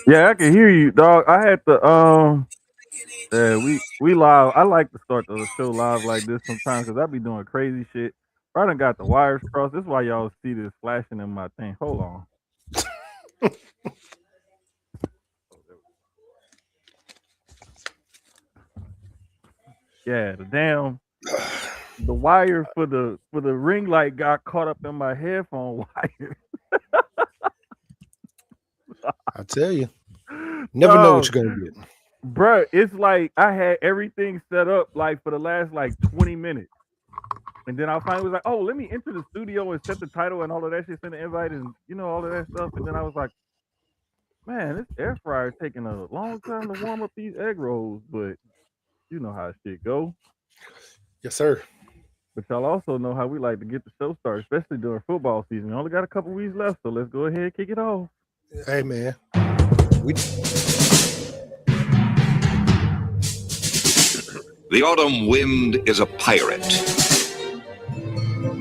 Yeah, I can hear you, dog. I had to yeah, we live. I like to start the show live like this sometimes because I be doing crazy shit. I done got the wires crossed. This is why y'all see this flashing in my thing. Hold on. Yeah, the wire for the ring light got caught up in my headphone wire. I tell you, never know what Dog, you're gonna get. bruh, it's like I had everything set up like for the last like 20 minutes. And then I finally was like, oh, let me enter the studio and set the title and all of that shit, send the invite and all of that stuff. And then I was like, man, this air fryer is taking a long time to warm up these egg rolls, but you know how shit go. Yes, sir. But y'all also know how we like to get the show started, especially during football season. We only got a couple weeks left, so let's go ahead and kick it off. Hey, man. We The autumn wind is a pirate,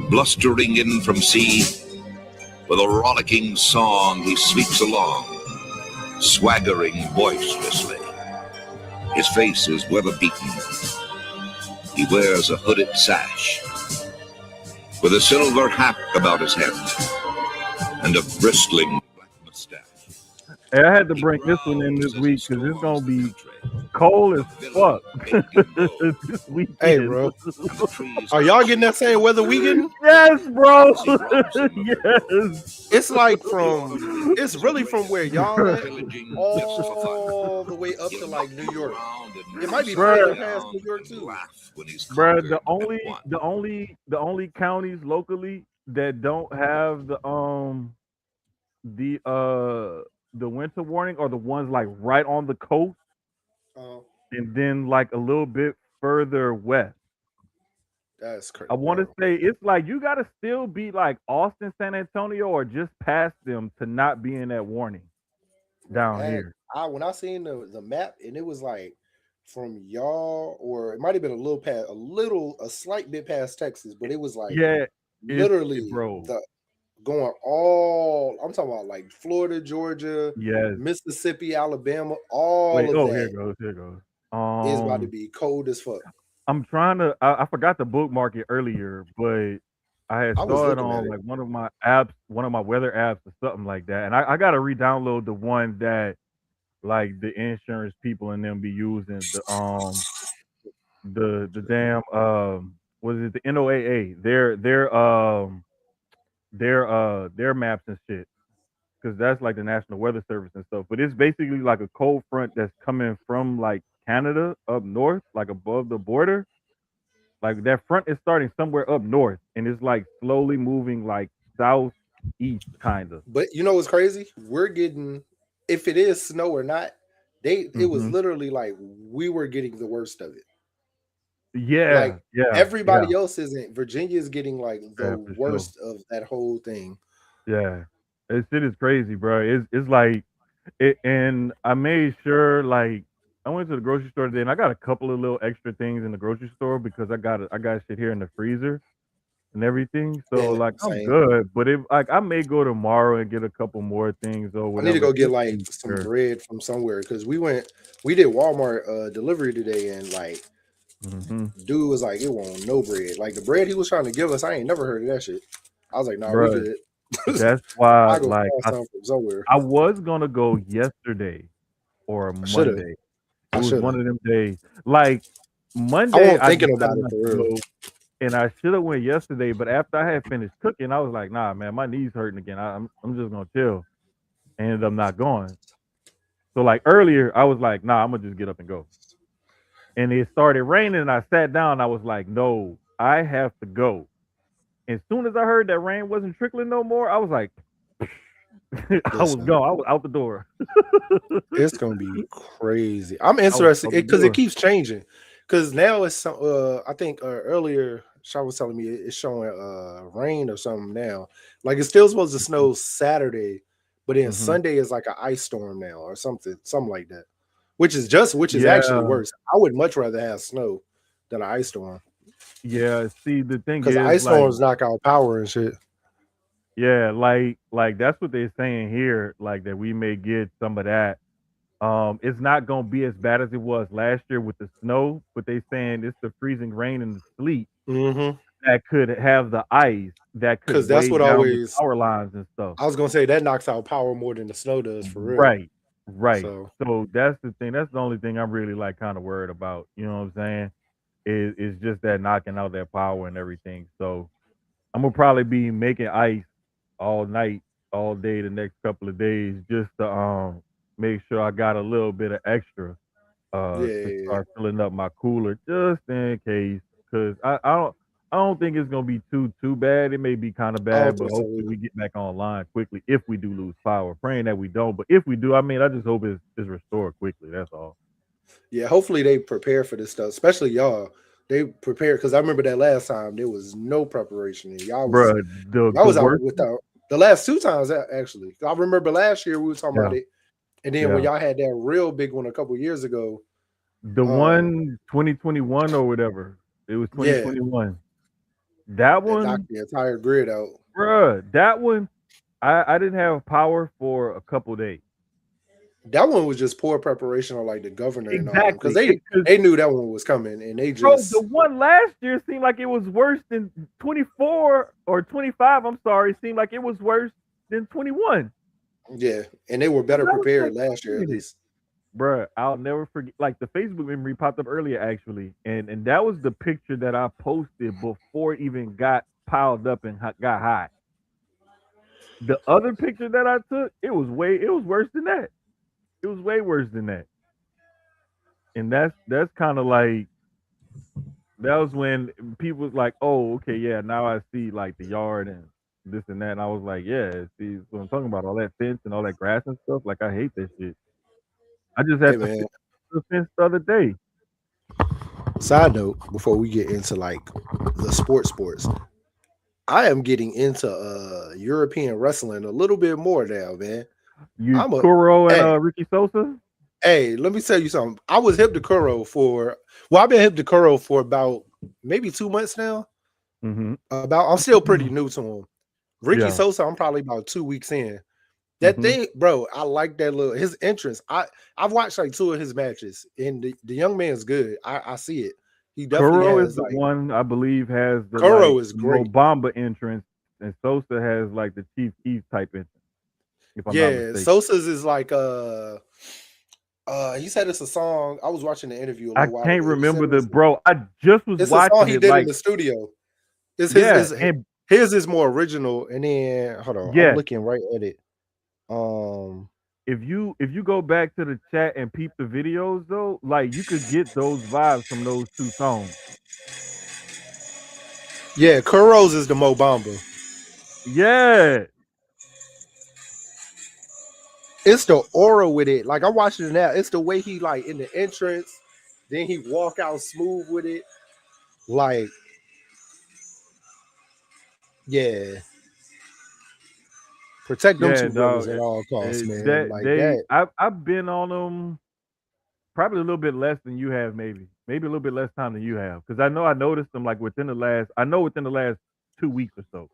blustering in from sea. With a rollicking song, he sweeps along, swaggering boisterously. His face is weather-beaten. He wears a hooded sash, with a silver hat about his head, and a bristling black mustache. Hey, I had to He bring this one in growls this as he week because it's storms gonna the be country, cold as villain fuck big and bold. this hey, weekend. bro. And the trees Are y'all getting that same weather we getting? Yes, bro. as he robs him of their gold. Yes. It's like The autumn from. wind It's is a really from where raider, y'all at, pillaging just for fun. all the way up to He'll like knock New you York. around and It might knock be you Bruh, further past down New York and too. laugh when he's bruh, the conquered and only won. the only the only counties locally that don't have the winter warning are the ones like right on the coast Oh, and then like a little bit further west. that's crazy, I want to bro. say it's like you got to still be like Austin, San Antonio, or just past them to not be in that warning Bro, down that here. I when I seen the map and it was like from y'all, or it might have been a little past, a slight bit past Texas, but it was like Yeah, literally bro. the going all. I'm talking about like Florida, Georgia, Yes. Mississippi, Alabama, all Wait. of Oh, here that it goes. Here it goes. is about to be cold as fuck. I'm trying to. I forgot to bookmark it earlier, but I had I was saw it looking at on it. like one of my apps, one of my weather apps, or something like that. And I got to re-download the one that like the insurance people and them be using the damn what is it, the NOAA, their maps and shit, because that's like the National Weather Service and stuff. But it's basically like a cold front that's coming from like Canada up north, like above the border. Like that front is starting somewhere up north and it's like slowly moving like southeast kind of. But you know what's crazy? We're getting, if it is snow or not, it was Hmm. literally like we were getting the worst of it. Like Yeah, yeah, yeah, everybody else isn't. Virginia is getting like the yeah, for sure. worst of that whole thing. Yeah, it shit is crazy, bro. It's like it, and I made sure like I went to the grocery store today and I got a couple of little extra things in the grocery store because I got shit here in the freezer and everything. So Yeah, like I'm same. good, but if like I may go tomorrow and get a couple more things or I need to whatever go get just to like be some sure. bread from somewhere because we did Walmart delivery today, and like Hmm. dude was like, it won't no bread. Like the bread he was trying to give us, I ain't never heard of that shit. I was like, nah, we Bro, good. that's why I go like find something from somewhere. I was gonna go yesterday or I should have. Monday. It I was should one have. of them days. Like I Monday, wasn't I thinking about decided it not for to real. go, and I should have went yesterday. But after I had finished cooking, I was like, "Nah, man, my knees hurting again. I'm just gonna chill." I ended up not going. So like earlier, I was like, "Nah, I'm gonna just get up and go." And it started raining, and I sat down. I was like, "No, I have to go." As soon as I heard that rain wasn't trickling no more, I was like, I was Listen, gone. I was out the door. it's gonna be crazy. I'm I was interested out the because it door. keeps changing. Because now it's some. I think earlier Shaw was telling me it's showing rain or something now. Like it's still supposed to snow Saturday, but then Hmm. Sunday is like an ice storm now or something like that. Which is actually Yeah, worse. I would much rather have snow than an ice storm yeah. See, the thing because is, ice like, storms knock out power and shit. yeah, like that's what they're saying here, like that we may get some of that. It's not gonna be as bad as it was last year with the snow, but they saying it's the freezing rain and the sleet Mm-hmm. that could have the ice that Because could that's weigh what down the always power lines and stuff. I was gonna say that knocks out power more than the snow does for real. Right, right. So So that's the thing. That's the only thing I'm really like kind of worried about. You know what I'm saying? Is just that knocking out that power and everything. So I'm gonna probably be making ice all night, all day the next couple of days just to make sure I got a little bit of extra to yeah, start filling up my cooler just in case. Cause I don't think it's gonna be too bad. It may be kind of I don't bad, but think so hopefully either. we get back online quickly if we do lose power. Praying that we don't, but if we do, I mean, I just hope it's restored quickly. That's all. Yeah, hopefully they prepare for this stuff, especially y'all. They prepared because I remember that last time there was no preparation and Bruh, the y'all the was out worst. without the last two times actually. I remember last year we were talking about Yeah, it, and then when yeah. y'all had that real big one a couple years ago, The um, one 2021 or whatever. It was yeah, 2021. That that knocked one, the entire grid out. bruh, that one, I didn't have power for a couple days. That one was just poor preparation on like the governor and all them because Exactly. Because they knew that one was coming and they bro, the just one last year seemed like it was worse than 24 or 25. I'm sorry, seemed like it was worse than 21. yeah, and they were And better I was like, prepared wait last a year at minute. least. Bruh, I'll never forget. Like the Facebook memory popped up earlier, actually, and that was the picture that I posted before it even got piled up and got high. The other picture that I took, it was worse than that. It was way worse than that. And that's kind of like that was when people was like, "Oh, okay, yeah, now I see like the yard and this and that." And I was like, "Yeah, see what I'm talking about, all that fence and all that grass and stuff. Like I hate that shit. I just Hey had to man, fix the fence the other day." side note before we get into like the sports, I am getting into European wrestling a little bit more now, man. You I'm a Kuro and hey, Ricky Sosa. hey, let me tell you something. I was hip to Kuro for I've been hip to Kuro for about maybe 2 months now. Mm-hmm. About I'm still pretty new to him. Ricky Yeah. Sosa, I'm probably about 2 weeks in. That Mm-hmm. thing, bro, I like that little his entrance. I've watched like two of his matches, and the young man's good. I see it. He definitely Kuro is has the like one I believe has the Kuro like is Mo great. Bamba entrance, and Sosa has like the Chief Keef type entrance, if I'm not Yeah, mistaken. Sosa's is like he said it's a song. I was watching the interview a I little while can't ago. He said remember it was bro. I just was it's a song watching he it did in like the studio. It's yeah, and his is more original. And then hold on, I'm yes, looking right at it. Um if you go back to the chat and peep the videos though, like you could get those vibes from those two songs. yeah, Kuro's is the Mo Bamba. Yeah, It's the aura with it. Like I'm watching it now. It's the way he like in the entrance, then he walk out smooth with it. Like, yeah, protect them yeah, two brothers dog. at all costs, man. That Like they, that. I've been on them probably a little bit less than you have, maybe a little bit less time than you have, because I know I noticed them like within the last 2 weeks or so.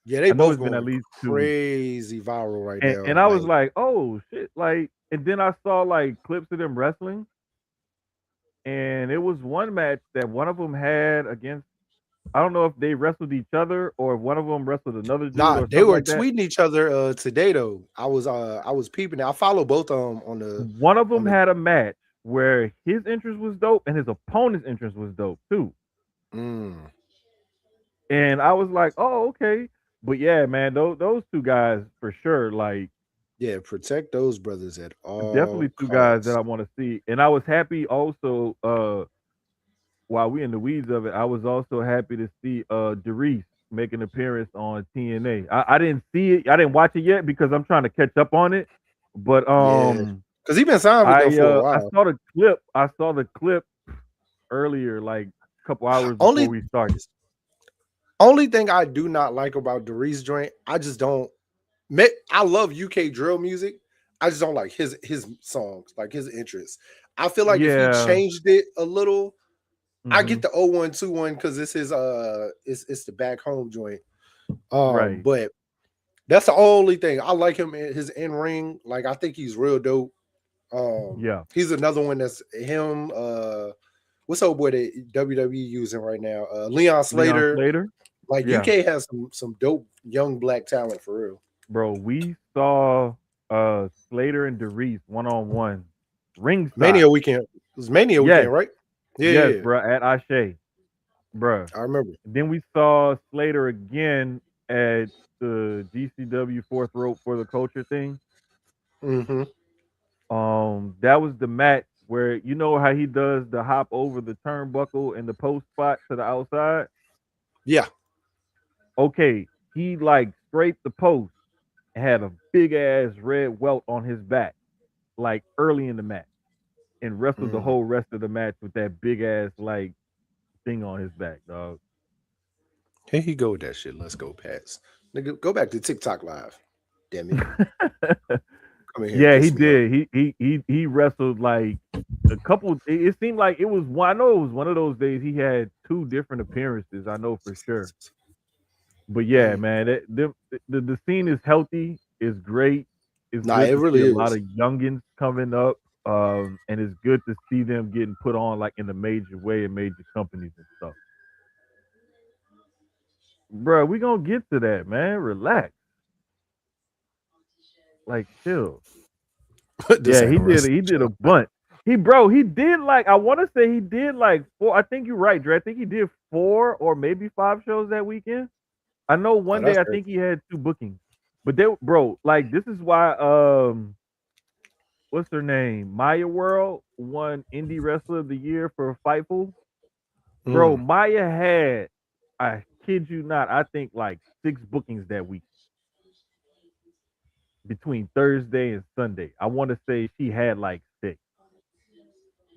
Yeah, they I know both it's been at going least 2 weeks, crazy viral right and now. I was Like, like, oh shit, like, and then I saw like clips of them wrestling, and it was one match that one of them had against. I don't know if they wrestled each other or if one of them wrestled another dude nah, or they something were like that. tweeting each other today though. I was peeping. I follow both of them One of on them the. had a match where his entrance was dope and his opponent's entrance was dope too. Mm, And I was like, oh, okay. But yeah, man, those two guys for sure, like yeah, protect those brothers at definitely all two guys that costs. I want to see. And I was happy also, while we in the weeds of it, I was also happy to see Darius make an appearance on TNA. I didn't see it, I didn't watch it yet because I'm trying to catch up on it. But Yeah, because he been signed with them for a I while. saw the clip. I saw the clip earlier, like a couple hours before Only we started. only thing I do not like about Darius joint, I just don't. I love UK drill music. I just don't like his songs, like his interests. I feel like if he Yeah. changed it a little, I Hmm. get the 0121 because this is it's the back home joint. Right. But that's the only thing I like him in his in ring. Like I think he's real dope. Yeah. He's another one that's him. What's old boy that WWE using right now? Leon Leon Slater. Slater. Like Yeah. UK has some dope young black talent for real. Bro, we saw Slater and Derice one-on-one Mania ringside. weekend. It was Mania Yes. weekend, right? Yeah, Yes, yeah, yeah. bro, at Ashe. Bruh. I remember. Then we saw Slater again at the GCW fourth rope for the culture thing. Mm-hmm. That was the match where you know how he does the hop over the turnbuckle and the post spot to the outside. Yeah. Okay, he like scraped the post and had a big ass red welt on his back, like early in the match, and wrestled the Mm. whole rest of the match with that big ass like thing on his back, dog. Here he go with that shit. Let's go, Pats. Nigga, go back to TikTok live. Damn it. Come in here and Yeah, he piss me off. did. He wrestled like a couple. It seemed like it was one. I know it was one of those days. He had two different appearances. I know for sure. But yeah, Mm. man, the scene is healthy. It's great. It's Nah, good it to see really a lot is. of youngins coming up. And it's good to see them getting put on like in a major way in major companies and stuff. Bro, we gonna get to that, man. Relax. Like chill. This Yeah, ain't a wrestling he did show. a bunch. He did like I want to say he did like four. I think you're right, Dre. I think he did four or maybe five shows that weekend. I know Oh, one day that's I crazy. think he had two bookings. But they bro, like this is why what's her name? Maya World won Indie Wrestler of the Year for Fightful. Bro, Mm. Maya had, I kid you not, I think like six bookings that week between Thursday and Sunday. I want to say she had like six.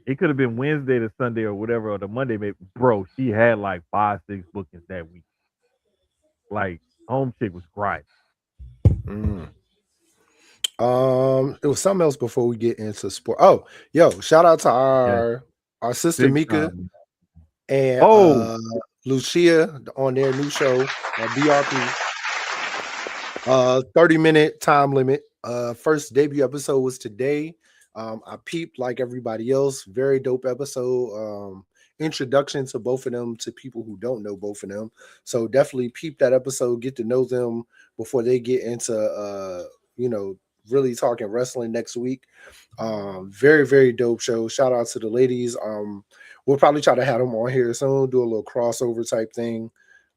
It could have been Wednesday to Sunday or whatever, or the Monday. Maybe. Bro, she had like five, six bookings that week. Like, home chick was grinding. Mm. It was something else before we get into sport. Oh, yo, shout out to Yeah, our sister big Mika time. and Oh, Lucia on their new show, BRP. 30-minute time limit. First debut episode was today. I peeped like everybody else. Very dope episode. Introduction to both of them to people who don't know both of them. So definitely peep that episode, get to know them before they get into you know, really talking wrestling next week. Very, very dope show. Shout out to the ladies. We'll probably try to have them on here soon, do a little crossover type thing.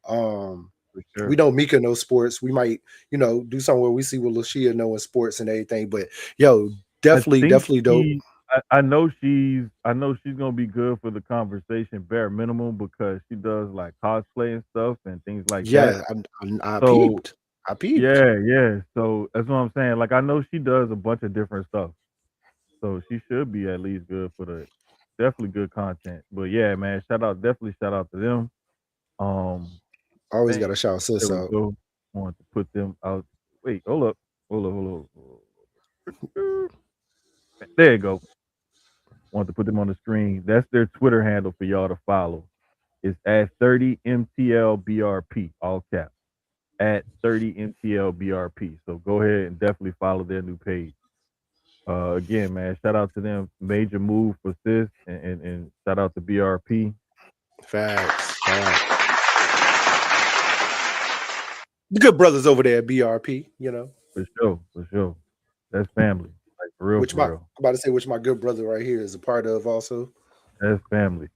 Um, for we sure. know Mika knows sports. We might, do something where we see what Lucia know in sports and everything. But yo, I definitely, think definitely dope. I know she's gonna be good for the conversation, bare minimum, because she does like cosplay and stuff and things like that. Yeah, I So peeped. I peeped. yeah, yeah. So that's what I'm saying. Like I know she does a bunch of different stuff. So she should be at least good for the definitely good content. But yeah, man, definitely shout out to them. Um Always got dang, to shout there sis we out. go. Want to put them out. Wait, hold up. Hold up. There you go. Want to put them on the screen. That's their Twitter handle for y'all to follow. It's at 30MTLBRP, all caps. At 30MTLBRP. So go ahead and definitely follow their new page. Again, man, shout out to them. Major move for sis and shout out to BRP. Facts. Facts. The good brothers over there at BRP, For sure, for sure. That's family. Like for real, which for my I'm real. about to say which my good brother right here is a part of also. That's family.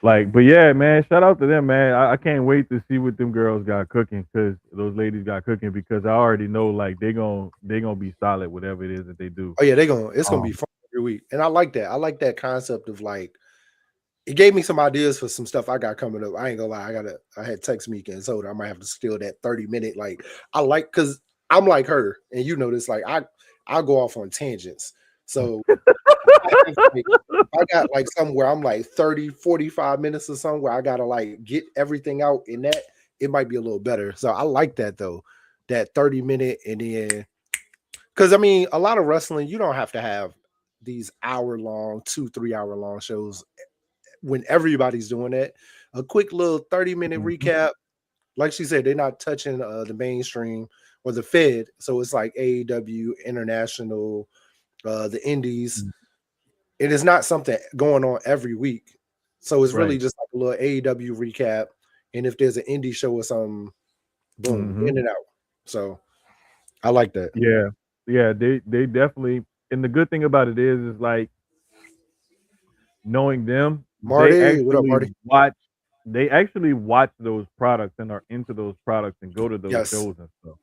Like, but yeah, man, shout out to them, man. I can't wait to see what them girls got cooking because those ladies got cooking because I already know like they gonna be solid whatever it is that they do. Oh yeah, it's gonna be Um, fun every week. And I like that. I like that concept of like it gave me some ideas for some stuff I got coming up. I ain't gonna lie, I had text Mika and told her I might have to steal that 30-minute. Like I like because I'm like her, and you know this, like I go off on tangents. So I have like I got like somewhere I'm like 30, 45 minutes or something where I gotta like get everything out in that, it might be a little better. So I like that though. That 30-minute and then because I mean a lot of wrestling, you don't have to have these hour long, 2, 3 hour long shows when everybody's doing that. A quick little 30-minute mhm, recap. Like she said, they're not touching the mainstream or the Fed. So it's like AEW, International, the Indies. It is not something going on every week. So it's really Right. just like a little AEW recap. And if there's an indie show or something, boom, Hmm. in and out. So I like that. Yeah. Yeah. They definitely. And the good thing about it is like knowing them, Marty, what up, Marty? they actually watch those products and are into those products and go to those Yes, shows and stuff.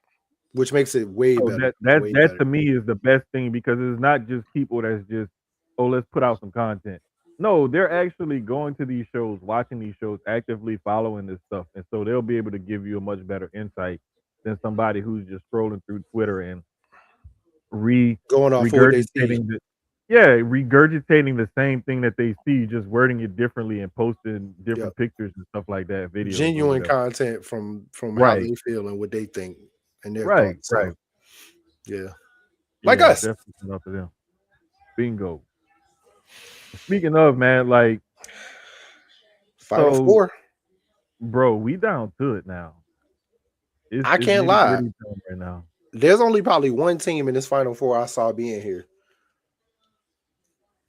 which makes it way So better. that Way that better. to me is the best thing because it's not just people that's just, oh, let's put out some content. No, they're actually going to these shows, watching these shows, actively following this stuff, and so they'll be able to give you a much better insight than somebody who's just scrolling through Twitter and re Going off of what they see. regurgitating the yeah, regurgitating the same thing that they see, just wording it differently and posting Yeah. different pictures and stuff like that, videos or Genuine whatever. content from how Right, they feel and what they think and their right, thoughts. right. So yeah. Like Yeah, us. definitely shout out to them. Bingo. Speaking of, man, like, Final so, four. bro, we down to it now. I It's can't nitty lie. gritty time right now. There's only probably one team in this final four I saw being here,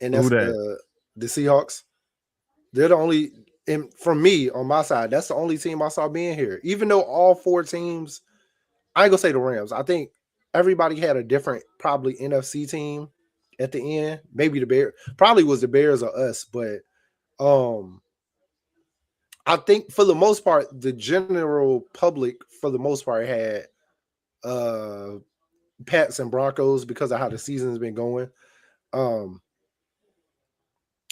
and Who that's that? the Seahawks. They're the only, and from me on my side, that's the only team I saw being here. Even though all four teams, I ain't gonna say the Rams. I think everybody had a different, probably NFC team at the end. Maybe the Bears, probably was the Bears or us, but um, I think for the most part, the general public for the most part had uh Pats and Broncos because of how the season's been going. Um,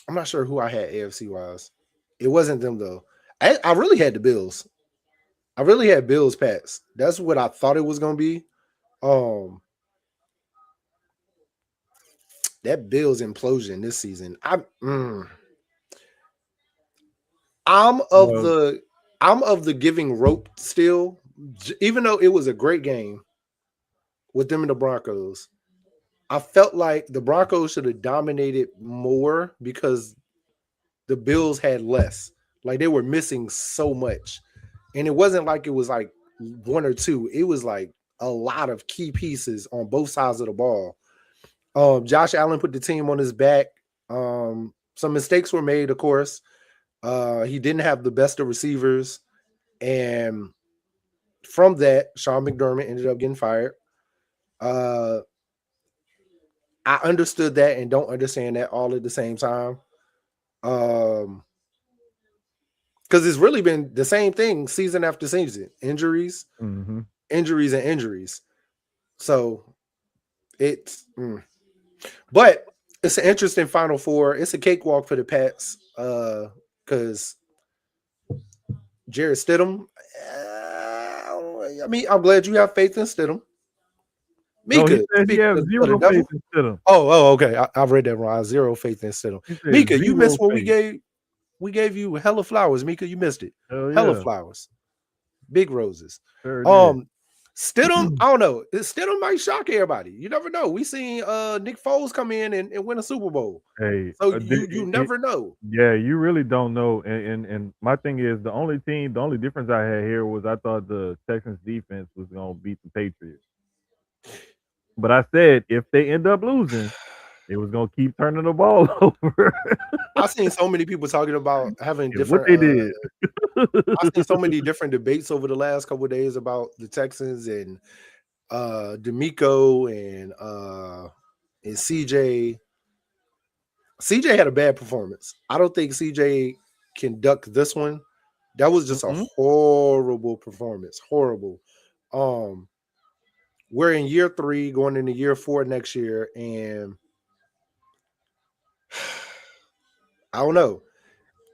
I'm not sure who I had AFC wise. It wasn't them though. I really had the Bills. I really had Bills Pats. That's what I thought it was gonna be. Um, that Bills implosion this season. I'm of Well, the I'm of the giving rope still, even though it was a great game with them and the Broncos. I felt like the Broncos should have dominated more because the Bills had less. Like they were missing so much. And it wasn't like it was like one or two. It was like a lot of key pieces on both sides of the ball. Josh Allen put the team on his back. Some mistakes were made, of course. He didn't have the best of receivers. And from that, Sean McDermott ended up getting fired. Uh, I understood that and don't understand that all at the same time. Because it's really been the same thing season after season. Injuries, mm-hmm. injuries, and injuries. So it's but it's an interesting final four. It's a cakewalk for the Pats. Because Jared Stidham, I mean, I'm glad you have faith in Stidham. No, he Mika, said he speaking has of the zero faith devil. in Stidham. Okay. I've read that wrong. I have zero faith in Stidham. He said Mika, you zero missed what faith. we gave you hella flowers. Mika, you missed it. Hell Hella yeah. flowers. Big roses. Sure did. Stidham, I don't know. Stidham might shock everybody. You never know. We seen Nick Foles come in and win a Super Bowl. Hey, So you never know. yeah, you really don't know. And my thing is the only difference I had here was I thought the Texans defense was gonna beat the Patriots. But I said if they end up losing, it was gonna keep turning the ball over. I've seen so many people talking about having And what different they did. I've seen so many different debates over the last couple of days about the Texans and D'Amico and CJ. CJ had a bad performance. I don't think CJ can duck this one. That was just a horrible performance. Horrible. We're in year 3, going into year 4 next year, and I don't know.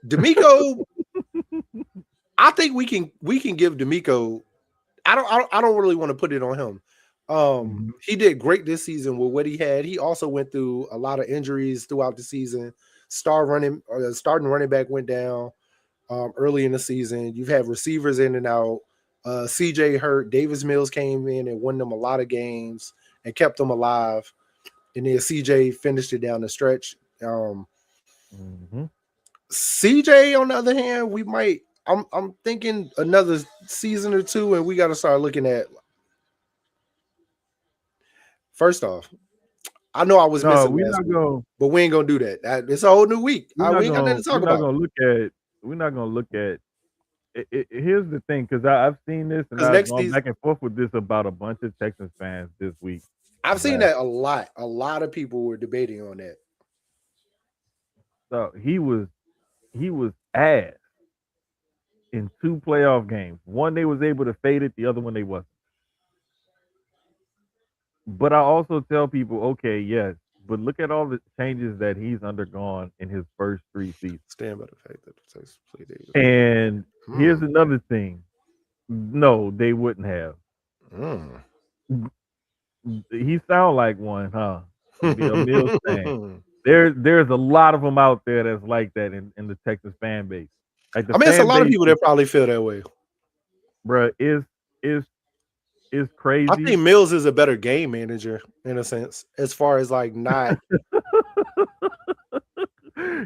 D'Amico, I think we can give D'Amico. I don't really want to put it on him. He did great this season with what he had. He also went through a lot of injuries throughout the season. Starting running back went down early in the season. You've had receivers in and out. CJ hurt. Davis Mills came in and won them a lot of games and kept them alive. And then CJ finished it down the stretch. CJ, on the other hand, we might. I'm thinking another season or two, and we got to start looking at. First off, I know I was No, missing we're last not week, gonna but we ain't gonna do that. It's a whole new week. we're not We ain't got gonna nothing to we're talk not about. gonna look at we're not gonna look at here's the thing, because I've seen this and Because I've next gone season, back and forth with this about a bunch of Texans fans this week. I've and seen last. that a lot. A lot of people were debating on that. So he was ass in 2 playoff games. One they was able to fade it, the other one they wasn't. But I also tell people, okay, yes, but look at all the changes that he's undergone in his first 3 seasons. Stand by the fact that the Texas play Davis. And here's another thing. No, they wouldn't have. He sound like one, huh? To be a Mills fan. There's a lot of them out there that's like that in the Texas fan base. Like the I mean, it's a fan lot of base, people that probably feel that way. bruh, is I crazy. think Mills is a better game manager in a sense, as far as like not.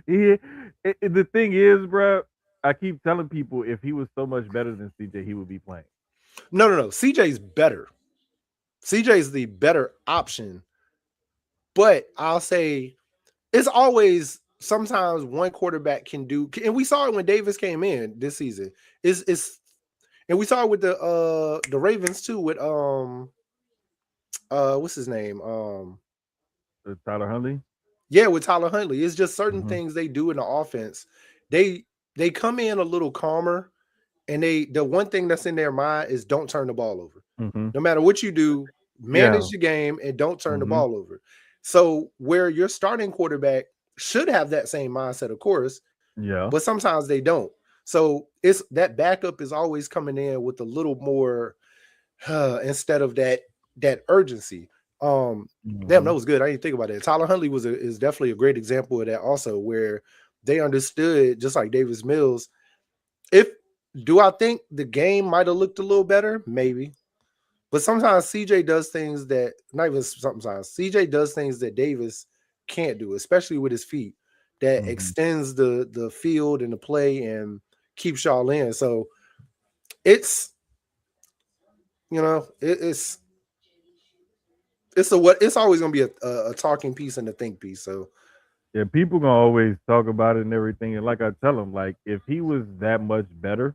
Yeah, the thing is, bruh, I keep telling people if he was so much better than CJ, he would be playing. No. CJ's better. CJ's the better option. But I'll say it's always sometimes one quarterback can do, and we saw it when Davis came in this season. It's and we saw it with the Ravens too with what's his name? Tyler Huntley. Yeah, with Tyler Huntley. It's just certain Mhm. things they do in the offense. They come in a little calmer, and the one thing that's in their mind is don't turn the ball over. Mhm. No matter what you do, manage Yeah. the game and don't turn the Mhm. ball over. So where your starting quarterback should have that same mindset, of course, Yeah. but sometimes they don't. So it's that backup is always coming in with a little more instead of that urgency. Damn, that Mhm. was good. I didn't think about that. Tyler Huntley is definitely a great example of that also, where they understood, just like Davis Mills. If do I think the game might have looked a little better? Maybe. But sometimes CJ does things that not even sometimes CJ does things that Davis can't do, especially with his feet, that Mhm. extends the field and the play and keeps y'all in. So it's it's always gonna be a talking piece and a think piece. So Yeah, people gonna always talk about it and everything. And like I tell them, like if he was that much better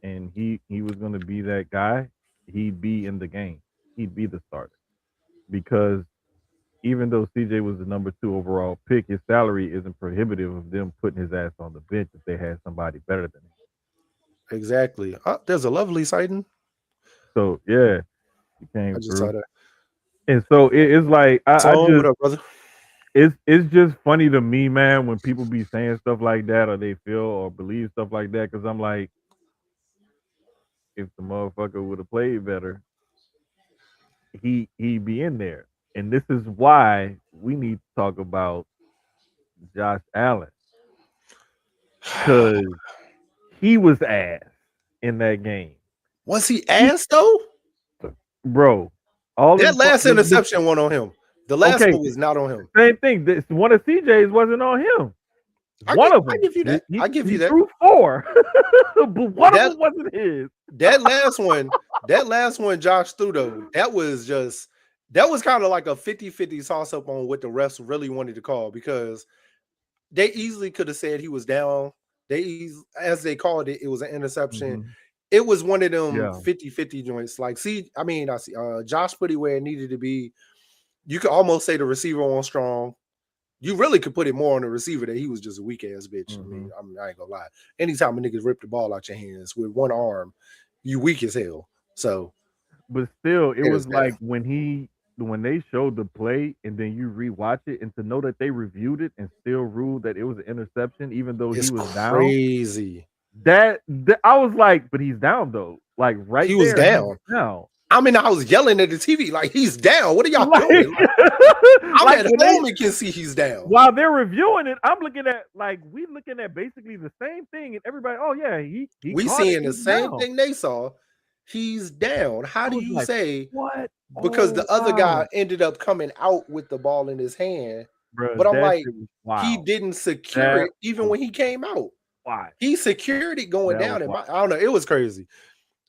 and he was gonna be that guy, he'd be in the game. He'd be the starter. Because even though CJ was the number 2 overall pick, his salary isn't prohibitive of them putting his ass on the bench if they had somebody better than him. exactly. There's a lovely sighting. So yeah, he I came just saw through. that. And so it's like I So what just up, brother? it's just funny to me, man, when people be saying stuff like that or they feel or believe stuff like that, because I'm like, if the motherfucker would have played better, he'd be in there. And this is why we need to talk about Josh Allen, because he was ass in that game. Was he He, ass though? bro, all That them last interception went on him. The last okay, one was not on him. same thing. This one of CJ's wasn't on him. One of I them. give you that. I give you He that. threw 4, but one of That them wasn't his. that last one Josh threw though, that was kind of like a 50-50 toss up on what the refs really wanted to call, because they easily could have said he was down. As they called it, it was an interception. Mhm. It was one of them Yeah. 50-50 joints. Like, I see Josh put it where it needed to be. You could almost say the receiver on strong. You really could put it more on the receiver that he was just a weak ass bitch. Mhm. I ain't gonna lie. Anytime a nigga rip the ball out your hands with one arm, you weak as hell. So But still, it there's was that. like when they showed the play and then you rewatch it and to know that they reviewed it and still ruled that it was an interception, even though he It's was down. crazy. That I was like, but he's down though. Like He right was there, he's down. down. I mean, I was yelling at the TV like, he's down. What are y'all Like, doing? Like, I'm like at when home and can see he's down. while they're reviewing it, I'm looking at we looking at basically the same thing, and everybody, oh yeah, he We caught it, seeing the he's same down. thing they saw. He's down. How I do was you like, say? what? Because Oh the other guy wow, ended up coming out with the ball in his hand. bro, But I'm that like, shit was he wild. didn't secure That it even was when he came out. wild. He secured it going That was down. wild. I don't know. It was crazy.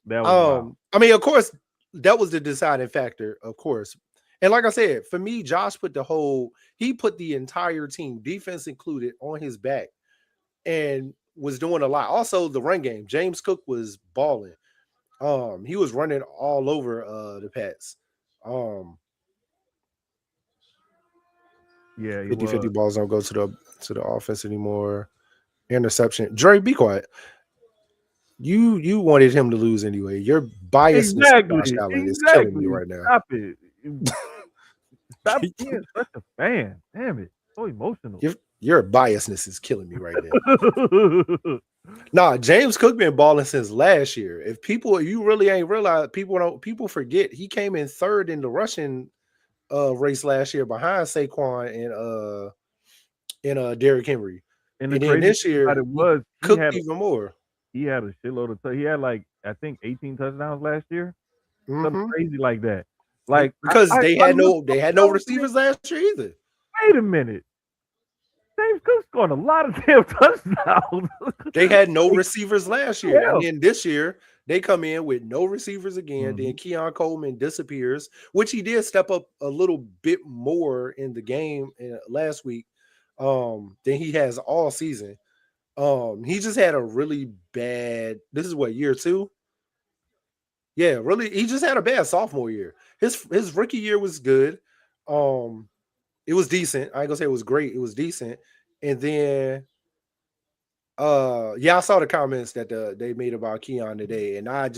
That was wild. I mean, of course, that was the deciding factor, of course. And like I said, for me, Josh put the entire team, defense included, on his back and was doing a lot. Also, the run game. James Cook was balling. He was running all over the Pats. Um Yeah, he 50-50 was. balls don't go to the offense anymore. Interception. Dre, be quiet. You wanted him to lose anyway. Your biasness to Josh Exactly. Allen is killing me Exactly. right now. Stop it. Stop being such a fan. Damn it. So emotional. Your biasness is killing me right now. Nah, James Cook been balling since last year. If you really ain't realized, people forget he came in third in the rushing race last year behind Saquon and Derrick Henry. And the And then crazy this thing about year it he was cooked even more. he had a shitload of he had like I think 18 touchdowns last year. Something Mm-hmm. crazy like that. Like Because they I had looked up no and I was like, receivers last year either. wait a minute. James Cook scored a lot of damn touchdowns. They had no receivers last year. Yeah. And then this year, they come in with no receivers again. Then Keon Coleman disappears, which he did step up a little bit more in the game last week than he has all season. He just had a really bad, this is what, year 2? Yeah, really, he just had a bad sophomore year. His rookie year was good. It was decent. I ain't gonna say it was great. It was decent. And then yeah, I saw the comments that they made about Keon today, and I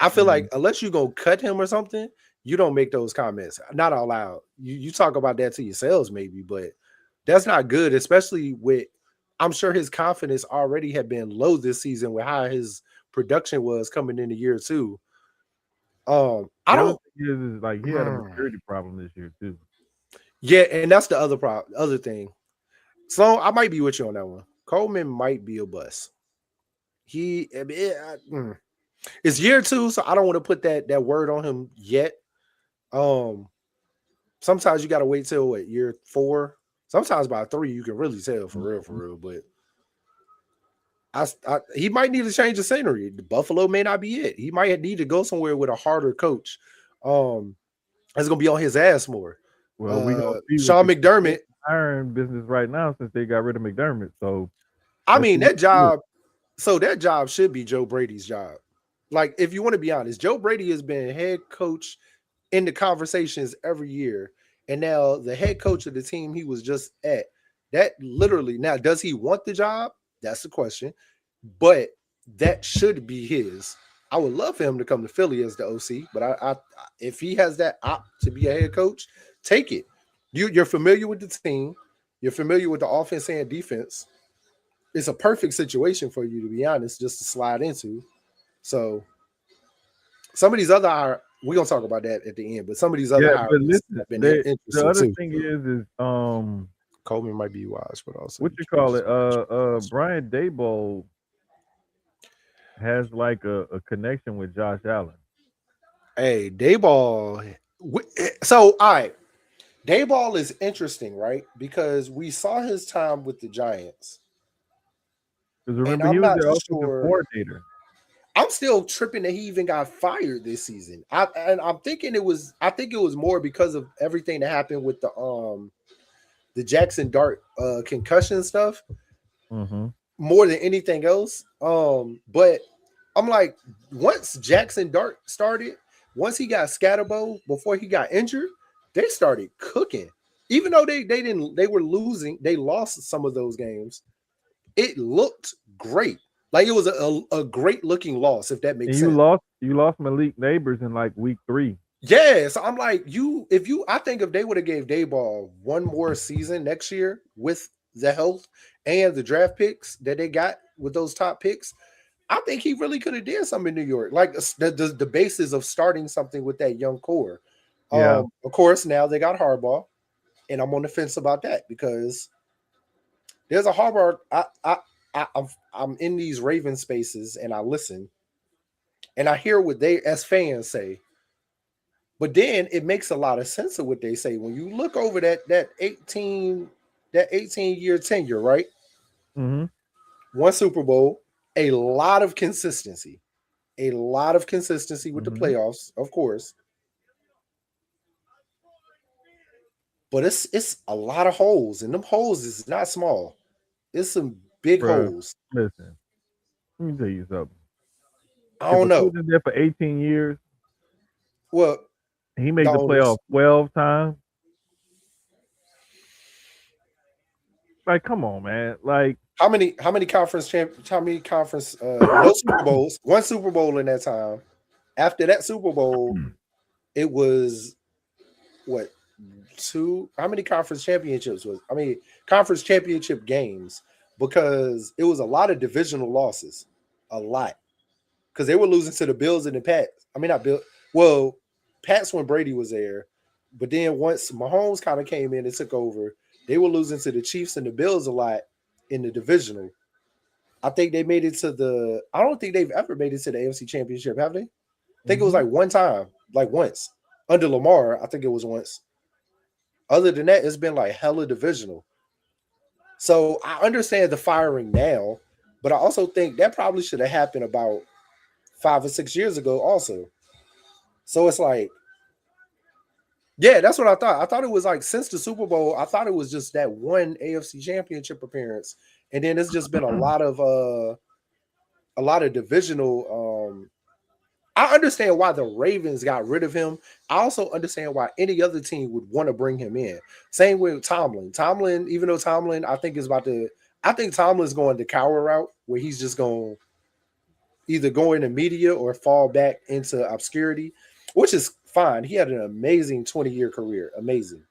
feel like unless you go cut him or something, you don't make those comments. Not out loud. You talk about that to yourselves maybe, but that's not good, especially with I'm sure his confidence already had been low this season with how his production was coming into year 2. I The other don't thing is like he had a maturity problem this year too. Yeah, and that's the other thing. So I might be with you on that one. Coleman might be a bust. It's year 2, so I don't want to put that word on him yet. Sometimes you got to wait till year 4. Sometimes by 3 you can really tell for real. But he might need to change the scenery. The Buffalo may not be it. He might need to go somewhere with a harder coach. That's gonna be on his ass more. Well, we gonna see Sean McDermott hiring business right now since they got rid of McDermott. So I mean that job. So that job should be Joe Brady's job. Like, if you want to be honest, Joe Brady has been head coach in the conversations every year. And now the head coach of the team he was just at, that literally, now, does he want the job? That's the question. But that should be his. I would love for him to come to Philly as the OC, but I if he has that opt to be a head coach, take it. You're familiar with the team. You're familiar with the offense and defense. It's a perfect situation for you, to be honest, just to slide into. So some of these other we're gonna talk about that at the end, but some of these other but listen, have been the interesting other too. thing is Coleman might be wise, but also what you call it? Brian Daboll has like a connection with Josh Allen. Hey, Daboll. So all right, Daboll is interesting, right? Because we saw his time with the Giants. Because remember, he was their offensive coordinator. I'm still tripping that he even got fired this season. I'm thinking I think it was more because of everything that happened with the Jackson Dart concussion stuff. More than anything else. But I'm like, once Jackson Dart started, once he got Scatterbo, before he got injured, they started cooking. Even though they were losing, they lost some of those games. It looked great. Like it was a great looking loss, if that makes sense. You lost Malik Neighbors in like week 3. Yeah, so I'm like, I think if they would have gave Daboll one more season next year with the health and the draft picks that they got with those top picks, I think he really could have did something in New York, like the basis of starting something with that young core. Yeah. Of course, now they got Harbaugh, and I'm on the fence about that because there's a Harbaugh. I'm in these Raven spaces and I listen, and I hear what they as fans say. But then it makes a lot of sense of what they say when you look over that 18-year tenure, right? Mm-hmm. One Super Bowl, a lot of consistency with the playoffs, of course. but it's a lot of holes, and them holes is not small. It's some big Bruh, holes. listen, let me tell you something. I If don't a coach know. is there for 18 years, Well, he the made the playoff owners. 12 times. Like, come on, man. Like, How many conference how many conference no Super Bowls, one Super Bowl in that time. After that Super Bowl, it was what two how many conference championships was conference championship games, because it was a lot of divisional losses. A lot. Because they were losing to the Bills and the Pats. I mean not Bill well, Pats when Brady was there, but then once Mahomes kind of came in and took over, they were losing to the Chiefs and the Bills a lot in the divisional. I think they made it to the. I don't think they've ever made it to the AFC Championship, have they? I think it was mhm. like one time, like once under Lamar. I think it was once. Other than that, it's been like hella divisional. So I understand the firing now, but I also think that probably should have happened about 5 or 6 years ago, also. So it's like, yeah, that's what I thought. I thought it was like since the Super Bowl, I thought it was just that one AFC Championship appearance, and then it's just been a lot of divisional. I understand why the Ravens got rid of him. I also understand why any other team would want to bring him in. Same with Tomlin. Tomlin, even though Tomlin, I think Tomlin's going the cower route where he's just going to either go into media or fall back into obscurity, which is fine. He had an amazing 20-year career. Amazing.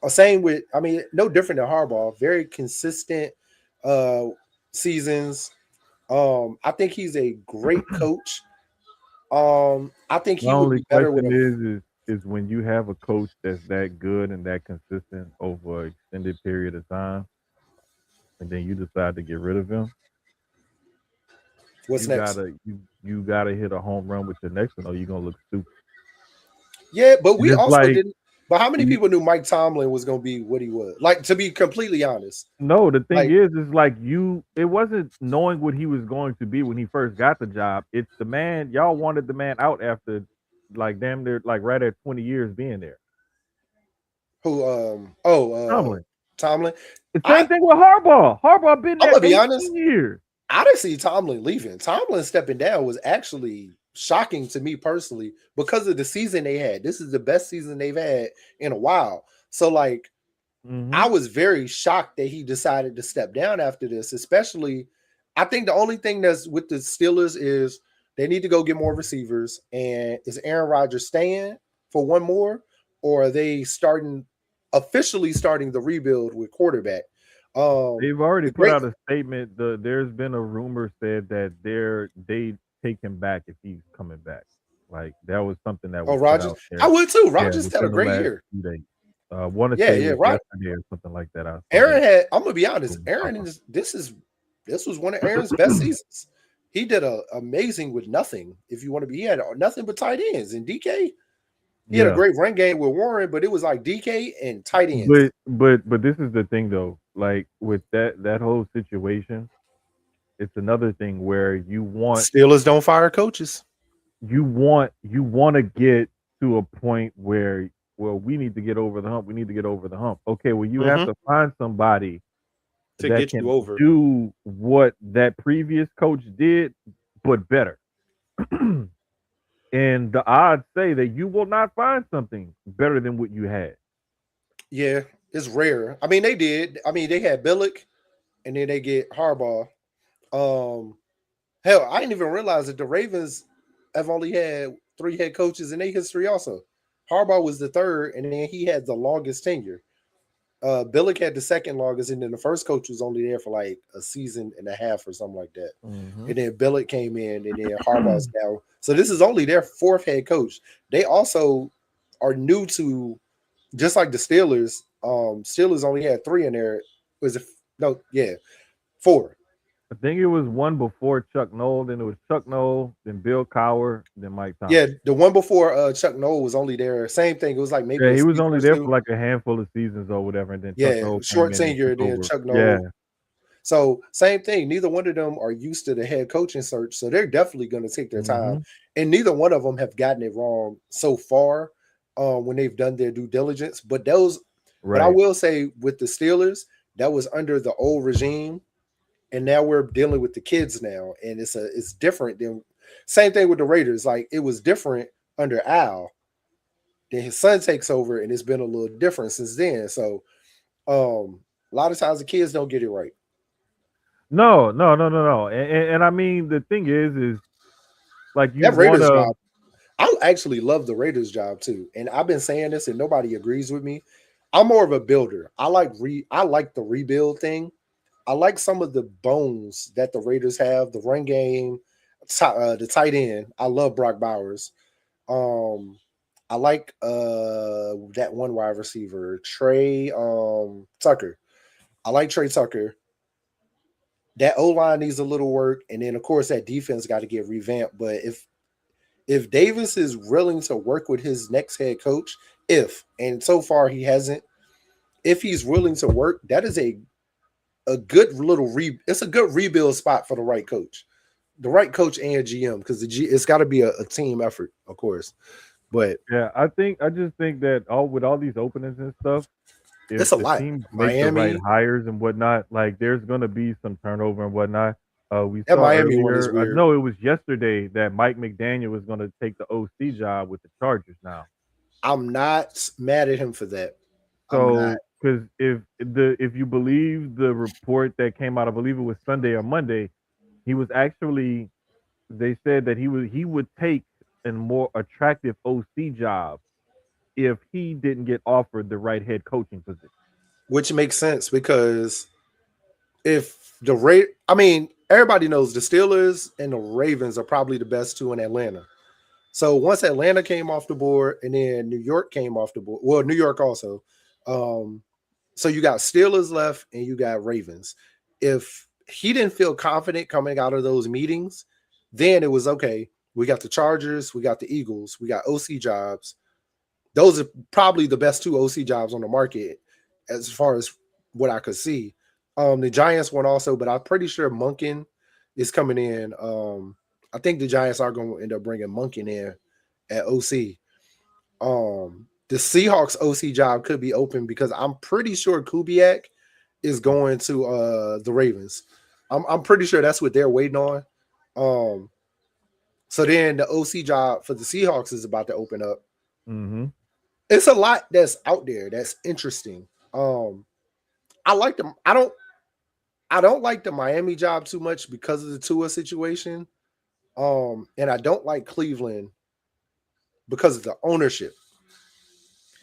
Same with, no different than Harbaugh. Very consistent uh, seasons. I think he's a great coach. I think My he would only be better with question a. is when you have a coach that's that good and that consistent over an extended period of time, and then you decide to get rid of him, What's next? you gotta hit a home run with your next one, or you're gonna look stupid. Yeah, but And we it's also like didn't. But how many you, people knew Mike Tomlin was going to be what he was? Like, to be completely honest, no, the thing like, is like it wasn't knowing what he was going to be when he first got the job. It's the man y'all wanted the man out after like damn near like right at 20 years being there. who? Tomlin. Tomlin. The same I thing with Harbaugh. Harbaugh been I'm there gonna be 18 honest. years. I didn't see Tomlin leaving. Tomlin stepping down was actually shocking to me personally because of the season they had. This is the best season they've had in a while. So like I Hmm. was very shocked that he decided to step down after this, especially I think the only thing that's with the Steelers is they need to go get more receivers. And is Aaron Rodgers staying for one more, or are they officially starting the rebuild with quarterback? They've already The put great out a statement. There's been a rumor said that they take him back if he's coming back. Like that was something that Oh, was put Rodgers. out I there. would too. Yeah, Rodgers had a within the great last year. few days. Want to Yeah, say it yeah. was Right. yesterday or something like that. I saw Aaron that. had. I'm gonna be honest. This was one of Aaron's best seasons. He did amazing with nothing. If you want to be, he had nothing but tight ends. And DK, he had a Yeah, great run game with Warren, but it was like DK and tight ends. but this is the thing though. Like with that whole situation, it's another thing where Steelers don't fire coaches. you want to get to a point where well we need to get over the hump. We need to get over the hump. Okay, well you have Mm-hmm. to find somebody To that get you can over. do what that previous coach did, but better. And the odds say that you will not find something better than what you had. Yeah, it's rare. I mean, they did. I mean, they had Billick, and then they get Harbaugh. Um, Hell, I didn't even realize that the Ravens have only had 3 head coaches in their history. Also, Harbaugh was the third, and then he had the longest tenure. Billick had the second longest, and then the first coach was only there for like a season and a half or something like that. Mm-hmm. And then Billick came in, and then Harbaugh's now. So this is only their fourth head coach. They also are new to, just like the Steelers. Steelers only had 3 in there. Was it no? Yeah, 4. I think it was one before Chuck Noll, then it was Chuck Noll, then Bill Cowher, then Mike Yeah, Tomlin. the one before Chuck Noll was only there. Same thing. It was like maybe Yeah, a he was season only or there for two. like a handful of seasons or whatever, and then Chuck Yeah, Noll came short in and tenure. took Then over. Chuck Yeah, Noll. So same thing. Neither one of them are used to the head coaching search, so they're definitely going to take their time. mm-hmm. And neither one of them have gotten it wrong so far when they've done their due diligence. But those But I Right. will say with the Steelers, that was under the old regime, and now we're dealing with the kids now, and it's different than same thing with the Raiders. Like it was different under Al. Then his son takes over, and it's been a little different since then. So a lot of times the kids don't get it right. No, no, no, no, no. And I mean, the thing is like you That want Raiders to. job, I actually love the Raiders job too. And I've been saying this, and nobody agrees with me. I'm more of a builder. I like the rebuild thing. I like some of the bones that the Raiders have, the run game, the tight end. I love Brock Bowers. Um, I like that one wide receiver, Trey Tucker. I like Trey Tucker. That O line needs a little work, and then of course that defense got to get revamped. But if Davis is willing to work with his next head coach, if and so far he hasn't, if he's willing to work, that is a good little it's a good rebuild spot for the right coach. The right coach and GM, because it's got to be a team effort, of course. But Yeah, I just think that all with all these openings and stuff, if it's a the lot. teams make the right Miami, hires and whatnot, like there's gonna be some turnover and whatnot. We that saw Miami one is earlier, I weird. know it was yesterday that Mike McDaniel was gonna take the OC job with the Chargers now. I'm not mad at him for that. I'm not. So, because if you believe the report that came out, I believe it was Sunday or Monday, he was actually they said that he would take a more attractive OC job if he didn't get offered the right head coaching position. Which makes sense because if the rate, I mean, everybody knows the Steelers and the Ravens are probably the best two in Atlanta. So once Atlanta came off the board and then New York came off the board, well, New York also. Um, so you got Steelers left and you got Ravens. If he didn't feel confident coming out of those meetings, then it was okay. We got the Chargers, we got the Eagles, we got OC jobs. Those are probably the best two OC jobs on the market as far as what I could see. The Giants one also, but I'm pretty sure Munkin is coming in. I think the Giants are going to end up bringing Munkin in at OC. The Seahawks OC job could be open because I'm pretty sure Kubiak is going to the Ravens. I'm pretty sure that's what they're waiting on. Um, so then the OC job for the Seahawks is about to open up. Mm-hmm. It's a lot that's out there that's interesting. I like them. I don't like the Miami job too much because of the Tua situation. And I don't like Cleveland because of the ownership,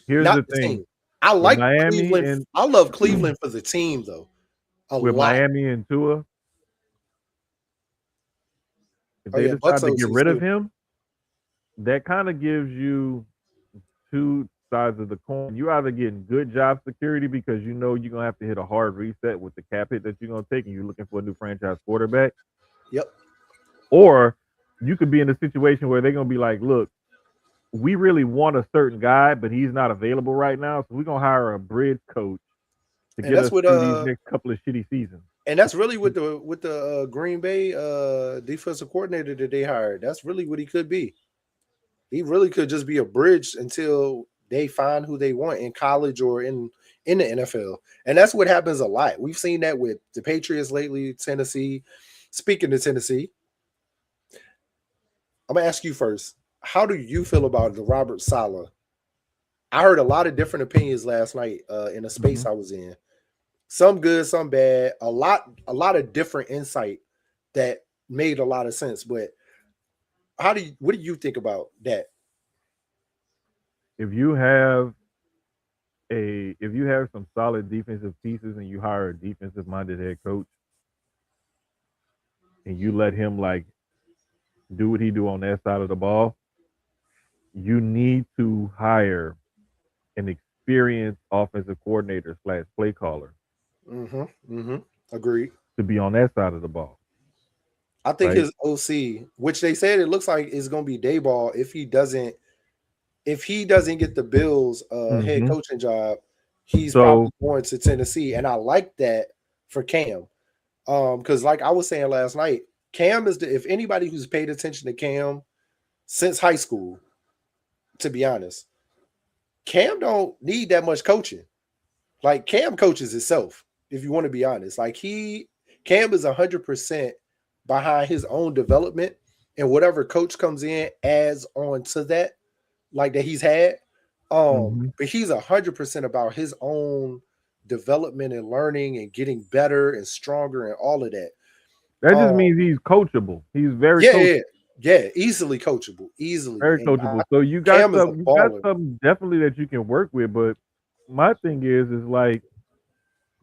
Here's not the the thing team. I with like Miami Cleveland. and I love Cleveland for the team though, a with lot. Miami and Tua, if Oh they yeah, Bucks decide to get OCs rid of too. him, that kind of gives you two sides of the coin. You either getting good job security because you know you're gonna have to hit a hard reset with the cap hit that you're gonna take, and you're looking for a new franchise quarterback, Yep. or you could be in a situation where they're gonna be like, look, we really want a certain guy, but he's not available right now, so we're gonna hire a bridge coach to And get that's us what through these next couple of shitty seasons. and that's really with the Green Bay defensive coordinator that they hired. That's really what he could be. He really could just be a bridge until they find who they want in college or in the NFL. And that's what happens a lot. We've seen that with the Patriots lately, Tennessee. Speaking of Tennessee, I'm gonna ask you first. How do you feel about the Robert Saleh? I heard a lot of different opinions last night in a space Mhm. I was in. Some good, some bad. A lot of different insight that made a lot of sense. But what do you think about that? If you have if you have some solid defensive pieces and you hire a defensive minded head coach and you let him like do what he do on that side of the ball, you need to hire an experienced offensive coordinator slash play caller Mm-hmm. Mm-hmm. Agreed. to be on that side of the ball, I think right? his OC, which they said it looks like is going to be Dayball if he doesn't get the Bills head Hmm. coaching job, he's So probably going to Tennessee, and I like that for Cam. Because like I was saying last night, Cam is if anybody who's paid attention to Cam since high school, to be honest, Cam don't need that much coaching. Like Cam coaches himself, if you want to be honest. Like Cam is 100% behind his own development, and whatever coach comes in adds on to that, like that he's had. Hmm. But he's 100% about his own development and learning and getting better and stronger and all of that. That just Um, means he's coachable. He's very yeah, coachable. yeah, yeah, easily coachable, easily. Very And coachable. So Cam is a you got baller. something definitely that you can work with. But my thing is like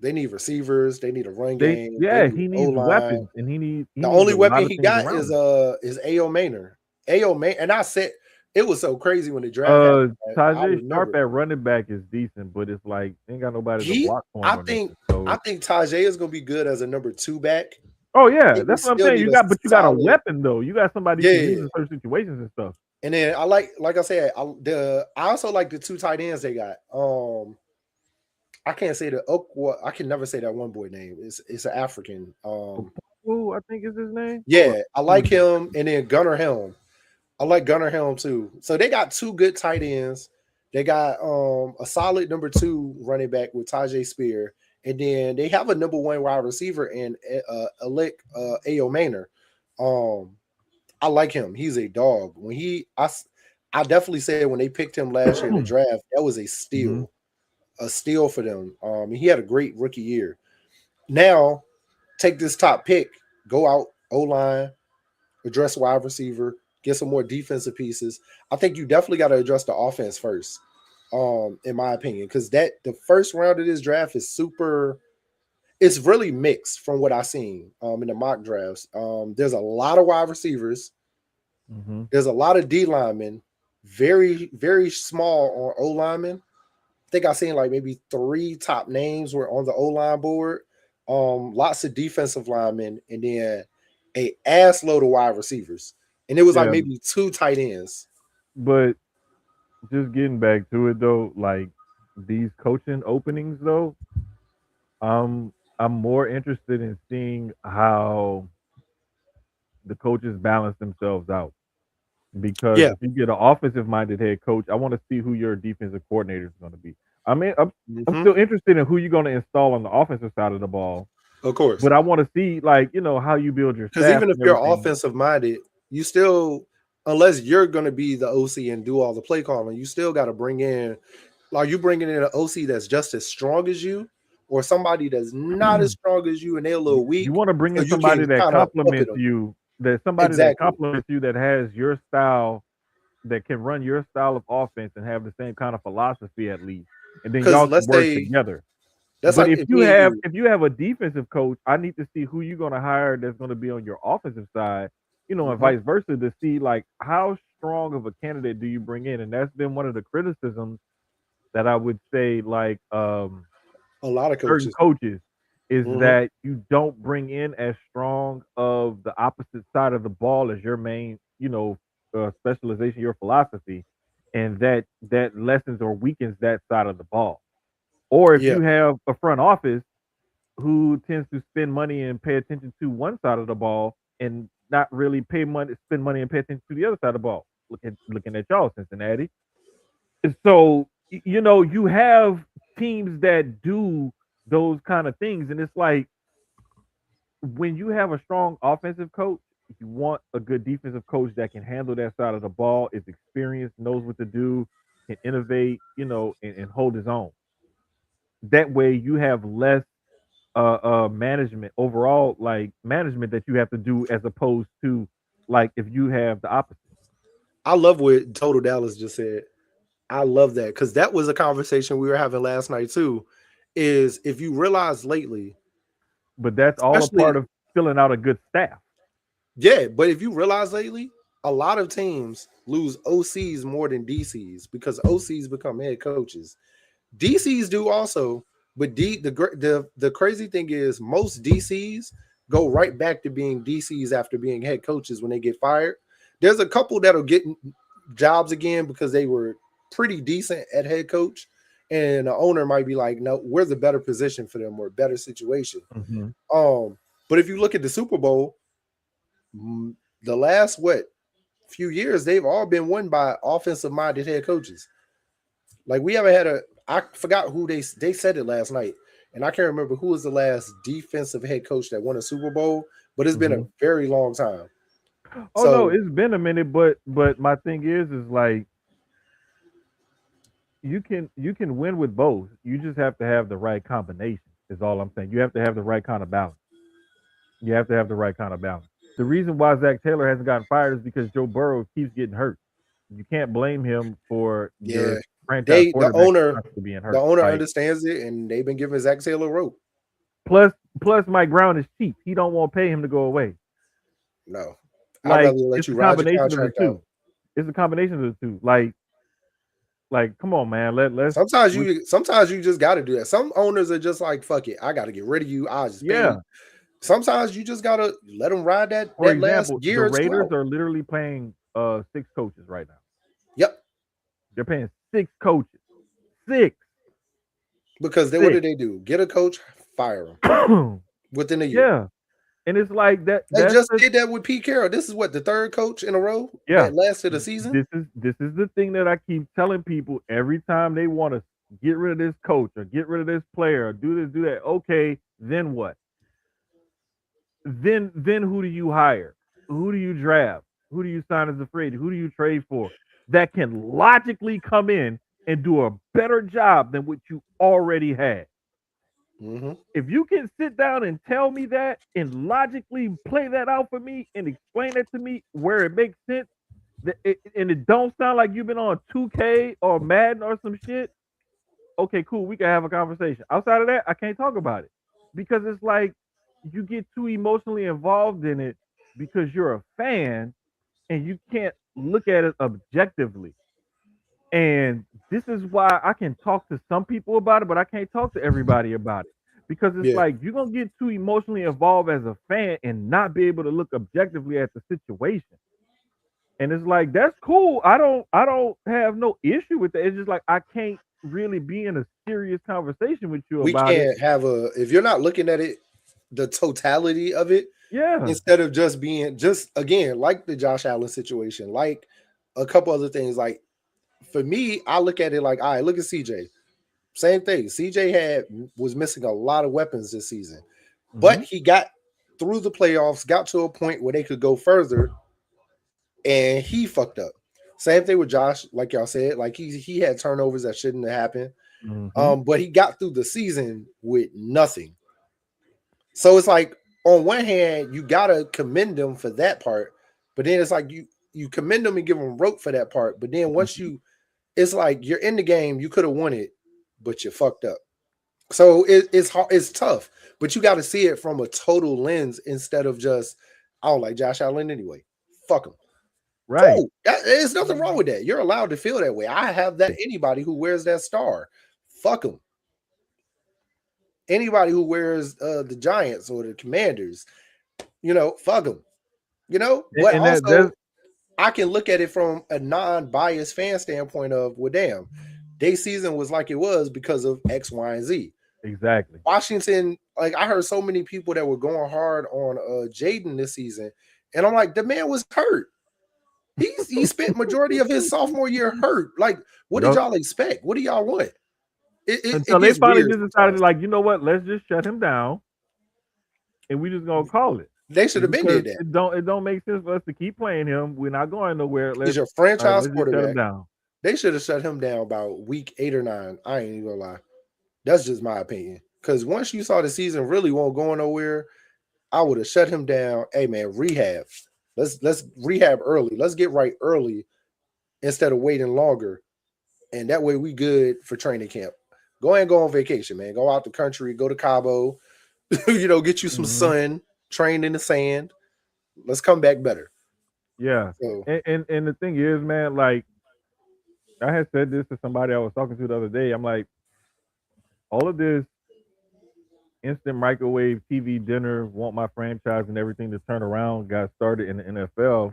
They need receivers. They need a run game. They need he O needs line. weapons and he The needs only a lot weapon of he things got around him. is A.O. Maynard. A.O. Maynard, and I said it was so crazy when the draft happened. I Tajay Sharp remember at running back is decent, but it's like ain't got nobody to he. block for him or nothing. I So think Tajay is gonna be good as a number two back. oh yeah, They that's what I'm still saying. need a But you got a solid, weapon though. You got somebody you can use yeah. in certain situations and stuff. And then like I said, I also like the two tight ends they got. I can't say the Oak. I can never say that one boy name. It's an African. Who I think is his name. Hold Yeah, I on. like him. And then Gunnar Helm. I like Gunnar Helm too. So they got two good tight ends. They got a solid number two running back with Tajay Spear, and then they have a number one wide receiver in Alec Ao Maynard. Um, I like him. He's a dog. I definitely said when they picked him last year in the draft, that was Mhm. a steal for them. He had a great rookie year. Now take this top pick, go out O line, address wide receiver, get some more defensive pieces. I think you definitely got to address the offense first, in my opinion, because the first round of this draft is super. It's really mixed from what I've seen in the mock drafts. There's a lot of wide receivers. Mhm. There's a lot of D linemen, very very small on O linemen. I think I seen like maybe three top names were on the O line board. Lots of defensive linemen, and then a ass load of wide receivers, and it was like Yeah, maybe two tight ends. but just getting back to it though, like these coaching openings though, I'm more interested in seeing how the coaches balance themselves out. Because Yeah, if you get an offensive minded head coach, I want to see who your defensive coordinator is going to be. I mean, I'm hmm still interested in who you're going to install on the offensive side of the ball, of course. but I want to see like how you build your Because staff even if and you're everything. offensive minded, you still, unless you're going to be the OC and do all the play calling, you still got to bring in, like you bringing in an OC that's just as strong as you, or somebody that's not as strong as you, and they're a little You weak, want to bring so in you somebody can that kind of puppet complements them. you, Exactly. that has your style, that can run your style of offense and have the same kind of philosophy at least, and then Because y'all can let's work say together. that's But like if me and you. if you have a defensive coach, I need to see who you're going to hire that's going to be on your offensive side, and Mhm. vice versa to see like how strong of a candidate do you bring in, and that's been one of the criticisms that I would say like A lot of certain coaches. coaches is Mhm. that you don't bring in as strong of the opposite side of the ball as your main, specialization, your philosophy, and that lessens or weakens that side of the ball. Or if Yeah, you have a front office who tends to spend money and pay attention to one side of the ball and not really spend money and pay attention to the other side of the ball. Looking at y'all, Cincinnati. And so you have teams that do those kind of things, and it's like when you have a strong offensive coach, you want a good defensive coach that can handle that side of the ball, is experienced, knows what to do, can innovate, and hold his own. That way, you have less management overall, like management that you have to do as opposed to like if you have the opposite. I love what Total Dallas just said. I love that because that was a conversation we were having last night too. Is if you realize lately, But that's all a part especially of filling out a good staff. yeah, but if you realize lately, a lot of teams lose OCs more than DCs because OCs become head coaches. DCs do also, but the crazy thing is most DCs go right back to being DCs after being head coaches when they get fired. There's a couple that'll get jobs again because they were pretty decent at head coach, and the owner might be like, "No, we're the better position for them or a better situation." Hmm. Um, but if you look at the Super Bowl, the last few years they've all been won by offensive minded head coaches. Like we haven't had a I forgot who they said it last night, and I can't remember who was the last defensive head coach that won a Super Bowl, but it's been a Hmm. very long time. Oh no, So it's been a minute, but my thing is like you can win with both. You just have to have the right combination. Is all I'm saying. You have to have the right kind of balance. You have to have the right kind of balance. The reason why Zach Taylor hasn't gotten fired is because Joe Burrow keeps getting hurt. You can't blame him for yeah, your franchise they quarterback constantly being the hurt. owner Like understands it, and they've been giving Zach Taylor rope. plus plus Mike Brown is cheap. He don't want to pay him to go away. No, I'd Like rather let it's you a ride your combination of the contract out. two. It's a combination of the two. Like come on, man. Let's we, Sometimes you just got to do that. Some owners are just like, fuck it, I got to get rid of you. I'll just pay yeah. you. Sometimes you just gotta let them ride For that last example, the year or two Raiders out. are literally paying six coaches right now. Yep, They're paying six coaches. Six. because what Six. did they do? Get a coach, fire him within a year. Yeah. And it's like that They that's just the did that with Pete Carroll. This is what the third coach in a row yeah. that lasted a season. This is the thing that I keep telling people every time they want to get rid of this coach or get rid of this player or do this, do that. Okay, then what? Then who do you hire? Who do you draft? Who do you sign as a free agent? Who do you trade for that can logically come in and do a better job than what you already had? Hmm. If you can sit down and tell me that and logically play that out for me and explain it to me where it makes sense, and it don't sound like you've been on 2K or Madden or some shit, okay, cool, we can have a conversation. Outside of that, I can't talk about it because it's like you get too emotionally involved in it because you're a fan and you can't look at it objectively. And this is why I can talk to some people about it, but I can't talk to everybody about it. Because it's Yeah, like you're gonna get too emotionally involved as a fan and not be able to look objectively at the situation. And it's like that's cool. I don't have no issue with that. It's just like I can't really be in a serious conversation with you we about it. can't have a if you're not looking at it, the totality of it, Yeah. instead of just being just again like the Josh Allen situation, like a couple other things. Like for me, I look at it like, all right, look at CJ. Same thing. CJ was missing a lot of weapons this season, but Hmm. he got through the playoffs, got to a point where they could go further, and he fucked up. Same thing with Josh, like y'all said, like he had turnovers that shouldn't have happened. Hmm. But he got through the season with nothing. So it's like on one hand, you gotta commend him for that part, but then it's like you commend him and give him rope for that part. But then once Hmm. you it's like you're in the game, you could have won it, but you fucked up. So it's hard, it's tough, but you got to see it from a total lens instead of just I don't like Josh Allen anyway. Fuck him. Right. Cool. There's nothing wrong with that. You're allowed to feel that way. I have that. Anybody who wears that star, fuck them. Anybody who wears the Giants or the Commanders, fuck them. But And that's also I can look at it from a non-biased fan standpoint of, well, damn, their season was like it was because of X, Y, and Z. exactly Washington, like I heard so many people that were going hard on Jaden this season, and I'm like, the man was hurt. He spent majority of his sophomore year hurt. Like, what did yep. y'all expect? What do y'all want? It Until they gets finally weird just decided, sometimes. like, you know what? Let's just shut him down, and we just gonna call it. They should have been Because did that. it don't make sense for us to keep playing him. We're not going nowhere. He's Let's your all right. franchise Let's just shut him quarterback. down. They should have shut him down about week 8 or 9. I ain't even gonna lie. That's just my opinion. Because once you saw the season really won't go nowhere, I would have shut him down. Hey man, rehab. Let's rehab early. Let's get right early instead of waiting longer. And that way we good for training camp. Go ahead and go on vacation, man. Go out the country, go to Cabo, get you some Hmm. sun, train in the sand. Let's come back better. Yeah. So, And the thing is, man, like I had said this to somebody I was talking to the other day. I'm like, all of this instant microwave TV dinner, want my franchise and everything to turn around got started in the NFL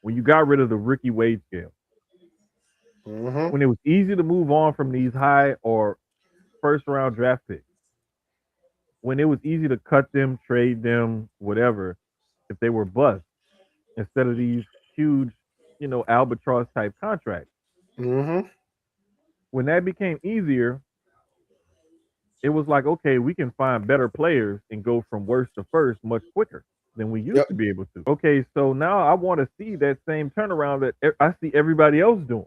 when you got rid of the rookie wage scale. mm-hmm, When it was easy to move on from these high or first round draft picks. When it was easy to cut them, trade them, whatever, if they were bust, instead of these huge, albatross type contracts. mm-hmm. When that became easier, it was like, okay, we can find better players and go from worst to first much quicker than we used Yep. to be able to. Okay, so now I want to see that same turnaround that I see everybody else doing.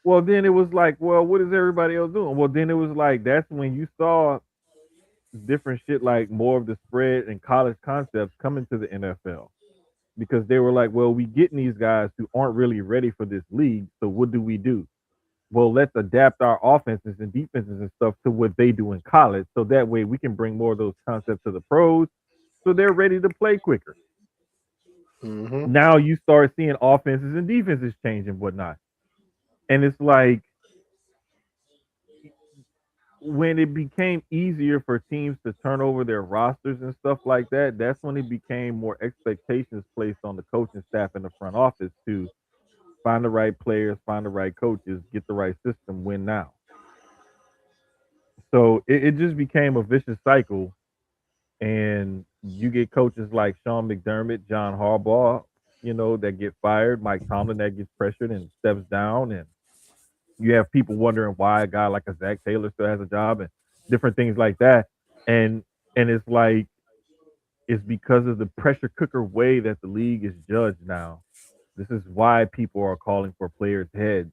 Well, then it was like, well, what is everybody else doing? Well, then it was like that's when you saw different shit like more of the spread and college concepts coming to the NFL because they were like, well, we getting these guys who aren't really ready for this league. So what do we do? Well, let's adapt our offenses and defenses and stuff to what they do in college. So that way we can bring more of those concepts to the pros so they're ready to play quicker. Mm-hmm. Now you start seeing offenses and defenses change and whatnot. And it's like when it became easier for teams to turn over their rosters and stuff like that, that's when it became more expectations placed on the coaching staff in the front office to find the right players, find the right coaches, get the right system, win now. So it just became a vicious cycle. And you get coaches like Sean McDermott, John Harbaugh, that get fired, Mike Tomlin that gets pressured and steps down. And you have people wondering why a guy like a Zach Taylor still has a job and different things like that. And it's like it's because of the pressure cooker way that the league is judged now. This is why people are calling for players' heads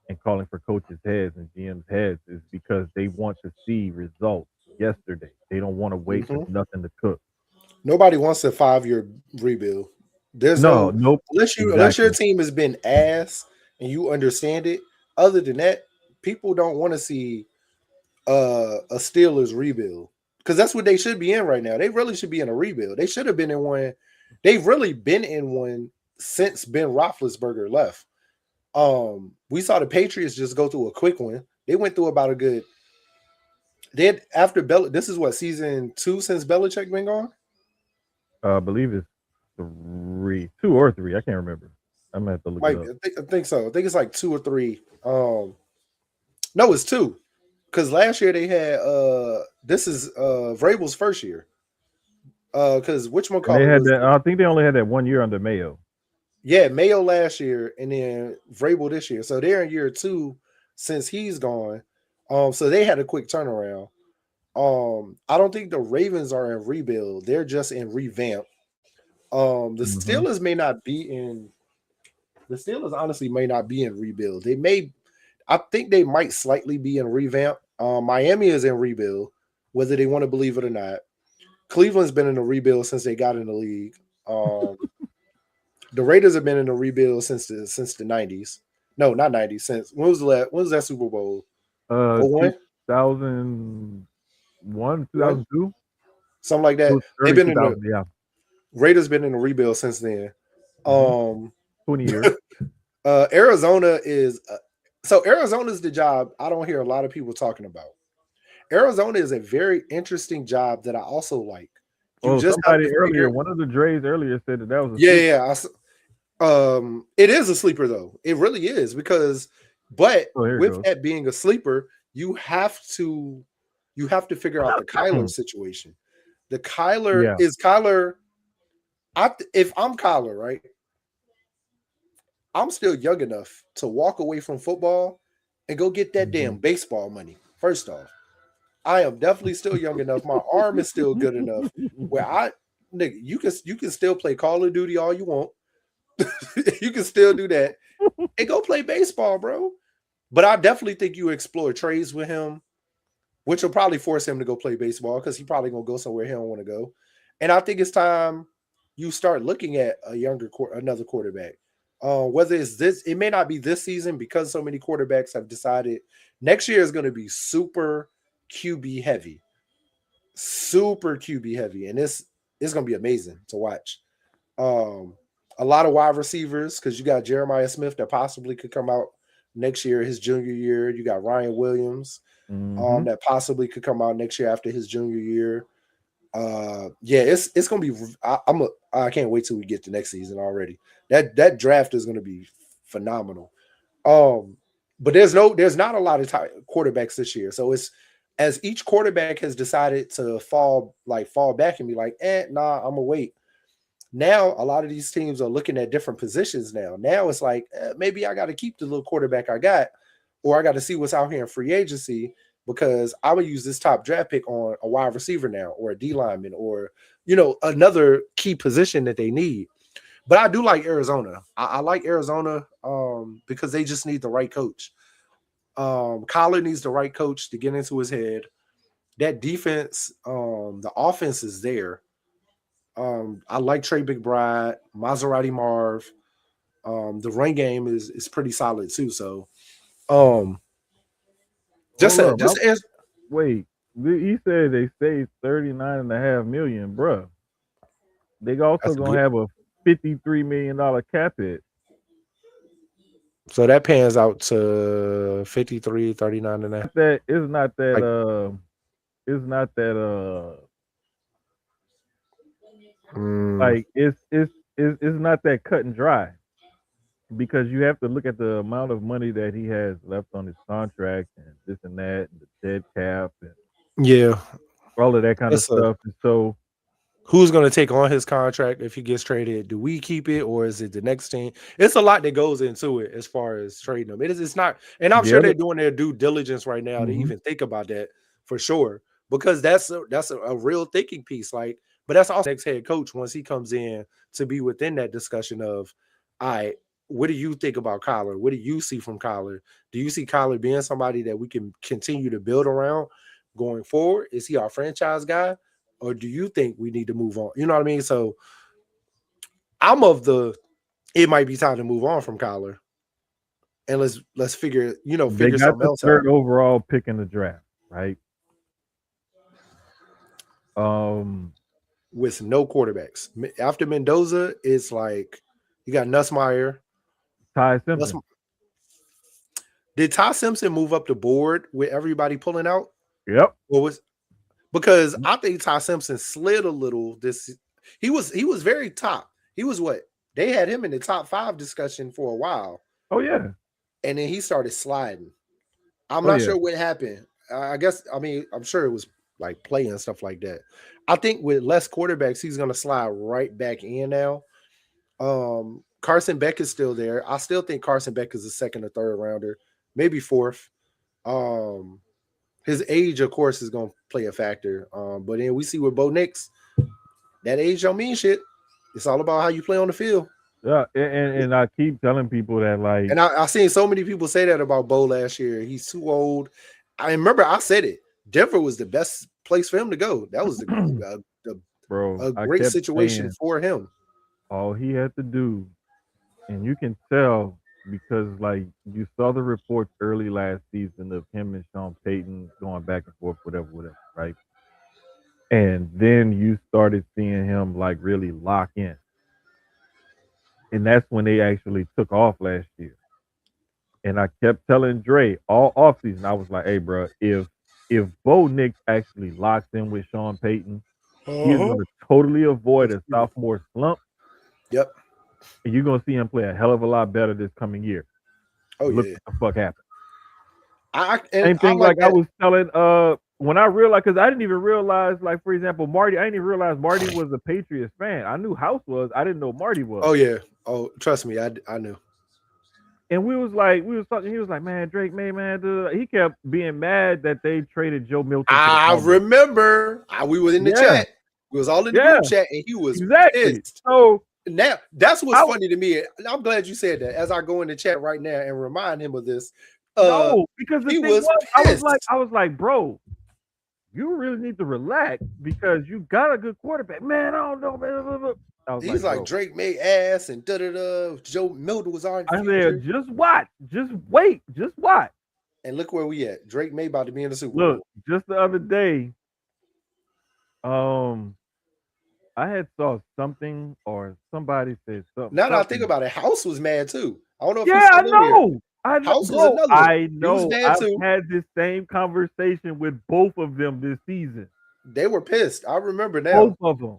and calling for coaches' heads and GM's heads is because they want to see results yesterday. They don't want to wait with Mm-hmm. nothing to cook. Nobody wants a 5-year rebuild. There's No, no nope, unless your exactly. team has been ass and you understand it. Other than that, people don't want to see a Steelers rebuild because that's what they should be in right now. They really should be in a rebuild. They should have been in one. They've really been in one since Ben Roethlisberger left. We saw the Patriots just go through a quick one. They went through about a good. They had, after Bel. This is what season 2 since Belichick been gone. I believe it's three, two or three. I can't remember. I'm gonna have to look it Like up. I think so. I think it's like 2 or 3. No, it's 2. Because last year they had this is Vrabel's first year. Because which one And they call it had was that. I think they only had that 1 year under Mayo. yeah, Mayo last year and then Vrabel this year. So they're in year 2 since he's gone. So they had a quick turnaround. I don't think the Ravens are in rebuild. They're just in revamp. The Hmm. Steelers may not be in the Steelers honestly may not be in rebuild. They may I think they might slightly be in revamp. Miami is in rebuild, whether they want to believe it or not. Cleveland's been in a rebuild since they got in the league. The Raiders have been in a rebuild since the 90s. No, not 90s. Since when was that Super Bowl? Oh one 2001, one 2002. something like It that. was They've early been in the 2000. Yeah. Raiders been in a rebuild since then. Hmm. Um, 20 years. Arizona is so Arizona's the job I don't hear a lot of people talking about. Arizona is a very interesting job that I also like. You Oh, just have somebody to earlier, figure, one of the Dre's earlier said that was a yeah, sleeper. yeah. It is a sleeper though. It really is because, but Oh, here it with goes. that being a sleeper, you have to figure out the Kyler situation. The Kyler Yeah. is Kyler. If I'm Kyler, right, I'm still young enough to walk away from football and go get that Hmm. damn baseball money. First off, I am definitely still young enough. My arm is still good enough where nigga, you can still play Call of Duty all you want. You can still do that and go play baseball, bro. But I definitely think you explore trades with him, which will probably force him to go play baseball because he probably gonna go somewhere he don't want to go. And I think it's time you start looking at another quarterback. Whether it's this, it may not be this season because so many quarterbacks have decided next year is going to be super QB heavy, super QB heavy, and it's going to be amazing to watch. Um, a lot of wide receivers because you got Jeremiah Smith that possibly could come out next year, his junior year. You got Ryan Williams Hmm. that possibly could come out next year after his junior year. Yeah, it's gonna be. I can't wait till we get to next season already. That draft is gonna be phenomenal. Um, but there's not a lot of quarterbacks this year, so it's as each quarterback has decided to fall back and be like, nah, I'm gonna wait. Now a lot of these teams are looking at different positions now. Now it's like maybe I got to keep the little quarterback I got, or I got to see what's out here in free agency because I would use this top draft pick on a wide receiver now, or a D lineman, or another key position that they need. But I do like Arizona. I like Arizona because they just need the right coach. Kyler needs the right coach to get into his head. That defense, the offense is there. I like Trey McBride, Maserati Marv. The run game is pretty solid too. So, just Hold up. as Wait, he said they saved 39.5 million, bruh. They also gonna have a $53 million cap hit. so that pans out to 53, 39 and a half. It's not that like it's not that cut and dry, because you have to look at the amount of money that he has left on his contract and this and that and the dead cap and all of that kind of stuff. And so who's going to take on his contract if he gets traded? Do we keep it, or is it the next team? It's a lot that goes into it as far as trading them. It's not, and I'm sure they're doing their due diligence right now to even think about that for sure, because that's a real thinking piece. Like, but that's also next head coach once he comes in to be within that discussion of, all right, what do you think about Kyler? What do you see from Kyler? Do you see Kyler being somebody that we can continue to build around going forward? Is he our franchise guy? Or do you think we need to move on? You know what I mean? So I'm it might be time to move on from Kyler. And let's figure something else out. Third overall pick in the draft, right? With no quarterbacks. After Mendoza, it's like you got Nussmeier. Ty Simpson. Did Ty Simpson move up the board with everybody pulling out? Yep. Because I think Ty Simpson slid a little. He was very top. He was they had him in the top 5 discussion for a while. Oh yeah. And then he started sliding. I'm not sure what happened. I'm sure it was like play and stuff like that. I think with less quarterbacks, he's gonna slide right back in now. Carson Beck is still there. I still think Carson Beck is a second or third rounder, maybe fourth. His age, of course, is going to play a factor. But then we see with Bo Nix, that age don't mean shit. It's all about how you play on the field. Yeah, and I keep telling people that, like... And I seen so many people say that about Bo last year. He's too old. I remember I said it. Denver was the best place for him to go. That was a great situation for him. All he had to do, and you can tell... because, like, you saw the reports early last season of him and Sean Payton going back and forth, whatever, right? And then you started seeing him, like, really lock in. And that's when they actually took off last year. And I kept telling Dre all offseason, I was like, hey, bro, if Bo Nix actually locks in with Sean Payton, he's going to totally avoid a sophomore slump. Yep. And you're going to see him play a hell of a lot better this coming year. Look what the fuck happened. Same thing like I was telling when I realized, because I didn't even realize, like, for example, Marty, I didn't even realize Marty was a Patriots fan. I knew House was. I didn't know Marty was. Oh, yeah. Oh, trust me, I knew. And we was talking, he was like, man, Drake, man. He kept being mad that they traded Joe Milton. I remember. We were in the chat. We was all in the group chat, and he was pissed. So now that's what's funny to me. I'm glad you said that. As I go in the chat right now and remind him of this. No, because the thing was I was like, bro, you really need to relax because you got a good quarterback. Man, I don't know. He's like Drake made ass and da-da-da. Joe Milton was already. I said, just watch. Just wait. Just watch. And look where we at. Drake May about to be in the Super Bowl. Look, just the other day, I had saw something or somebody said something. Now that I think about it, House was mad too. I don't know if I know. I know. House was another. I know. I've had this same conversation with both of them this season. They were pissed. I remember now. Both of them.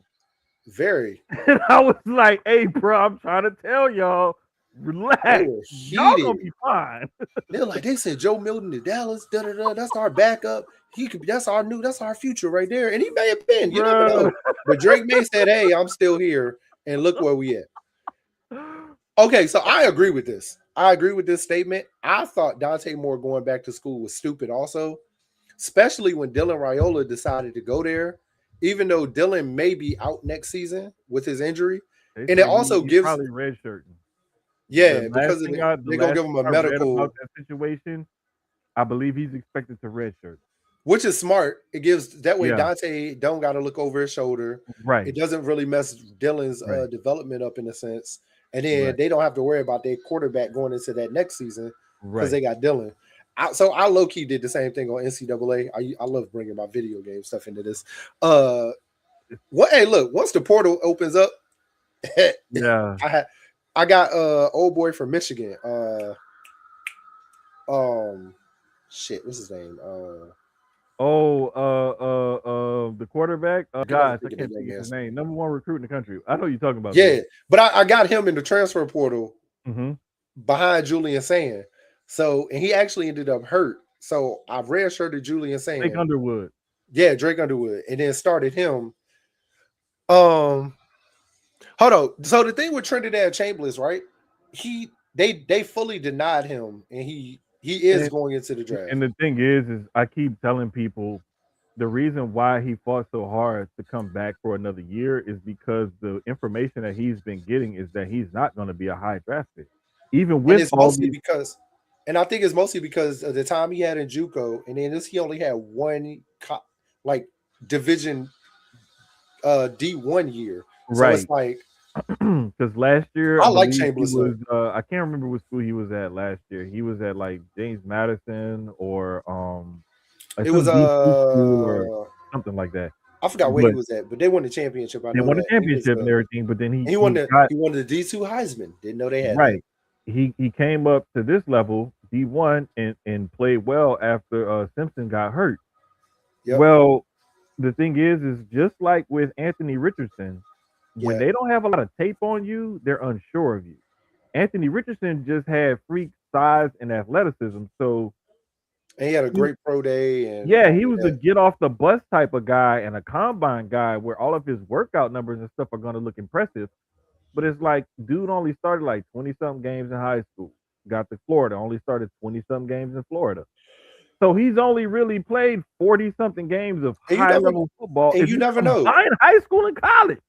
Very. And I was like, hey, bro, I'm trying to tell y'all, relax. Y'all gonna be fine. They're like, they said Joe Milton to Dallas, da-da-da. That's our backup. That's our future right there. And he may have been. You never know. But Drake May said, hey, I'm still here. and look where we at. Okay, so I agree with this. I agree with this statement. I thought Dante Moore going back to school was stupid also, especially when Dylan Raiola decided to go there, even though Dylan may be out next season with his injury. They And it say also he's gives, probably redshirting. yeah, because of The they're going to last give him a thing I read about medical, that situation, I believe he's expected to redshirt. which is smart. It gives that way Yeah, Dante don't got to look over his shoulder. right, It doesn't really mess Dylan's right, development up in a sense. And then right, they don't have to worry about their quarterback going into that next season because right. they got Dylan. So I low key did the same thing on NCAA. I love bringing my video game stuff into this. Uh, what? Hey, look! Once the portal opens up, Yeah. I I got old boy from Michigan. Shit, what's his name? Oh, the quarterback. I can never Gosh, I think of that can't young think of his man's name. Number one recruit in the country. I know what you're talking about yeah, though. but I got him in the transfer portal Mm-hmm. behind Julian Sand. So, and he actually ended up hurt. So I redshirted Julian Blake Sand. Underwood. Yeah, Drake Underwood, and then started him. Um, hold on. So the thing with Trinidad Chambliss, right? They fully denied him, and he is And going into the draft. and the thing is I keep telling people the reason why he fought so hard to come back for another year is because the information that he's been getting is that he's not going to be a high draft pick, even And with it's all mostly these. because, and I think it's mostly because of the time he had in JUCO, and then this he only had one like division D1 year. So it's Right. like Because last year I I like believe he Chambliss was though. I can't remember what school he was at last year. He was at like James Madison or like It was some D2 school or something like that. I forgot where he But was at, but they won the championship. I they know won the that. He was championship and everything, but then he won the D2 Heisman. Didn't know they had that. right. He came up to this level, D1, and played well after Simpson got hurt. Yep. Well, the thing is just like with Anthony Richardson, when Yeah. they don't have a lot of tape on you, they're unsure of you. Anthony Richardson just had freak size and athleticism. So And he had a he, great pro day and yeah, all he of was a that. get off the bus type of guy and a combine guy where all of his workout numbers and stuff are going to look impressive. But it's like, dude only started like 20 something games in high school. Got to Florida, only started 20 something games in Florida. So he's only really played 40 something games of And you high never level football and if you you never know. combine high school and college.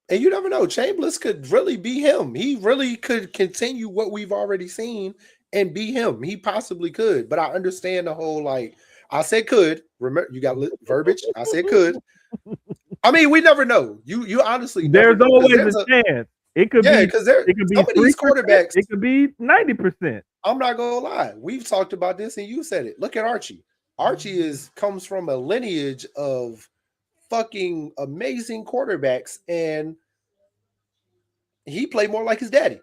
And you never know. Chambliss could really be him. He really could continue what we've already seen and be him. He possibly could. But I understand the whole like I said could. Remember, you got verbiage. I said could. I mean, we never know. You honestly never There's know because always there's a a chance. It could yeah be because there it could be some of these 3%, quarterbacks. it could be 90%. I'm not gonna lie. We've talked about this and you said it. Look at Archie. Archie comes from a lineage of fucking amazing quarterbacks, and he played more like his daddy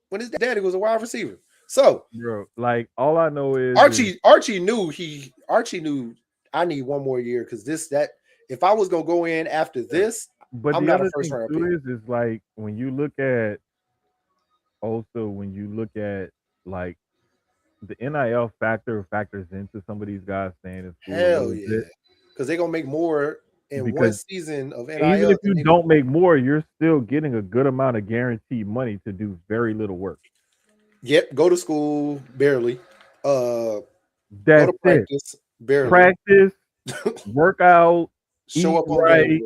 when his daddy was a wide receiver. So Bro, like all I know is Archie knew I need one more year because this that if I was gonna go in after this, but I'm the not a other first thing round pick. too is like when you look at like the NIL factors into some of these guys staying in school a Hell little bit yeah, because they're gonna make more in one because season of even NIL if than you they. don't make more, you're still getting a good amount of guaranteed money to do very little work. Yep, go to school barely. Uh, go to That's it. practice barely. Practice, work out, Show eat up on game right, day.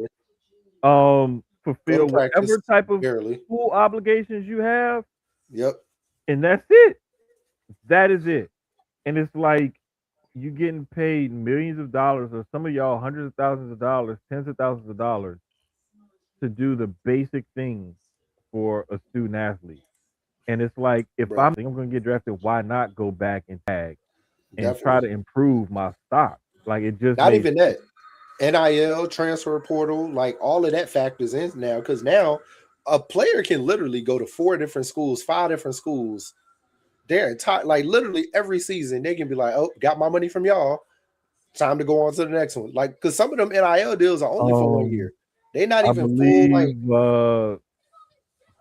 Go to fulfill practice whatever type of barely. school obligations you have, Yep. and that's it. That is it. And it's like you getting paid millions of dollars, or some of y'all hundreds of thousands of dollars, tens of thousands of dollars to do the basic things for a student athlete. And it's like, if Bro, I'm think I'm going to get drafted, why not go back and tag and try to definitely. improve my stock? Like it just Not makes even that. NIL, transfer portal, like all of that factors in now because now a player can literally go to 4 different schools, 5 different schools. Their entire like literally every season they can be like, oh, got my money from y'all. Time to go on to the next one. Like because some of them NIL deals are only for one um year. They're not I even full. Like believe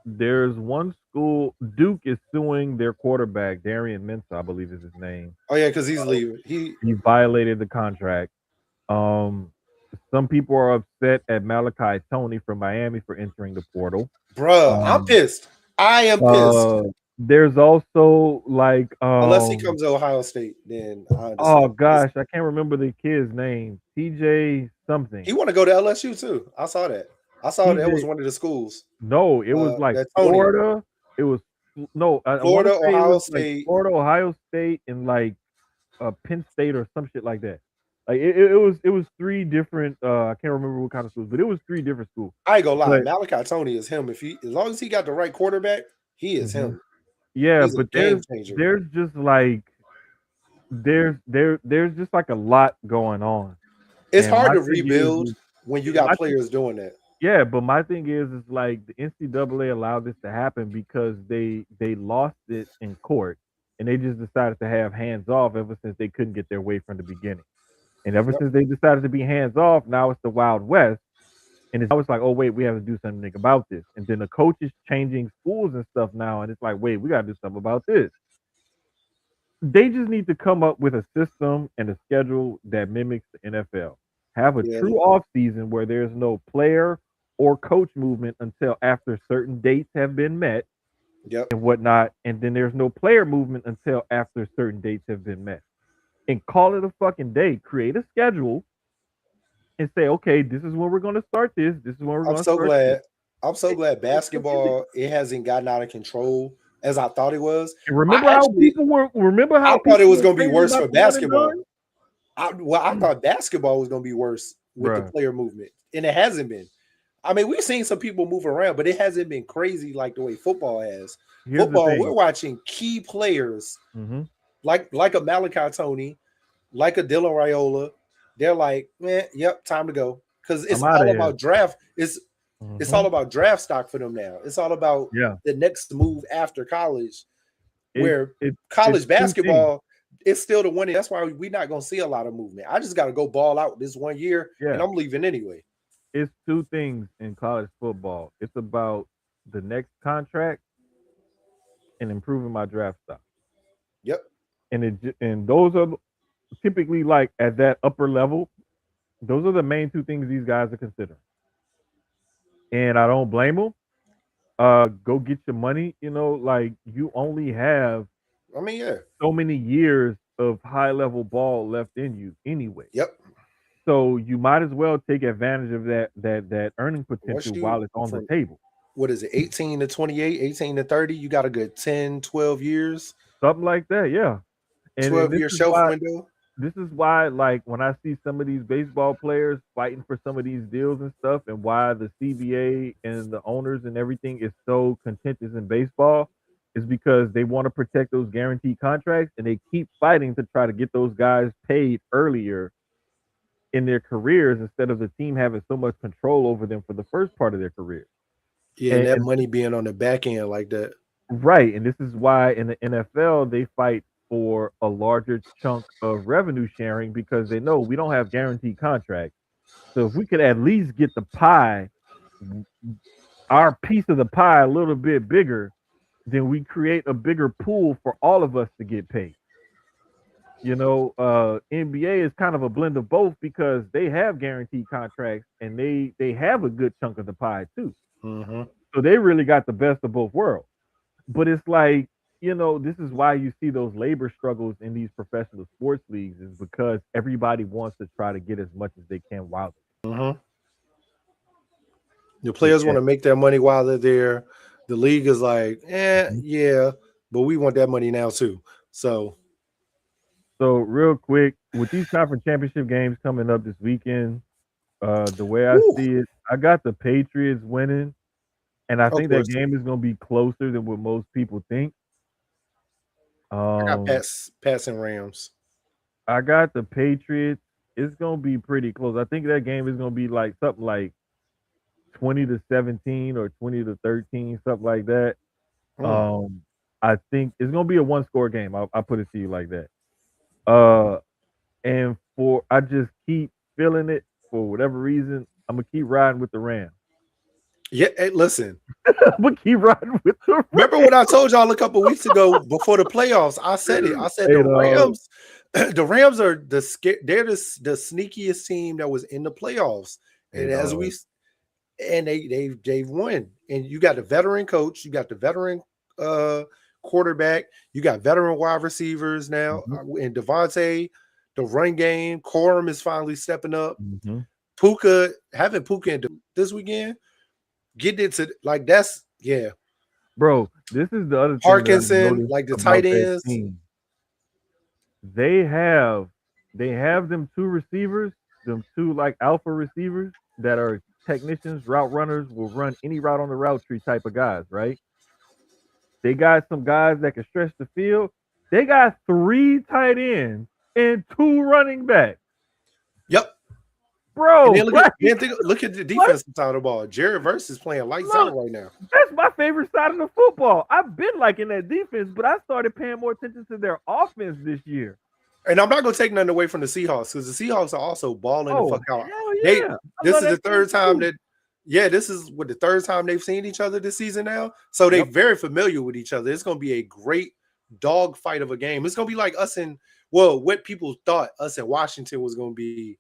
there's one school, Duke is suing their quarterback, Darian Mensah, I believe is his name. oh yeah, because he's leaving. He violated the contract. Um, some people are upset at Malachi Tony from Miami for entering the portal. Bruh, I'm Um, pissed. I am pissed. there's also like Unless he comes to Ohio State, then I oh understand. gosh, I can't remember the kid's name. TJ something. He want to go to LSU too. I saw that. I saw that was TJ. one of the schools. No, it was like That Tony, Florida. It was no, I want to Florida, say it was Ohio like State. Florida, Ohio State, and like Penn State or some shit like that. Like it was three different. I can't remember what kind of schools, but it was three different schools. I ain't gonna lie, But Malachi Tony is him. As long as he got the right quarterback, he is mhm. him. Yeah, He's a but game changer. there's just like there's just like a lot going on. It's And hard my to thing rebuild when you got my thing, players doing that. yeah, but my thing is like the NCAA allowed this to happen because they lost it in court, and they just decided to have hands off ever since they couldn't get their way from the beginning. And ever Yep. since they decided to be hands off, now it's the Wild West. And now it's like, oh wait, we have to do something about this. And then the coach is changing schools and stuff now, and it's like, wait, we gotta do something about this. They just need to come up with a system and a schedule that mimics the NFL. Have a Yeah. true off season where there's no player or coach movement until after certain dates have been met Yep. and whatnot, and then there's no player movement until after certain dates have been met. And call it a fucking day. Create a schedule and say, okay, this is when we're going to start this. This is when we're I'm going to so start this. glad. I'm so glad basketball it hasn't gotten out of control as I thought it was. And remember I how actually, people were. Remember how I thought it people was were going to be crazy worse about for the one and basketball. done? I thought basketball was going to be worse with the Bruh. player movement, and it hasn't been. I mean, we've seen some people move around, but it hasn't been crazy like the way football has. Here's the Football, we're thing. watching key players hmm like a Malachi Tony, like a Dylan Raiola. They're like, man, yep, time to go. Because it's I'm out all of here. about draft. It's all hmm about draft stock for them now. It's all about Yeah. the next move after college, It, where it's college two things. basketball is still the winning. That's why we're not gonna see a lot of movement. I just gotta go ball out this 1 year and Yeah. I'm leaving anyway. It's two things in college football. It's about the next contract and improving my draft stock. Yep. And those are typically like at that upper level. Those are the main two things these guys are considering. And I don't blame them. Go get your money. You know, like you only have I mean, yeah. so many years of high level ball left in you anyway. Yep. So you might as well take advantage of that earning Once potential you while it's on the from table. what is it, 18 to 28, 18 to 30, you got a good 10, 12 years, Something like that, yeah. And 12 this year is shelf why window. like when I see some of these baseball players fighting for some of these deals and stuff, and why the CBA and the owners and everything is so contentious in baseball, is because they want to protect those guaranteed contracts, and they keep fighting to try to get those guys paid earlier in their careers instead of the team having so much control over them for the first part of their career. Yeah, and And, that and money being on the back end like that. right, and this is why in the NFL they fight for a larger chunk of revenue sharing because they know we don't have guaranteed contracts. So if we could at least get the pie, our piece of the pie a little bit bigger, then we create a bigger pool for all of us to get paid. You know, NBA is kind of a blend of both because they have guaranteed contracts and they have a good chunk of the pie too. Mm-hmm. So they really got the best of both worlds. But it's like, you know, this is why you see those labor struggles in these professional sports leagues is because everybody wants to try to get as much as they can while Mm-hmm. The they're players yeah. want to make their money while they're there. The league is like, yeah, but we want that money now too. So So real quick, with these conference championship games coming up this weekend, the way I whew, see it, I got the Patriots winning, and I of think that course, game is going to be closer than what most people think. I got Um, passing Rams. I got the Patriots. It's going to be pretty close. I think that game is going to be like something like 20-17 or 20-13, something like that. Mm. Um, I think it's going to be a one score game. I'll put it to you like that. Uh, and for I just keep feeling it for whatever reason. I'm gonna keep riding with the Rams. Yeah, hey, listen. I'm gonna keep riding with the Remember what I told y'all a couple weeks ago before the playoffs? I said it. I said Hey, the dog. Rams, the Rams are they're the sneakiest team that was in the playoffs. Hey, And as we dog. and they've won. And you got the veteran coach, you got the veteran quarterback, you got veteran wide receivers now, Mhm, and Devontae, the run game, Corum is finally stepping up. mhm. Puka, having Puka in this weekend, getting into like that's yeah. Bro, this is the other thing that I've Parkinson, noticed like the tight about that ends. team. They have they have them two receivers, them two like alpha receivers that are technicians, route runners, will run any route on the route tree type of guys, right? They got some guys that can stretch the field. They got three tight ends and two running backs. Yep. And then Bro, like look at the what? defensive side of the ball. Jared Verse is playing lights out Look, right now. that's my favorite side of the football. I've been liking that defense, but I started paying more attention to their offense this year. And I'm not gonna take nothing away from the Seahawks because the Seahawks are also balling the Oh, fuck out. hell They yeah. I this love is the that team third time too. that this is what the third time they've seen each other this season now. So they're Yep. very familiar with each other. It's gonna be a great dog fight of a game. It's gonna be like us in what people thought us in Washington was gonna be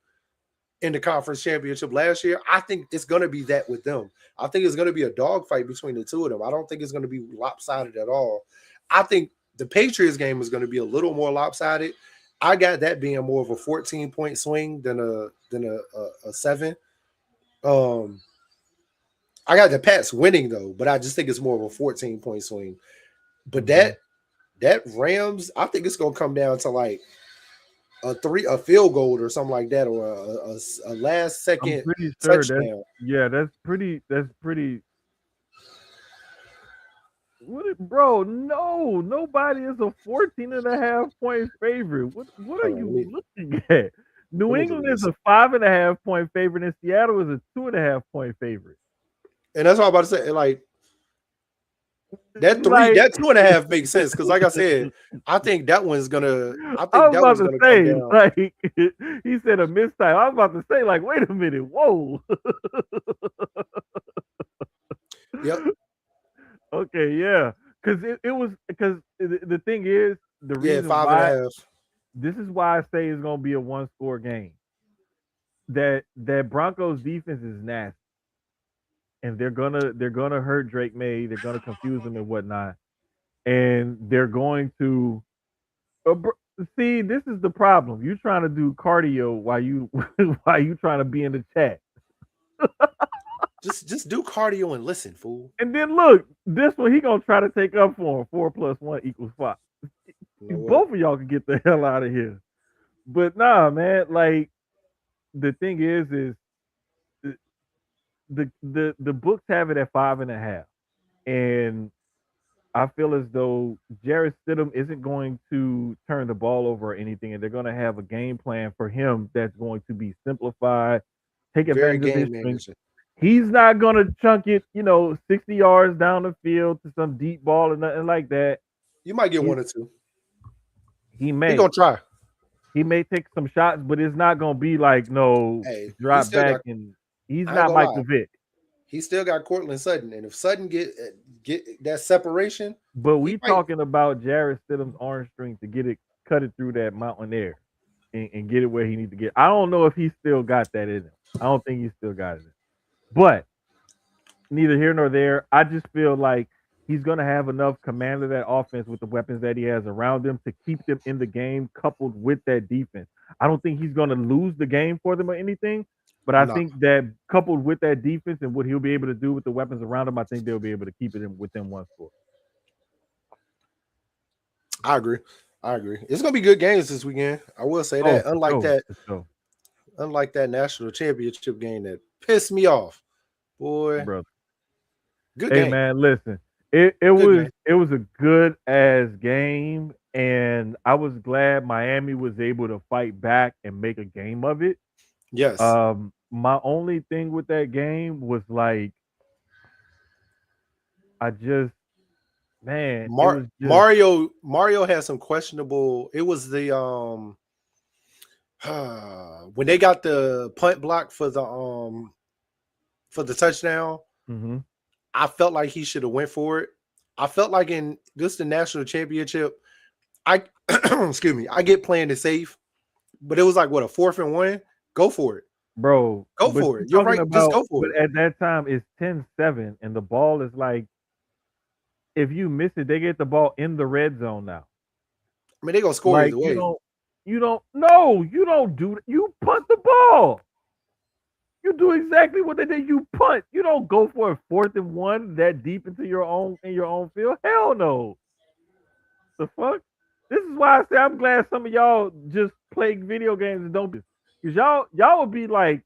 in the conference championship last year. I think it's gonna be that with them. I think it's gonna be a dog fight between the two of them. I don't think it's gonna be lopsided at all. I think the Patriots game is gonna be a little more lopsided. I got that being more of a 14-point swing than a 7. Um, I got the Pats winning though, but I just think it's more of a 14-point swing. But Mhm. that Rams, I think it's gonna come down to like a field goal or something like that, or a last I'm second pretty sure touchdown. that's pretty what it, bro, no, nobody is a 14 and a half point favorite. What are Hold on, you looking at? let New me look at England is this. a 5.5 point favorite, and Seattle is a 2.5 point favorite. And that's what I'm about to say. Like Like that 2.5 makes sense because, like I said, I think that one's gonna. I I think was that about one's to gonna come say, down. like he said a mistake. I was about to say, like, wait a minute, whoa. Yep. Okay, yeah, because it was because the thing is the Yeah, reason five and a why half. this is why I say it's gonna be a one score game. That Broncos defense is nasty, and they're gonna hurt Drake May. They're gonna confuse him and whatnot, and they're going to see. This is the problem. You trying to do cardio while you while you trying to be in the chat. Just do cardio and listen, fool. And then look, this one he gonna try to take up for him. 4+1 = 5. You know what? Both of y'all can get the hell out of here. But nah, man. Like the thing is the books have it at 5.5, and I feel as though Jarrett Stidham isn't going to turn the ball over or anything, and they're going to have a game plan for him that's going to be simplified, take Very advantage of his game strength. manager. He's not going to chunk it, 60 yards down the field to some deep ball or nothing like that. You might get He, one or two. he He may gonna try. he may take some shots, but it's not going to be like no Hey, he drop still back, got. and he's I ain't not gonna lie. Michael Vick. He still got Cortland Sutton, and if Sutton get that separation, But he we might. talking about Jarrett Stidham's arm strength to cut it through that mountain air, and get it where he needs to get. I don't know if he still got that in him. I don't think he still got it. But neither here nor there. I just feel like he's going to have enough command of that offense with the weapons that he has around him to keep them in the game, coupled with that defense. I don't think he's going to lose the game for them or anything. But I No, think that coupled with that defense and what he'll be able to do with the weapons around him, I think they'll be able to keep it within one score. I agree. I agree. It's gonna be good games this weekend. I will say Oh, that. for sure, Unlike that national championship game that pissed me off, boy. brother. Good Hey game. man, listen. It Good game. it was a good ass game, and I was glad Miami was able to fight back and make a game of it. Yes. My only thing with that game was like I just it was just Mario had some questionable. It was the when they got the punt block for the touchdown. mhm. I felt like he should have went for it. I felt like in this the national championship, I excuse me, I get playing it safe, but it was like what a 4th and 1. Go for it. bro. Go But for you're it. You're talking right. Just about, go for but it. at that time it's 10-7, and the ball is like, if you miss it, they get the ball in the red zone now. I mean, they're gonna score Like either way. you don't do, you punt the ball. You do exactly what they did. You punt. You don't go for a 4th and 1 that deep into your own field. Hell no. The fuck? This is why I say I'm glad some of y'all just play video games and don't, because y'all would be like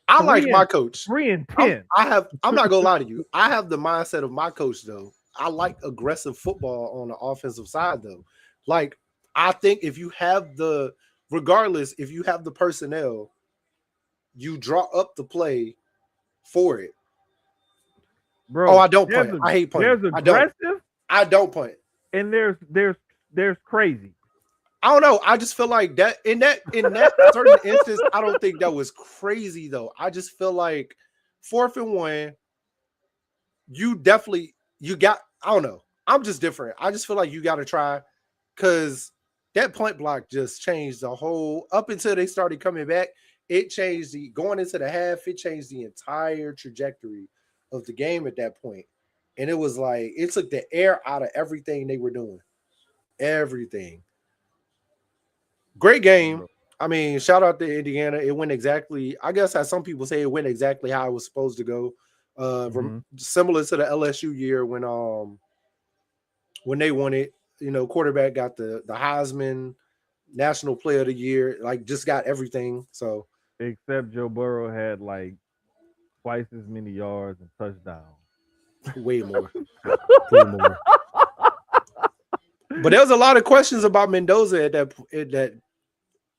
I like three my and coach. 3 and 10. I'm not gonna lie to you. I have the mindset of my coach though. I like aggressive football on the offensive side though. Like I think if you have the regardless, if you have the personnel, you draw up the play for it. Oh, Bro, I don't punt. I hate punting. there's aggressive I don't punt. and there's crazy. I don't know. I just feel like that in that certain instance, I don't think that was crazy though. I just feel like 4th and 1, you definitely you got. I don't know. I'm just different. I just feel like you got to try because that punt block just changed the whole. Up until they started coming back, it changed the going into the half. It changed the entire trajectory of the game at that point, and it was like it took the air out of everything they were doing. Everything. Great game. I mean, shout out to Indiana. It went exactly, I guess, as some people say, it went exactly how it was supposed to go. Similar to the LSU year when they won it. You know, quarterback got the Heisman, National Player of the Year, like just got everything. So Except Joe Burrow had like twice as many yards and touchdowns. way more, way more. But there was a lot of questions about Mendoza at that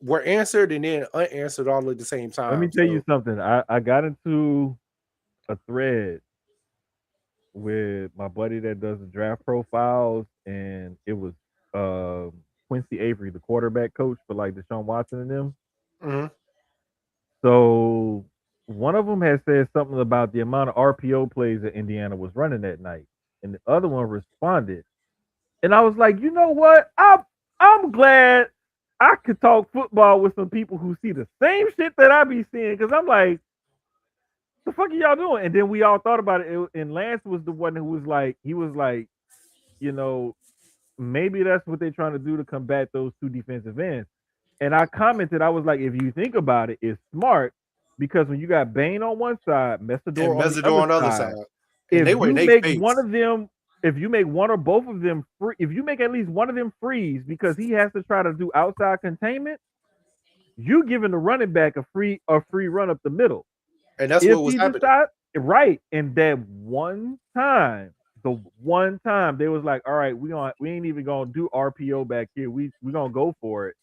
were answered and then unanswered all at the same time. Let me tell you something. I got into a thread with my buddy that does the draft profiles, and it was Quincy Avery, the quarterback coach for like Deshaun Watson and them. Mm-hmm. So one of them had said something about the amount of RPO plays that Indiana was running that night, and the other one responded, and I was like, you know what? I'm glad I could talk football with some people who see the same shit that I be seeing, because I'm like, the fuck are y'all doing? And then we all thought about it, and Lance was the one who was like, you know, maybe that's what they're trying to do to combat those two defensive ends. And I commented, I was like, if you think about it, it's smart, because when you got Bain on one side, Messidor on the other side, if you make one of them, if you make one or both of them free, if you make at least one of them freeze because he has to try to do outside containment, you giving the running back a free run up the middle. And that's what was happening. Right. And that the one time they was like, all right, we ain't even gonna do RPO back here. We gonna go for it.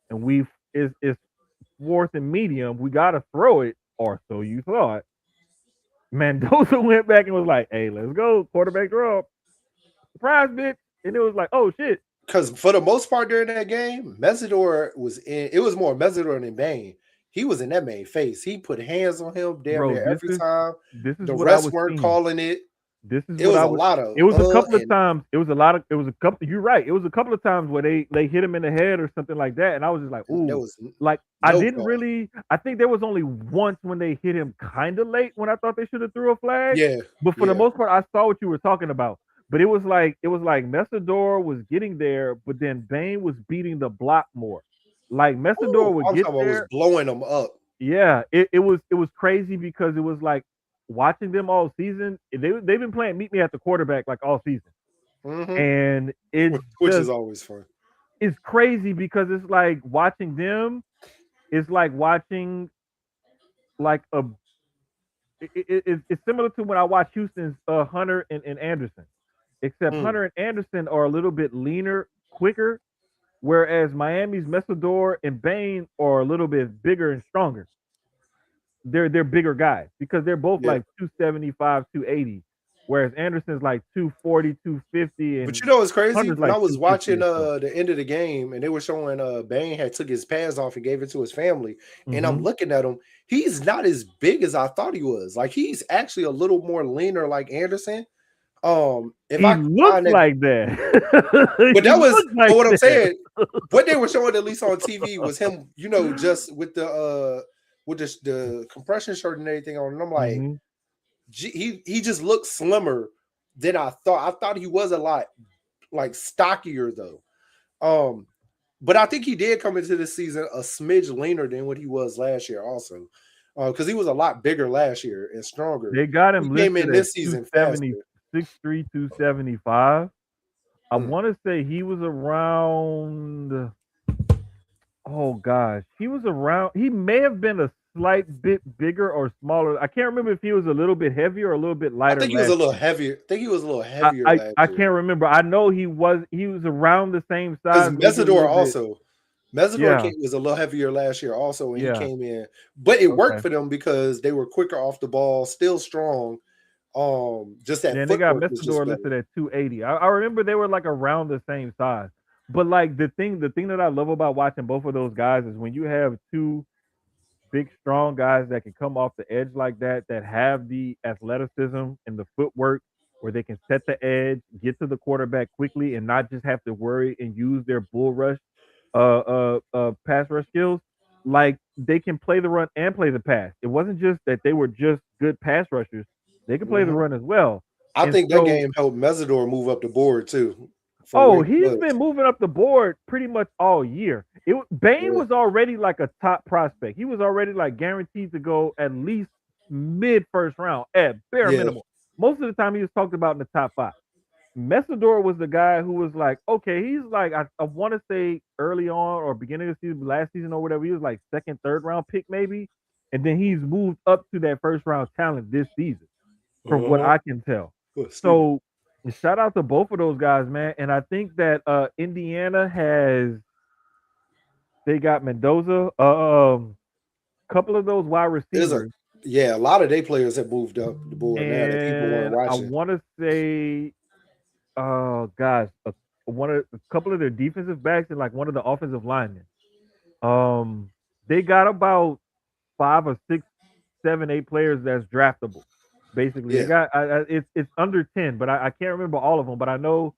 And it's 4th and medium. We gotta throw it, or so you thought. Mendoza went back and was like, hey, let's go, quarterback draw. Surprise, bitch. And it was like, oh shit. Because for the most part during that game, Messidor was in. It was more Messidor than Bain. He was in that man's face. He put hands on him damn near every time. This is the what refs I was weren't seeing. Calling it. This is it what was I a was, lot of. It was a couple of times. It was a lot of. It was a couple. You're right. It was a couple of times where they hit him in the head or something like that, and I was just like, ooh. Like I didn't really. I think there was only once when they hit him kind of late when I thought they should have threw a flag. Yeah. But for the most part, I saw what you were talking about. But it was like Messidor was getting there, but then Bain was beating the block more. Like Messidor would get there, was blowing them up. Yeah, it was crazy, because it was like watching them all season. They've been playing meet me at the quarterback like all season, and which is always fun. It's crazy because it's like watching them. It's like watching like a. It's similar to when I watch Houston's Hunter and Anderson, except Hunter and Anderson are a little bit leaner, quicker, whereas Miami's Messidor and Bain are a little bit bigger and stronger. They're bigger guys because they're both like 275, 280, whereas Anderson's like 240, 250. And but you know what's crazy? Hunter's When like I was watching the end of the game and they were showing Bain had took his pads off and gave it to his family, and I'm looking at him, he's not as big as I thought he was. Like he's actually a little more leaner like Anderson. If he looks like that. But that was like what I'm saying. What they were showing at least on TV was him, you know, just with the with the compression shirt and everything on, and I'm like, Mm-hmm. he just looks slimmer than I thought. I thought he was a lot like stockier though. Um, but I think he did come into this season a smidge leaner than what he was last year, also, because he was a lot bigger last year and stronger. They got He him came listed in at this season 270, faster. 6'3", 275. I Mm. want to say he was around. Oh gosh, he was around. He may have been a slight bit bigger or smaller. I can't remember if he was a little bit heavier or a little bit I lighter think he was a last little year. heavier. I think he was a little I, heavier I last I year. can't remember. I know he was around the same Because size, maybe a Mesidor little bit. also, Mesidor Yeah, came, was a little heavier last year also when he yeah. came in, but it worked Okay. for them because they were quicker off the ball, still strong. Just Yeah, that and they got footwork was just Messidor better. listed at 280. I remember they were like around the same size. But like the thing that I love about watching both of those guys is when you have two big, strong guys that can come off the edge like that, that have the athleticism and the footwork where they can set the edge, get to the quarterback quickly, and not just have to worry and use their bull rush, pass rush skills. Like they can play the run and play the pass. It wasn't just that they were just good pass rushers; they could play the Mhm. run as well. I And think that so game helped Mesidor move up the board too from where oh, he he's was. been moving up the board pretty much all year. Bain Yeah. was already like a top prospect. He was already like guaranteed to go at least mid first round at bare Yeah. minimum. Most of the time, he was talked about in the top five. Messidor was the guy who was like, okay, he's like, I want to say early on or beginning of the season, last season or whatever, he was like second, third round pick maybe. And then he's moved up to that first round talent this season from what Uh-huh. I can tell. Oh, excuse me. So shout out to both of those guys, man. And I think that Indiana has they got Mendoza, couple of those wide There's a receivers, Yeah, a lot of day players have moved up the board now that people weren't and I watching. want to say, guys, a couple of their defensive backs and like one of the offensive linemen. Um, they got about five or six, seven, eight players that's draftable. Basically, they Yeah. got it's under 10, but I can't remember all of them. But I know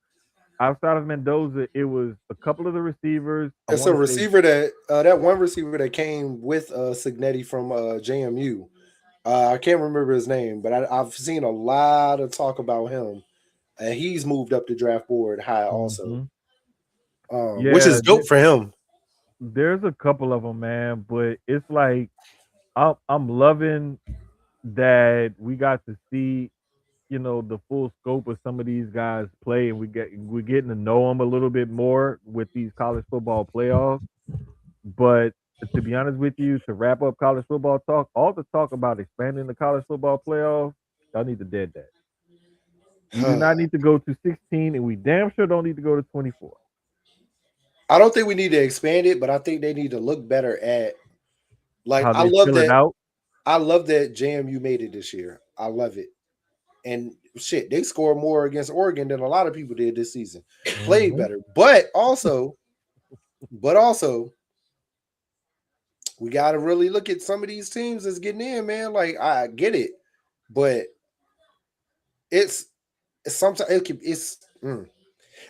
outside of Mendoza, it was a couple of the receivers. I It's a want to say, receiver that one receiver that came with Signetti from JMU. I can't remember his name, but I've seen a lot of talk about him, and he's moved up the draft board high also, mhm. which Yeah, is dope for him. there's a couple of them, man. But it's like I'm loving that we got to see, the full scope of some of these guys play, and we're getting to know them a little bit more with these college football playoffs. But to be honest with you, to wrap up college football talk, all the talk about expanding the college football playoff, y'all need to dead that. We do not need to go to 16, and we damn sure don't need to go to 24. I don't think we need to expand it, but I think they need to look better at like How they fill it out. I love that JMU made it this year. I love it. And shit, they scored more against Oregon than a lot of people did this season. Played Hmm. better. But also, we gotta really look at some of these teams that's getting in, man. Like I get it, but it's sometimes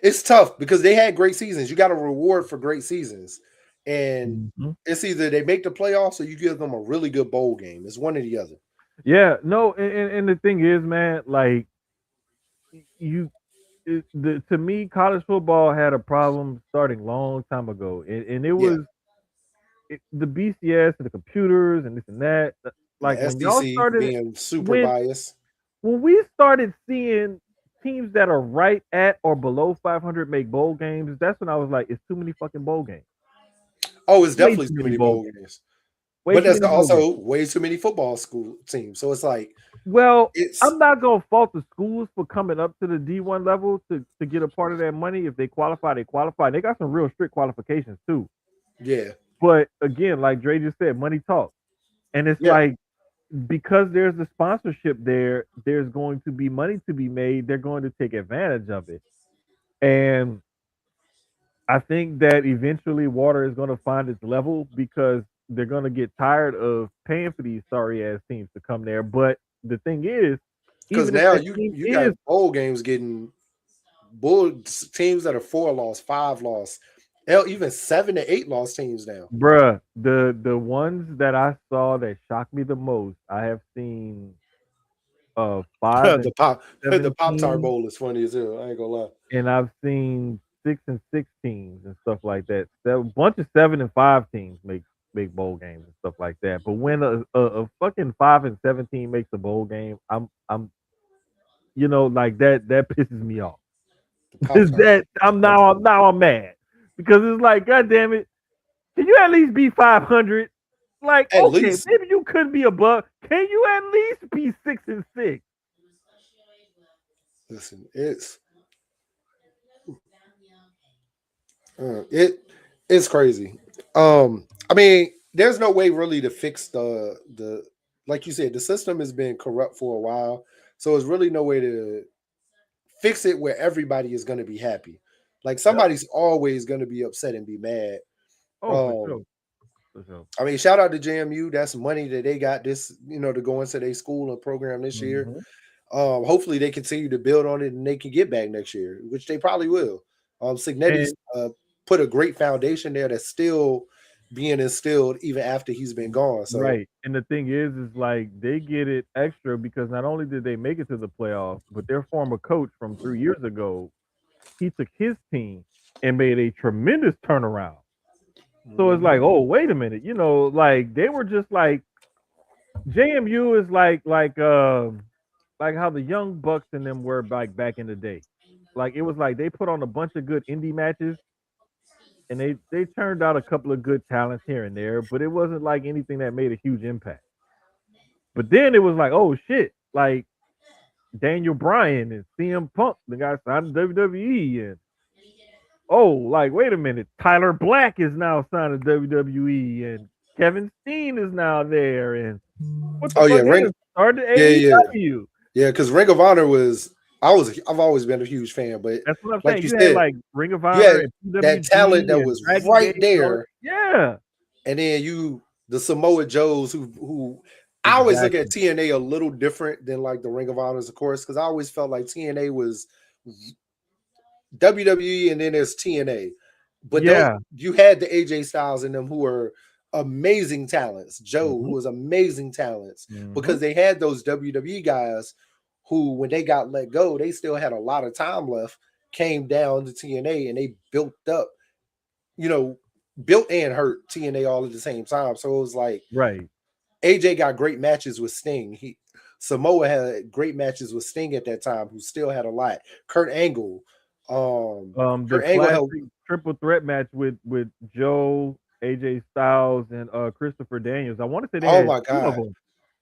it's tough because they had great seasons. You got a reward for great seasons, and Hmm. it's either they make the playoffs or you give them a really good bowl game. It's one or the other. Yeah, no, and the thing is, man, like you, to me, college football had a problem starting long time ago, and it Yeah, was the BCS and the computers and this and that. and Like the when y'all SEC started, being super when biased. when we started seeing teams that are right at or below 500 make bowl games, that's when I was like, it's too many fucking bowl games. Oh, it's Way definitely too too many many bowl bowl games. games, Way but too that's many bowl games. also way too many football school teams. So it's like Well, it's I'm not gonna fault the schools for coming up to the D1 level to get a part of that money. If they qualify, they qualify. They got some real strict qualifications too. yeah, But again, like Dre just said, money talks. And it's yeah, like because there's the sponsorship there, there's going to be money to be made. They're going to take advantage of it. And I think that eventually water is going to find its level because they're going to get tired of paying for these sorry ass teams to come there. But the thing is, because even if now that you team you is got bowl games getting bull teams that are 4 loss, 5 loss. Hell, even 7 to 8 lost teams now. Bruh, the ones that I saw that shocked me the most, I have seen 5 and The Pop Tart 17, Bowl is funny as hell. I ain't gonna lie. and I've seen 6 and 16 and stuff like that. A bunch of 7 and 5 teams make bowl games and stuff like that. But when a fucking 5 and 17 makes a bowl game, I'm like that pisses me off. The Pop Tart That I'm Bowl. now I'm mad because it's like, God damn it, can you at least be 500? Like, At okay, least, maybe you could be above. Can you at least be 6 and 6? listen, it it's crazy. I mean, there's no way really to fix the like you said, the system has been corrupt for a while, so there's really no way to fix it where everybody is going to be happy. Like Yep. somebody's always going to be upset and be mad. Oh, for sure, Um, for sure. I mean, shout out to JMU. That's money that they got this, to go into their school and program this year. Hmm. Hopefully they continue to build on it and they can get back next year, which they probably will. Signetti's And put a great foundation there that's still being instilled even after he's been gone. So, right, and the thing is like they get it extra because not only did they make it to the playoffs, but their former coach from 3 years ago, he took his team and made a tremendous turnaround. So it's like, mhm. oh, wait a minute, like they were just like JMU is like how the young Bucks and them were back in the day. Like it was like they put on a bunch of good indie matches and they turned out a couple of good talents here and there, but it wasn't like anything that made a huge impact. But then it was like, oh shit, like Daniel Bryan and CM Punk, the guy signed to WWE, and oh, like wait a minute, Tyler Black is now signed to WWE, and Kevin Steen is now there, and what the Oh yeah, fuck? They just started yeah, yeah, AEW. yeah. Because Ring of Honor I've always been a huge fan, but That's what I'm like saying. you You had said, like Ring of you Honor had and that talent PWG that and was Dragon right Gate and all that. there, Yeah, and then the Samoa Joes who I always look at exactly. TNA a little different than like the Ring of Honors, of course, because I always felt like TNA was WWE and then there's TNA. But those Yeah. you had the AJ Styles in them who were amazing talents. Joe, who Hmm. was amazing talents, Hmm. because they had those WWE guys who, when they got let go, they still had a lot of time left, came down to TNA and they you know, built and hurt TNA all at the same time. So it was like Right. AJ got great matches with Sting. Samoa had great matches with Sting at that time, who still had a lot. Kurt Angle, The Kurt Angle classic held. triple threat match with Joe, AJ Styles, and Christopher Daniels. I want to say they Oh had my two of god! them.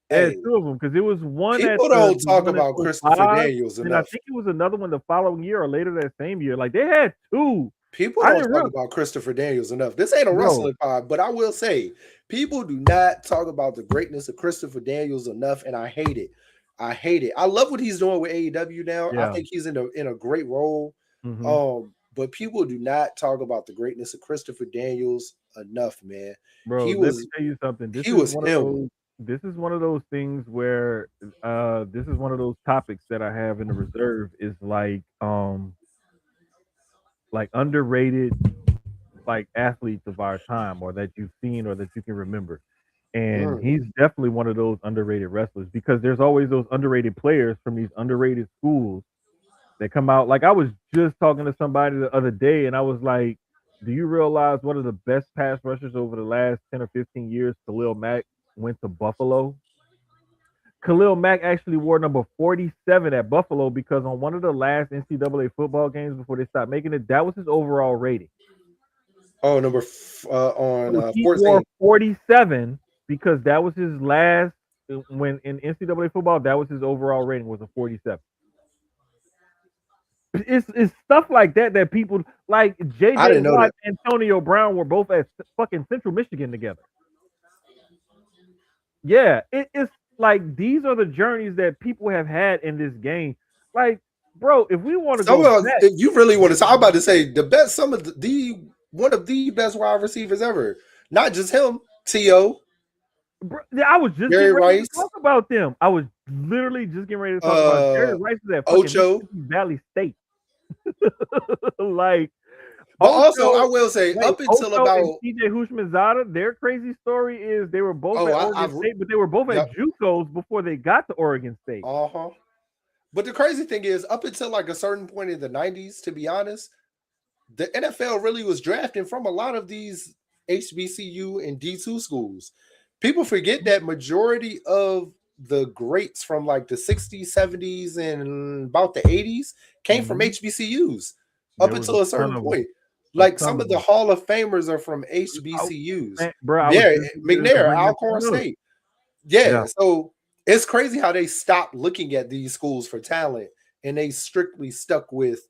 They had Hey, two of them because it was one at people the don't talk one in about Christopher '05, Daniels and I enough. think it was another one the following year or later that same year. Like they had two. People I don't didn't talk real about Christopher Daniels enough. This ain't a bro. wrestling pod, but I will say people do not talk about the greatness of Christopher Daniels enough, and I hate it. I hate it. I love what he's doing with AEW now. I Yeah. think he's in a great role. Hmm. But people do not talk about the greatness of Christopher Daniels enough, man. Bro, He let me was tell you something. he was him. This is one of those things where this is one of those topics that I have in the reserve is like underrated like athletes of our time or that you've seen or that you can remember. And Mm. he's definitely one of those underrated wrestlers because there's always those underrated players from these underrated schools that come out. Like I was just talking to somebody the other day and I was like, do you realize one of the best pass rushers over the last 10 or 15 years, Khalil Mack, went to Buffalo? Khalil Mack actually wore number 47 at Buffalo because on one of the last NCAA football games before they stopped making it, that was his overall rating. Oh, on So he wore 14. 47 because that was his last when in NCAA football, that was his overall rating was a 47. It's stuff like that that people like I JJ didn't know Watt that. and Antonio Brown were both at fucking Central Michigan together. Yeah, it's like these are the journeys that people have had in this game. Like, bro, if we want to Some go of back, you really want to. I'm about to say the best. Some of the one of the best wide receivers ever. Not just him. To bro, yeah, I was just Jerry getting ready to Rice, talk about them. I was literally just getting ready to talk about Jerry uh, Rice is at fucking Ocho. Mississippi Valley State. Like, But also, I will say, Wait, up until Ocho and about TJ Hushmanzada, their crazy story is they were both at Oregon I've State, but they were both at yep, JUCOs before they got to Oregon State. uh-huh. But the crazy thing is, up until like a certain point in the 90s, to be honest, the NFL really was drafting from a lot of these HBCU and D2 schools. People forget that majority of the greats from like the 60s, 70s, and about the 80s came from Mm-hmm. HBCUs up There was a until a ton certain of them. point. A Like ton some of of the them. Hall of Famers are from I, HBCUs. man, bro, I was Yeah, just getting ready to McNair, bring that Alcorn point up. State. Yeah, Yeah. so it's crazy how they stopped looking at these schools for talent and they strictly stuck with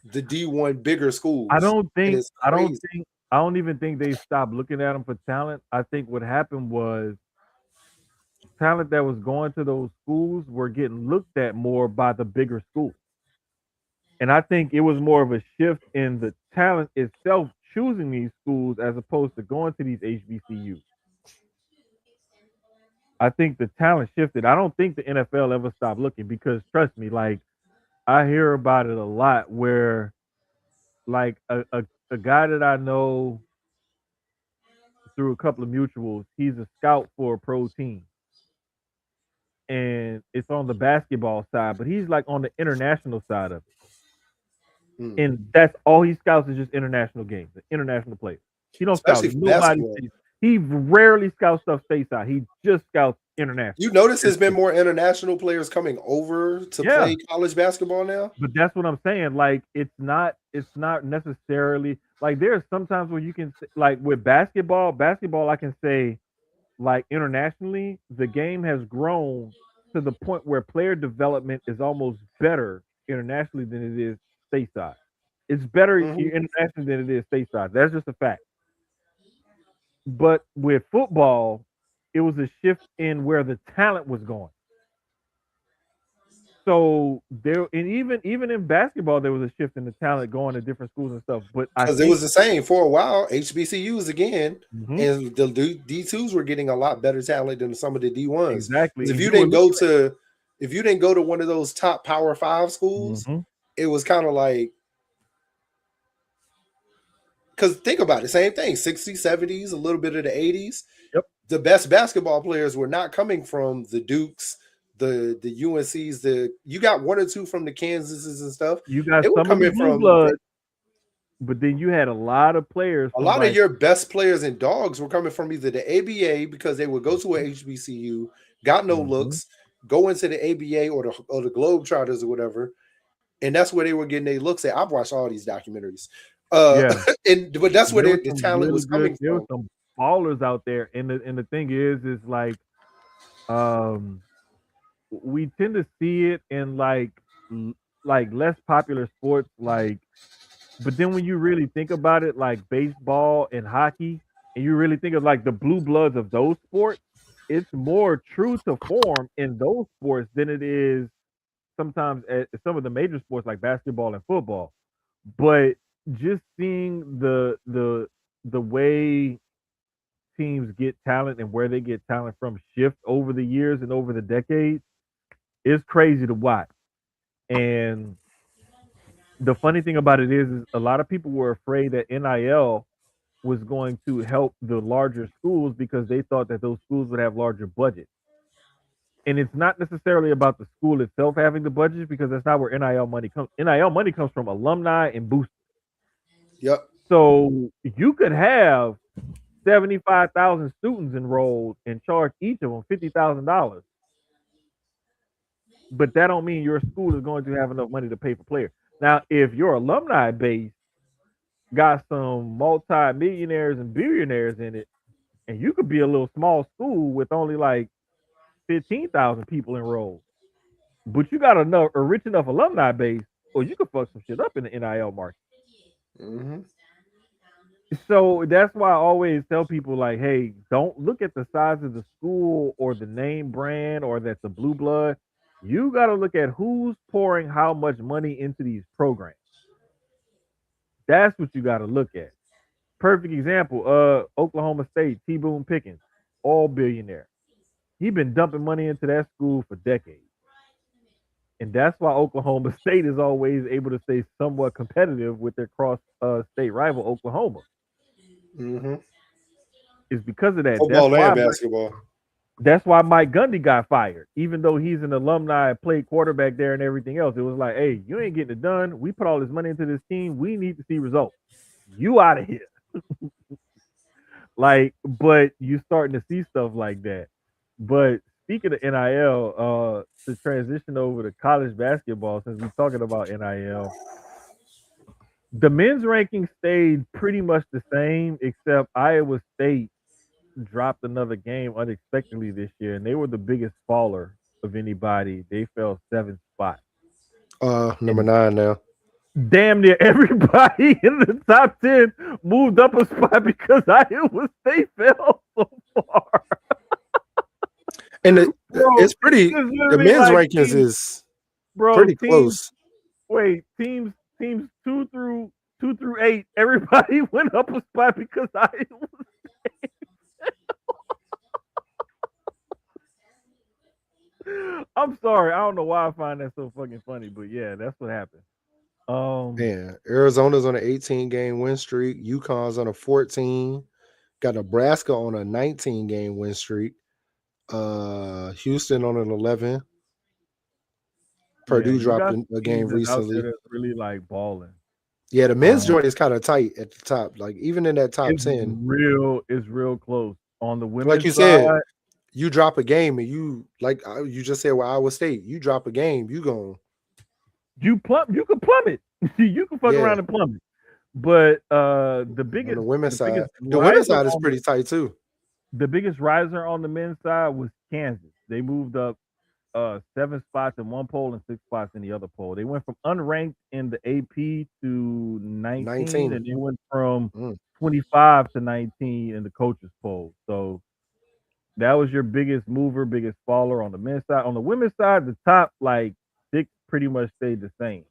the D1 bigger I schools. don't And think it's I don't crazy. think I don't even think they stopped looking at them for talent. I think what happened was talent that was going to those schools were getting looked at more by the bigger schools. And I think it was more of a shift in the talent itself choosing these schools as opposed to going to these HBCUs. I think the talent shifted. I don't think the NFL ever stopped looking because trust me, like I hear about it a lot where like a guy that I know through a couple of mutuals, he's a scout for a pro team. And it's on the basketball side, but he's like on the international side of it. Mm. And that's all he scouts is just international games, the international players. He don't scout Especially for nobody basketball. states. He rarely scouts stuff stateside. He just scouts international. You notice there's been more international players coming over to Yeah, play college basketball now? but that's what I'm saying. Like it's not necessarily like there's sometimes where you can like with basketball I can say like internationally, the game has grown to the point where player development is almost better internationally than it is stateside. It's better Hmm. internationally than it is stateside. That's just a fact. But with football, it was a shift in where the talent was going. So there, and even in basketball, there was a shift in the talent going to different schools and stuff. But I Because it think, was the same for a while, HBCUs again, mhm, and the D2s were getting a lot better talent than some of the D1s. exactly, Because and you were looking if you didn't go to one of those top Power Five at, schools, mhm, it was kind of like, because think about it, same thing, 60s, 70s, a little bit of the 80s. yep. The best basketball players were not coming from the Dukes, the UNCs, you got one or two from the Kansases and stuff. You got They were some of the coming blue from bloods, but then you had a lot of players a from lot of like, your best players and dogs were coming from either the ABA because they would go to a HBCU, got no mhm, looks, go into the ABA or the Globetrotters or whatever, and that's where they were getting their looks at. I've watched all these documentaries, yeah. but that's where There was the some talent really was good. coming There was from. some ballers out there, and the thing is like, um, we tend to see it in like less popular sports, like. But then when you really think about it, like baseball and hockey, and you really think of like the blue bloods of those sports, it's more true to form in those sports than it is sometimes at some of the major sports like basketball and football. But just seeing the way teams get talent and where they get talent from shift over the years and over the decades is crazy to watch. And the funny thing about it is a lot of people were afraid that NIL was going to help the larger schools because they thought that those schools would have larger budgets. And it's not necessarily about the school itself having the budget because that's not where NIL money comes. NIL money comes from alumni and boosters. Yep. So you could have 75,000 students enrolled and charge each of them $50,000, but that don't mean your school is going to have enough money to pay for players. Now, if your alumni base got some multi-millionaires and billionaires in it, and you could be a little small school with only like 15,000 people enrolled, but you got a rich enough alumni base, or you could fuck some shit up in the NIL market. Hmm. So that's why I always tell people like, hey, don't look at the size of the school or the name brand or that's a blue blood. You got to look at who's pouring how much money into these programs. That's what you got to look at. Perfect example, Oklahoma State, T. Boone Pickens, all billionaire. He been dumping money into that school for decades. And that's why Oklahoma State is always able to stay somewhat competitive with their cross state rival Oklahoma. Mm-hmm. It's because of that. Football and basketball. That's why Mike Gundy got fired, even though he's an alumni, played quarterback there and everything else. It was like, hey, you ain't getting it done. We put all this money into this team. We need to see results. You out of here. Like, but you starting to see stuff like that. But speaking of NIL, to transition over to college basketball, since we're talking about NIL, the men's ranking stayed pretty much the same, except Iowa State dropped another game unexpectedly this year, and they were the biggest faller of anybody. They fell 7 spots. Number And 9 now. damn near everybody in the top 10 moved up a spot because Iowa State fell so far. And Bro, it's pretty. it's The literally men's like rankings teams, is bro, pretty teams, close. wait, teams two through 8, everybody went up a spot because Iowa. I'm sorry, I don't know why I find that so fucking funny, but yeah, that's what happened. Um, Man, Arizona's on an 18-game win streak. UConn's on a 14. Got Nebraska on a 19-game win streak. Houston on an 11. yeah, Purdue you dropped got a teams game that's out there recently. that's really like balling. Yeah, the men's Um, joint is kind of tight at the top. Like even in that top it's 10, real close. On the like women's you said, side, you drop a game and you like you just said with Iowa State, you drop a game, you going you can plummet. You can fuck yeah. around and plummet. But the On biggest the women's riser side is on pretty tight too. the biggest riser on the men's side was Kansas. They moved up 7 spots in one poll and 6 spots in the other poll. They went from unranked in the AP to 19, 19. and they went from Mm. 25 to 19 in the coaches poll. So that was your biggest mover, biggest faller on the men's side. On the women's side, the top like 6 pretty much stayed the same.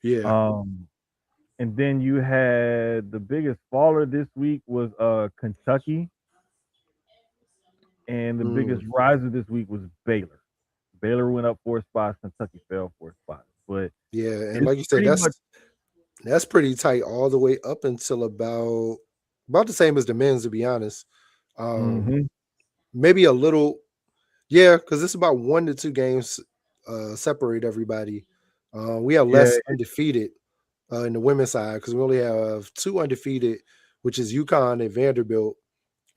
Yeah. Um, and then you had the biggest faller this week was Kentucky, and the biggest Mm. riser this week was Baylor. Baylor went up 4 spots, Kentucky fell 4 spots. But Yeah. And it's like you said, pretty much that's pretty tight all the way up until about the same as the men's, to be honest. Um, mhm. maybe a little, yeah, because it's about 1 to 2 games separate everybody. We have Yeah, less undefeated in the women's side because we only have 2 undefeated, which is UConn and Vanderbilt,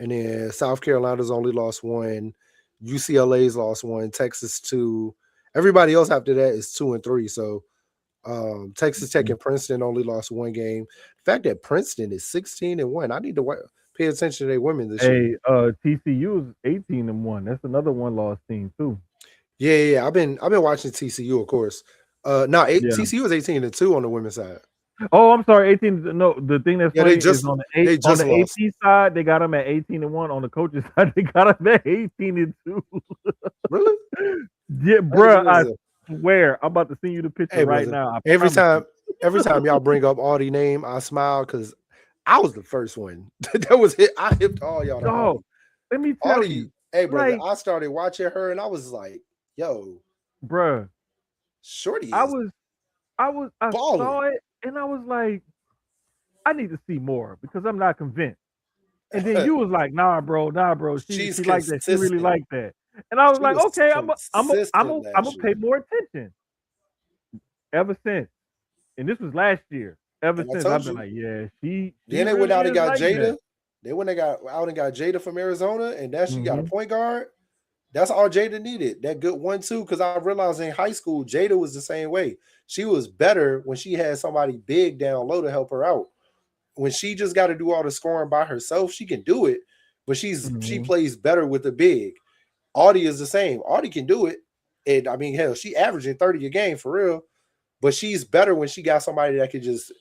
and then South Carolina's only lost 1, UCLA's lost 1, Texas 2. Everybody else after that is 2 and 3. So Texas Tech and Princeton only lost 1 game. The fact that Princeton is 16-1, I need to pay attention to their women this year. hey, TCU is 18-1. That's another one loss team too. Yeah. I've been watching TCU, of course. No, Yeah. TCU is 18-2 on the women's side. Oh, I'm sorry, 18. No, the thing that's Yeah, funny is on the they on just the lost. AP side, they got them at 18-1. On the coaches side, they got them at 18-2. Really? Yeah, bro, I swear, I'm about to send you the picture Hey, right brother. now. Every time y'all bring up Audie name, I smile because I was the first one. That was it. I hipped all y'all to Audie. Dog, let me tell Audie, you, hey, brother, like, I started watching her and I was like, yo, bruh, Shorty I is saw balling. it and I was like, I need to see more because I'm not convinced. And then you was like, nah, bro. She She's like that. She really consistent. like that. And I was She like, was okay, consistent I'm last gonna pay year. more attention. Ever since, and this was last year. Ever And I since told I've been you. like, yeah, she Then they went really out and is got like Jada. that. They went and got out and got Jada from Arizona, and now she got a Hmm. point guard. That's all Jada needed. That good 1-2. Because I realized in high school, Jada was the same way. She was better when she had somebody big down low to help her out. When she just got to do all the scoring by herself, she can do it, but she Hmm. plays better with the big. Audie is the same. Audie can do it. And I mean, hell, she averaging 30 a game for real. But she's better when she got somebody that could just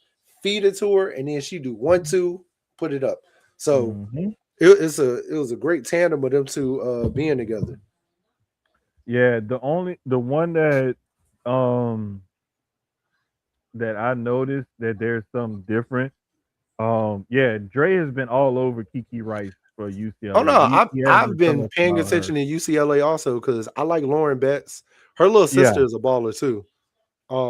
feed it to her and then she do 1-2, put it up. So Hmm. it was a great tandem of them two being together. Yeah, the one um that I noticed that there's something different. Yeah, Dre has been all over Kiki Rice for Oh UCLA. no, He I've hasn't been come up paying about her. attention to UCLA also because I like Lauren Betts. Her little Yeah, sister is a baller too.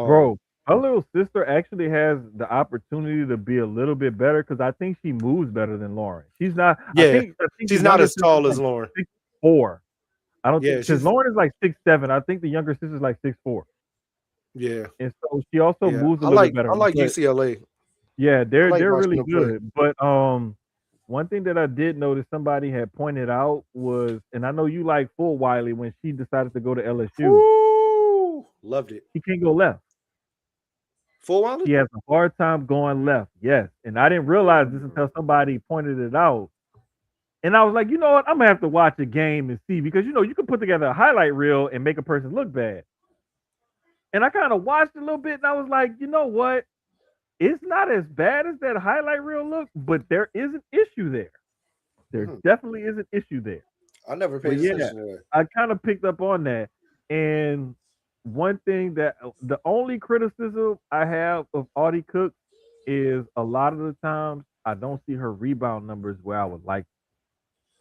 bro. Um, Her little sister actually has the opportunity to be a little bit better because I think she moves better than Lauren. She's not. yeah, I think the she's not younger as sister's tall as like Lauren. 6'4". I don't think Yeah, because she's Lauren is like 6'7". I think the younger sister's like 6'4", yeah, and so she also yeah. moves a little bit I better. like But UCLA. yeah, I like they're watching really them play. good. But one thing that I did notice somebody had pointed out was, and I know you like Full Wiley when she decided to go to LSU, Woo! Loved it. she can't go left. Full Wilder? She has a hard time going left. Yes, and I didn't realize this until somebody pointed it out. And I was like, you know what? I'm gonna have to watch a game and see because you can put together a highlight reel and make a person look bad. And I kind of watched a little bit, and I was like, you know what? It's not as bad as that highlight reel look, but there is an issue there. There Mhm. definitely is an issue there. I never But paid yeah, attention to that. I kind of picked up on that. And one thing that the only criticism I have of Audie Cook is a lot of the times I don't see her rebound numbers where I would like.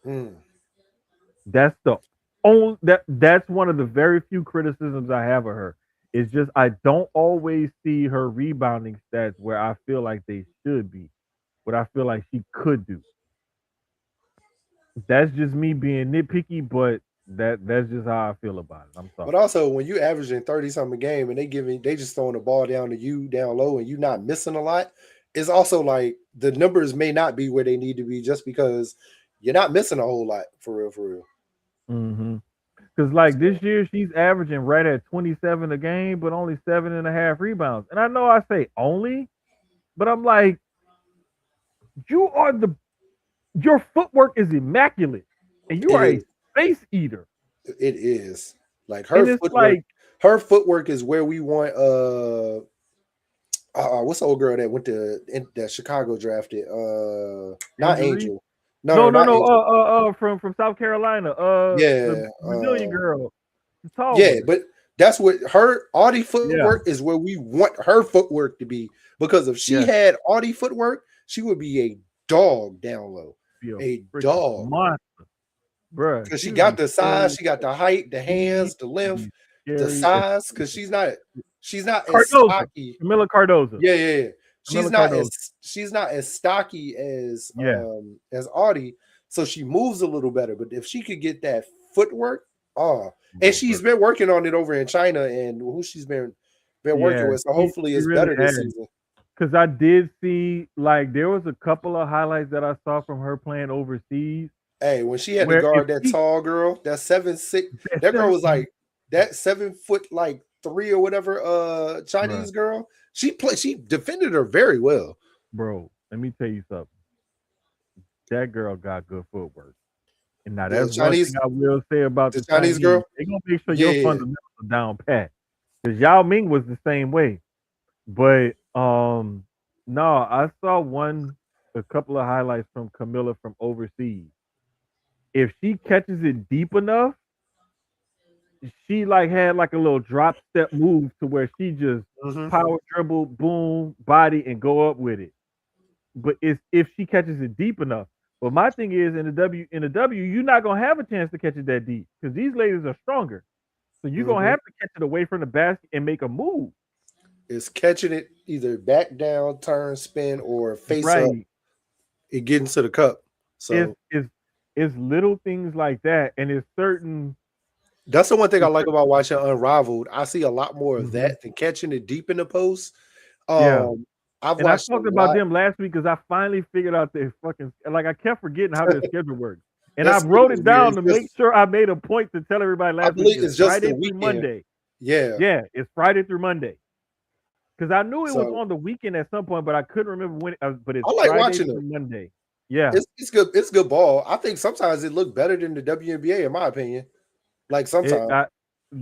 Mm. That's the only that's one of the very few criticisms I have of her. It's just I don't always see her rebounding stats where I feel like they should be, what I feel like she could do. That's just me being nitpicky, but that's just how I feel about it. I'm But sorry. also, when you averaging 30 something a game and they just throwing the ball down to you down low and you not missing a lot, it's also like the numbers may not be where they need to be just because you're not missing a whole lot for real, for real. Mm-hmm. Because like this So year, she's averaging right at 27 a game, but only 7.5 rebounds. And I know I say only, but I'm like, you are the your footwork is immaculate, and you it are a is. space eater. It is. Like And it's like, her footwork is where we want what's the old girl that went that Chicago drafted? Not Angel Reese. Angel. No, No, no, no, not no. Angel. From South Carolina. The Yeah, Brazilian girl, the tall yeah, one. but that's what her Audie Yeah, footwork is where we want her footwork to be. Because if she yeah. had Audie footwork, she would be a dog down low. Be a A freaking dog. monster, bruh. Because She she would got be the size, scary. she got the height, the She hands, the would length, be the scary as size. Because she's not as Cardoza. stocky. Camilla Cardoza. Yeah, yeah, yeah. Camilla Cardoza. She's not as stocky Yeah. as Audie, so she moves a little better. But if she could get that footwork, oh, and Bro, she's been working on it over in China, and who she's been working yeah, with, so hopefully she it's really better this has. season. Because I did see, like, there was a couple of highlights that I saw from her playing overseas Hey, when she had to where if guard that she tall girl, that 7'6", that that girl seven, was like that 7 foot like three or whatever bruh, Chinese girl. She defended her very well. bro, let me tell you something. That girl got good footwork. And now The that's one thing Chinese I will say about the the Chinese Chinese. girl, They gonna make sure yeah, your yeah, fundamentals are down pat. Because Yao Ming was the same way. But no, I saw a couple of highlights from Camilla from overseas. If she catches it deep enough, she like had like a little drop step move to where she just hmm power dribble, boom, body, and go up with it. But it's if she catches it deep enough. But my thing is in the W, you're not gonna have a chance to catch it that deep because these ladies are stronger. So you're gonna hmm have to catch it away from the basket and make a move. is catching it either back down, turn, spin, or face up. Right. It get into the cup. It's So it's it's little things like that, and that's the one thing I it's like certain about watching Unrivaled. I see a lot more of mhm. that than catching it deep in the post. Yeah. Um, I've And I watched a talked about lot. them last week because I finally figured out their fucking like I kept forgetting how their schedule works. And That I schedule wrote is it weird. down to make sure I made a point to tell everybody I last week. believe It's it's just the Friday through weekend. Monday. Yeah. Yeah, it's Friday through Monday. Because I knew it was So on the weekend at some point, but I couldn't remember when. But it's I like Friday watching through them. Monday. Yeah, It's good. It's good ball. I think sometimes it look better than the WNBA, in my opinion. Like it. sometimes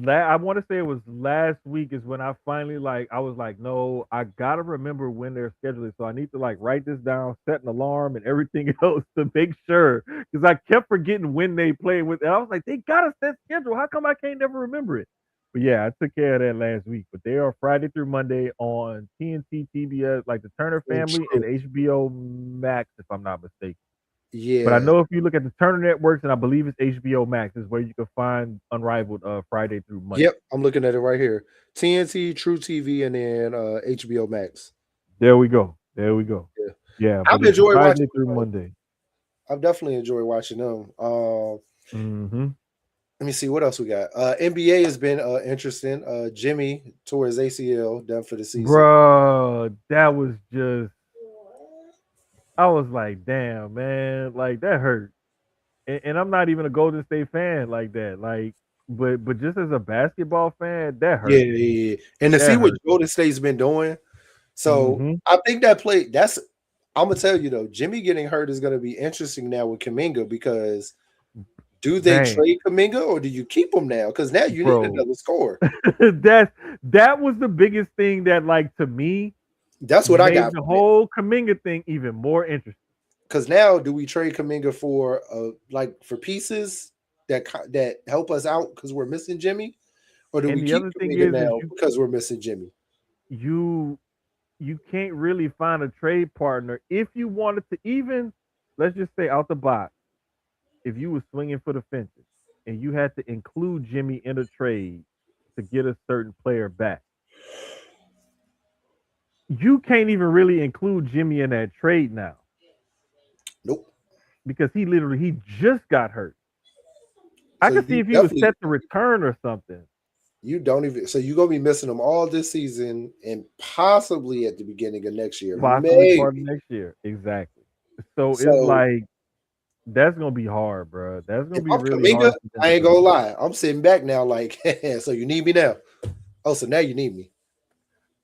I want to say it was last week is when I finally like I was like, no, I gotta remember when they're scheduling, so I need to like write this down, set an alarm, and everything else to make sure because I kept forgetting when they played with. And I was like, they got a set schedule. How come I can't never remember it? But yeah, I took care of that last week. But they are Friday through Monday on TNT, TBS, like the Turner it's Family, and true. HBO Max, if I'm not mistaken. But I Yeah. know if you look at the Turner networks, and I believe it's HBO Max, is where you can find Unrivaled Friday through Monday. Yep. I'm looking at it right here. TNT, True TV, and then HBO Max. There we go. There we go. Yeah. Yeah, but I've it's enjoyed Friday watching. through Monday. I've definitely enjoyed watching them. Mm-hmm. Let me see what else we got. NBA has been interesting. Jimmy tore his ACL, done for the season. Bruh, that was just. I was like, damn, man, like that hurt. And I'm not even a Golden State fan like that. Like, but just as a basketball fan, that Yeah, hurt. yeah, yeah. And to see That what hurt. Golden State's been doing, so Mm-hmm. I think that play. That's I'm gonna tell you though, Jimmy getting hurt is gonna be interesting now with Kaminga because do they Man, trade Kaminga or do you keep him now? Because now you need bro, another score. that was the biggest thing that, like, to me, That's what I made got the from it. whole Kaminga thing even more interesting. Because now, do we trade Kaminga for like for pieces that help us out because we're missing Jimmy, or do And we the keep other thing Kaminga is now because we're missing Jimmy? you you can't really find a trade partner if you wanted to, even, let's just say, out the box, if you were swinging for the fences and you had to include Jimmy in a trade to get a certain player back, you can't even really include Jimmy in that trade now Nope. because he just got hurt. I So could see you if he was definitely set to return or something, you don't even so you're gonna be missing them all this season and possibly at the beginning of next year, possibly part of maybe. next year. Exactly. So it's So like that's gonna be hard, bro. That's gonna if be I'm really hard Kaminga, for them I ain't to gonna do. lie, I'm sitting back now like, so you need me now. Oh, so now you need me.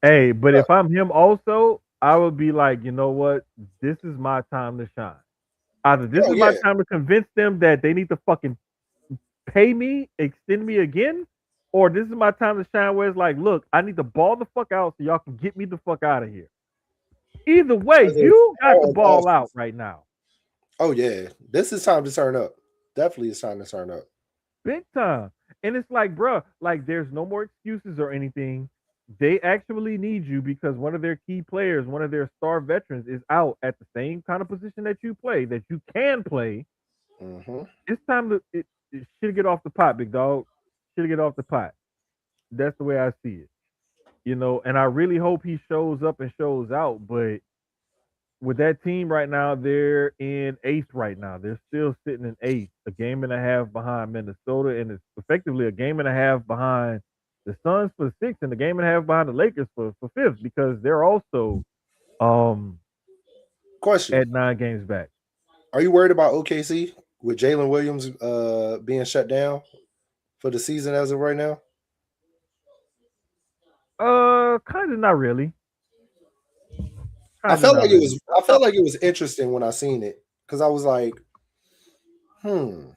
Hey, but Uh, if I'm him also, I would be like, you know what? This is my time to shine. Either this oh is my yeah, time to convince them that they need to fucking pay me, extend me again, or this is my time to shine where it's like, look, I need to ball the fuck out so y'all can get me the fuck out of here. Either way, whether it's you got to on or off ball out season. right now. Oh yeah, this is time to turn up. Definitely, it's time to turn up. Big time. And it's like, bruh, like there's no more excuses or anything. They actually need you because one of their key players, one of their star veterans, is out at the same kind of position that you play, that you can play. Hmm. It's time to it should get off the pot, big dog. Should get off the pot. That's the way I see it. And I really hope he shows up and shows out. But with that team right now, they're in eighth right now. They're still sitting in eighth, a game and a half behind Minnesota, and it's effectively a game and a half behind the Suns for sixth, and a game and a half behind the Lakers for fifth because they're also um Question: at 9 games back. are you worried about OKC with Jalen Williams being shut down for the season as of right now? Kind of not really. I Kind of felt not like it really. was. I felt like it was interesting when I seen it because I was like, hmm,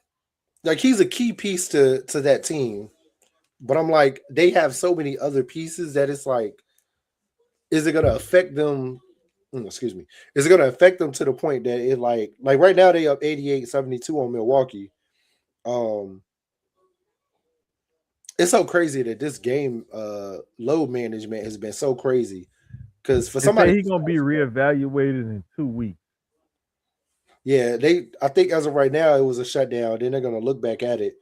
like he's a key piece to that team. But I'm like, they have so many other pieces that it's like, is it gonna affect them? Excuse me. Is it gonna affect them to the point that it like right now they up 88-72 on Milwaukee. Um, it's so crazy that this game load management has been so crazy. Because for They somebody say he's who's gonna be reevaluated in 2 weeks. yeah, I think as of right now it was a shutdown. Then they're gonna look back at it.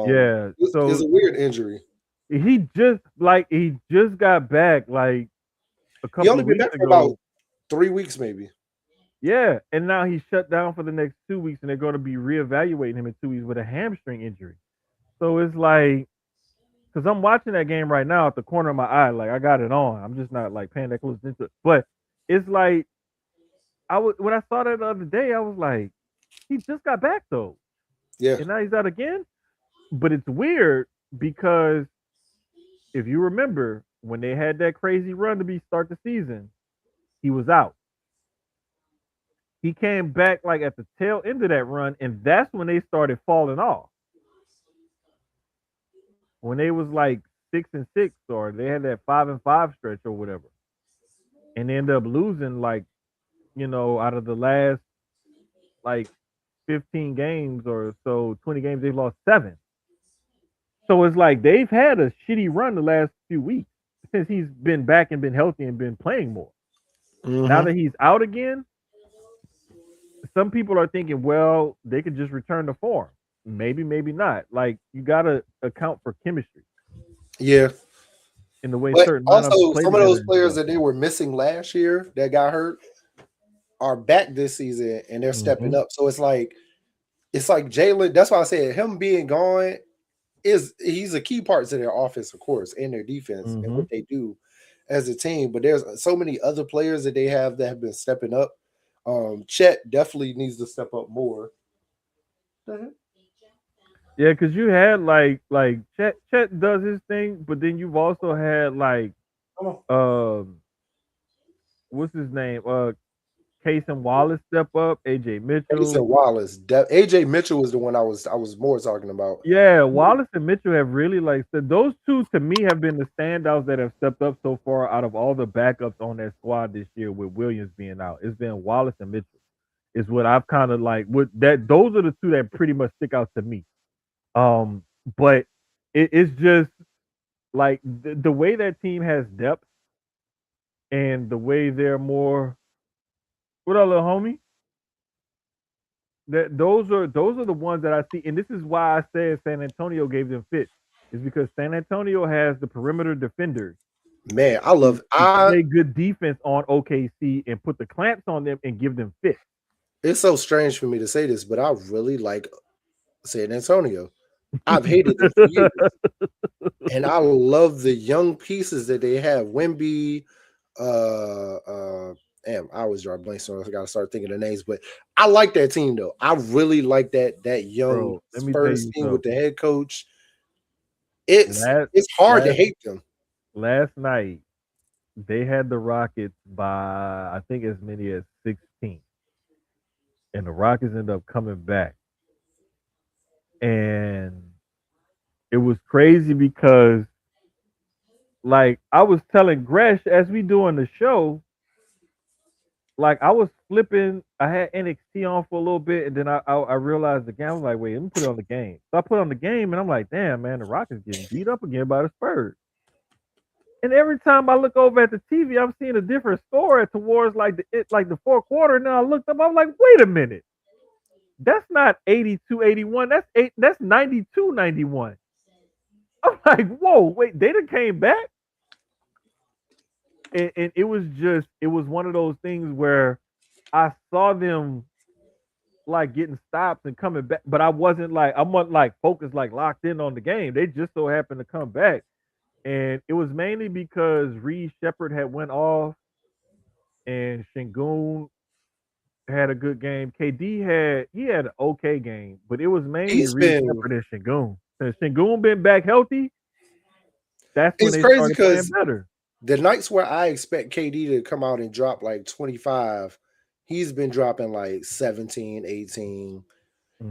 Yeah. It's So a weird injury. he just got back like a He couple only of been weeks back for about ago. 3 weeks, maybe. Yeah, and now he's shut down for the next 2 weeks, and they're going to be reevaluating him in 2 weeks with a hamstring injury. So it's like, because I'm watching that game right now at the corner of my eye, like I got it on. I'm just not like paying that close attention. But it's like when I saw that the other day, I was like, he just got back though, Yeah. and now he's out again. But it's weird because if you remember when they had that crazy run to be start the season, he was out. He came back like at the tail end of that run, and that's when they started falling off. When they was like 6-6, or they had that 5-5 stretch or whatever, and they ended up losing like out of the last like 15 games or so, 20 games, they've lost 7. So it's like they've had a shitty run the last few weeks since he's been back and been healthy and been playing more. Now Hmm. that he's out again, some people are thinking, well, they could just return to form. Maybe, maybe not. Like you gotta account for chemistry Yeah. in the way But certain lineups also play some of together those and players stuff. that they were missing last year that got hurt are back this season and they're stepping Hmm. up. So it's like Jalen. That's why I said him being gone he's a key part to their offense, of course, and their defense and Hmm. what they do as a team. But there's so many other players that they have that have been stepping up. Chet definitely needs to step up more. Mhm. Yeah, because you had like Chet does his thing, but then you've also had like Come on. um what's his name? Case and Wallace step up, AJ Mitchell. Mason Wallace. AJ Mitchell was the one I was more talking about. Yeah, Wallace and Mitchell have really like said those two to me have been the standouts that have stepped up so far out of all the backups on that squad this year with Williams being out. It's been Wallace and Mitchell. Is what I've kind of like with that those are the two that pretty much stick out to me. Um, but it's just like the way that team has depth and the way they're more what up, little homie? That those are the ones that I see, and this is why I said San Antonio gave them fits, is because San Antonio has the perimeter defenders Man, I to, love to I play good defense on OKC and put the clamps on them and give them fits. it's so strange for me to say this, but I really like San Antonio. I've hated them for years. And I love the young pieces that they have. Wimby, damn, I always draw blanks, so I gotta start thinking of names. But I like that team though. I really like that young Bro, let me tell Spurs you team with the something. head coach. It's Last it's hard to last hate them. last night they had the Rockets by I think as many as 16, and the Rockets end up coming back, and it was crazy because like I was telling Gresh as we doing the show, like I was flipping. I had NXT on for a little bit, and then I realized the game. I was like, wait, let me put it on the game. So I put on the game, and I'm like, damn, man, the Rockets getting beat up again by the Spurs. And every time I look over at the TV, I'm seeing a different score towards like the fourth quarter. And then I looked up, I'm like, wait a minute, that's not 82-81. That's 8. That's 92-91. I'm like, whoa, wait, they done came back, and it was one of those things where I saw them like getting stops and coming back, but I wasn't like focused, like locked in on the game. They just so happened to come back, and it was mainly because Reed Shepard had went off and Shingun had a good game. KD had an okay game, but it was mainly He's Reed been Shepard and Shingun. Since Shingun been back healthy, that's when it's they crazy started playing because better. the nights where I expect KD to come out and drop like 25, he's been dropping like 17, 18.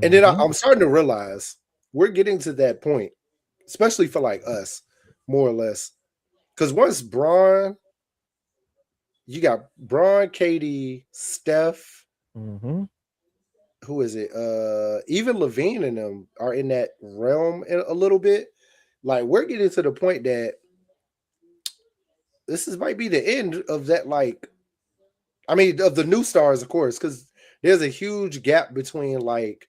And then Hmm. I'm starting to realize we're getting to that point, especially for like us, more or less. Because once you got Braun, KD, Steph, Hmm. who is it? Even Levine and them are in that realm a little bit. Like we're getting to the point that might be the end of that. Like, I mean, of the new stars, of course, because there's a huge gap between like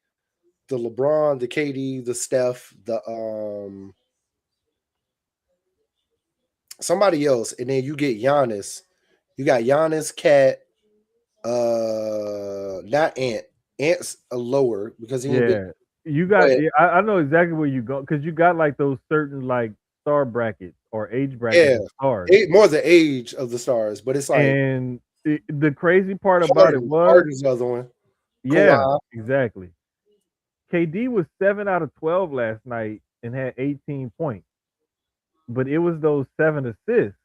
the LeBron, the KD, the Steph, the somebody else, and then you get Giannis. You got Giannis, Cat, not Ant. Ant's a lower because he ain't been. Yeah, you got. But Yeah, I know exactly where you go because you got like those certain like star brackets or age brackets yeah, of stars, more the age of the stars. But it's like and the crazy part about it was, Harden's the other one. yeah, Kawhi. exactly. KD was 7 out of 12 last night and had 18 points, but it was those 7 assists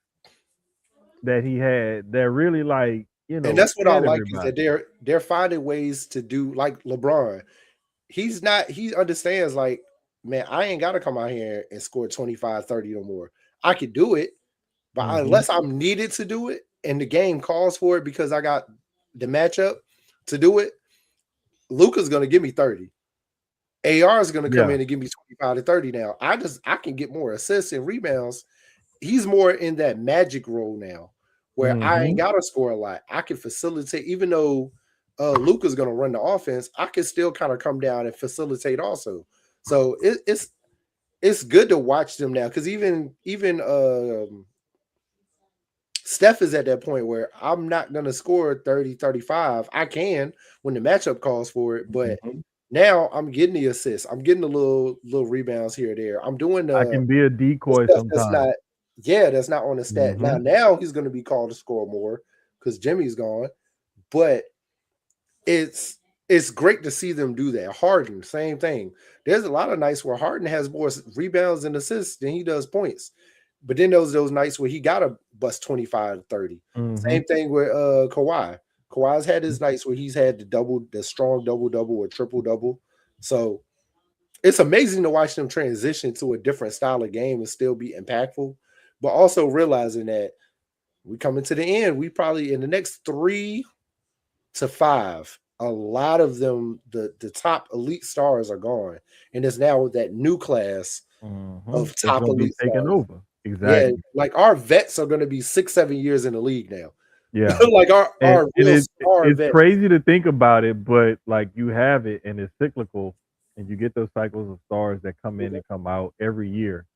that he had that really like And that's what I scared like is that everybody. they're finding ways to do like LeBron. He understands like, man, I ain't gotta come out here and score 25, 30 no more. I could do it, but Hmm. unless I'm needed to do it and the game calls for it because I got the matchup to do it, Luca's gonna give me 30. AR is gonna come Yeah. in and give me 25 to 30 now. I can get more assists and rebounds. He's more in that magic role now where I ain't Hmm. gotta score a lot. I can facilitate, even though Luka's going to run the offense, I can still kind of come down and facilitate also. So it's good to watch them now because even Steph is at that point where I'm not going to score 30, 35. I can when the matchup calls for it, but Mhm. now I'm getting the assists. I'm getting the little rebounds here or there. I'm doing I the can be a the decoy stuff that's sometimes. not, yeah, that's not on the stat. Hmm. Now he's going to be called to score more because Jimmy's gone. But it's it's great to see them do that. Harden, same thing. There's a lot of nights where Harden has more rebounds and assists than he does points. But then those nights where he got to bust 25 to 30. Hmm. Same thing with Kawhi. Kawhi's had his nights where he's had the strong double double or triple double. So it's amazing to watch them transition to a different style of game and still be impactful, but also realizing that we coming to the end. We probably in the next 3 to 5, a lot of them, the top elite stars are gone, and it's now that new class Hmm. of It's top gonna be elite taken stars. over. Yeah, Exactly. like our vets are going to be 6, 7 years in the league now. Yeah. Like And our real star it's vets. crazy to think about it, but like you have it and it's cyclical, and you get those cycles of stars that come in and come out every year,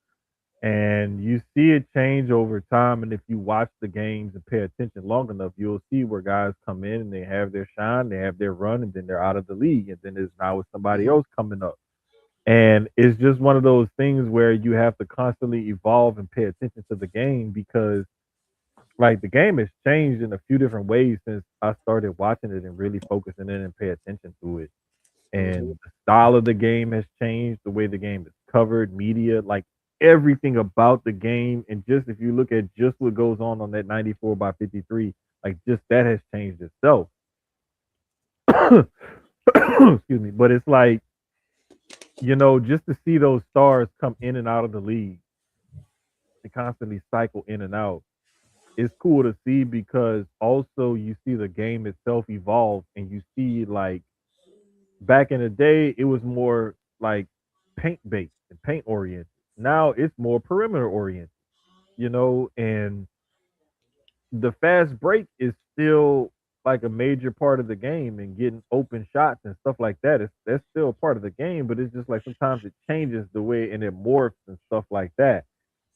and you see it change over time. And if you watch the games and pay attention long enough, you'll see where guys come in and they have their shine, they have their run, and then they're out of the league, and then it's now with somebody Mhm. else coming up. And it's just one of those things where you have to constantly evolve and pay attention to the game because like the game has changed in a few different ways since I started watching it and really focusing in and pay attention to it. Mhm. And the style of the game has changed, the way the game is covered, media, like everything about the game. And just if you look at just what goes on that 94 by 53, like just that has changed itself. Excuse me. But it's like, just to see those stars come in and out of the league and constantly cycle in and out, it's cool to see because also you see the game itself evolve and you see like back in the day it was more like paint based and paint oriented. Now it's more perimeter oriented, and the fast break is still like a major part of the game and getting open shots and stuff like that. That's still part of the game, but it's just like sometimes it changes the way and it morphs and stuff like that.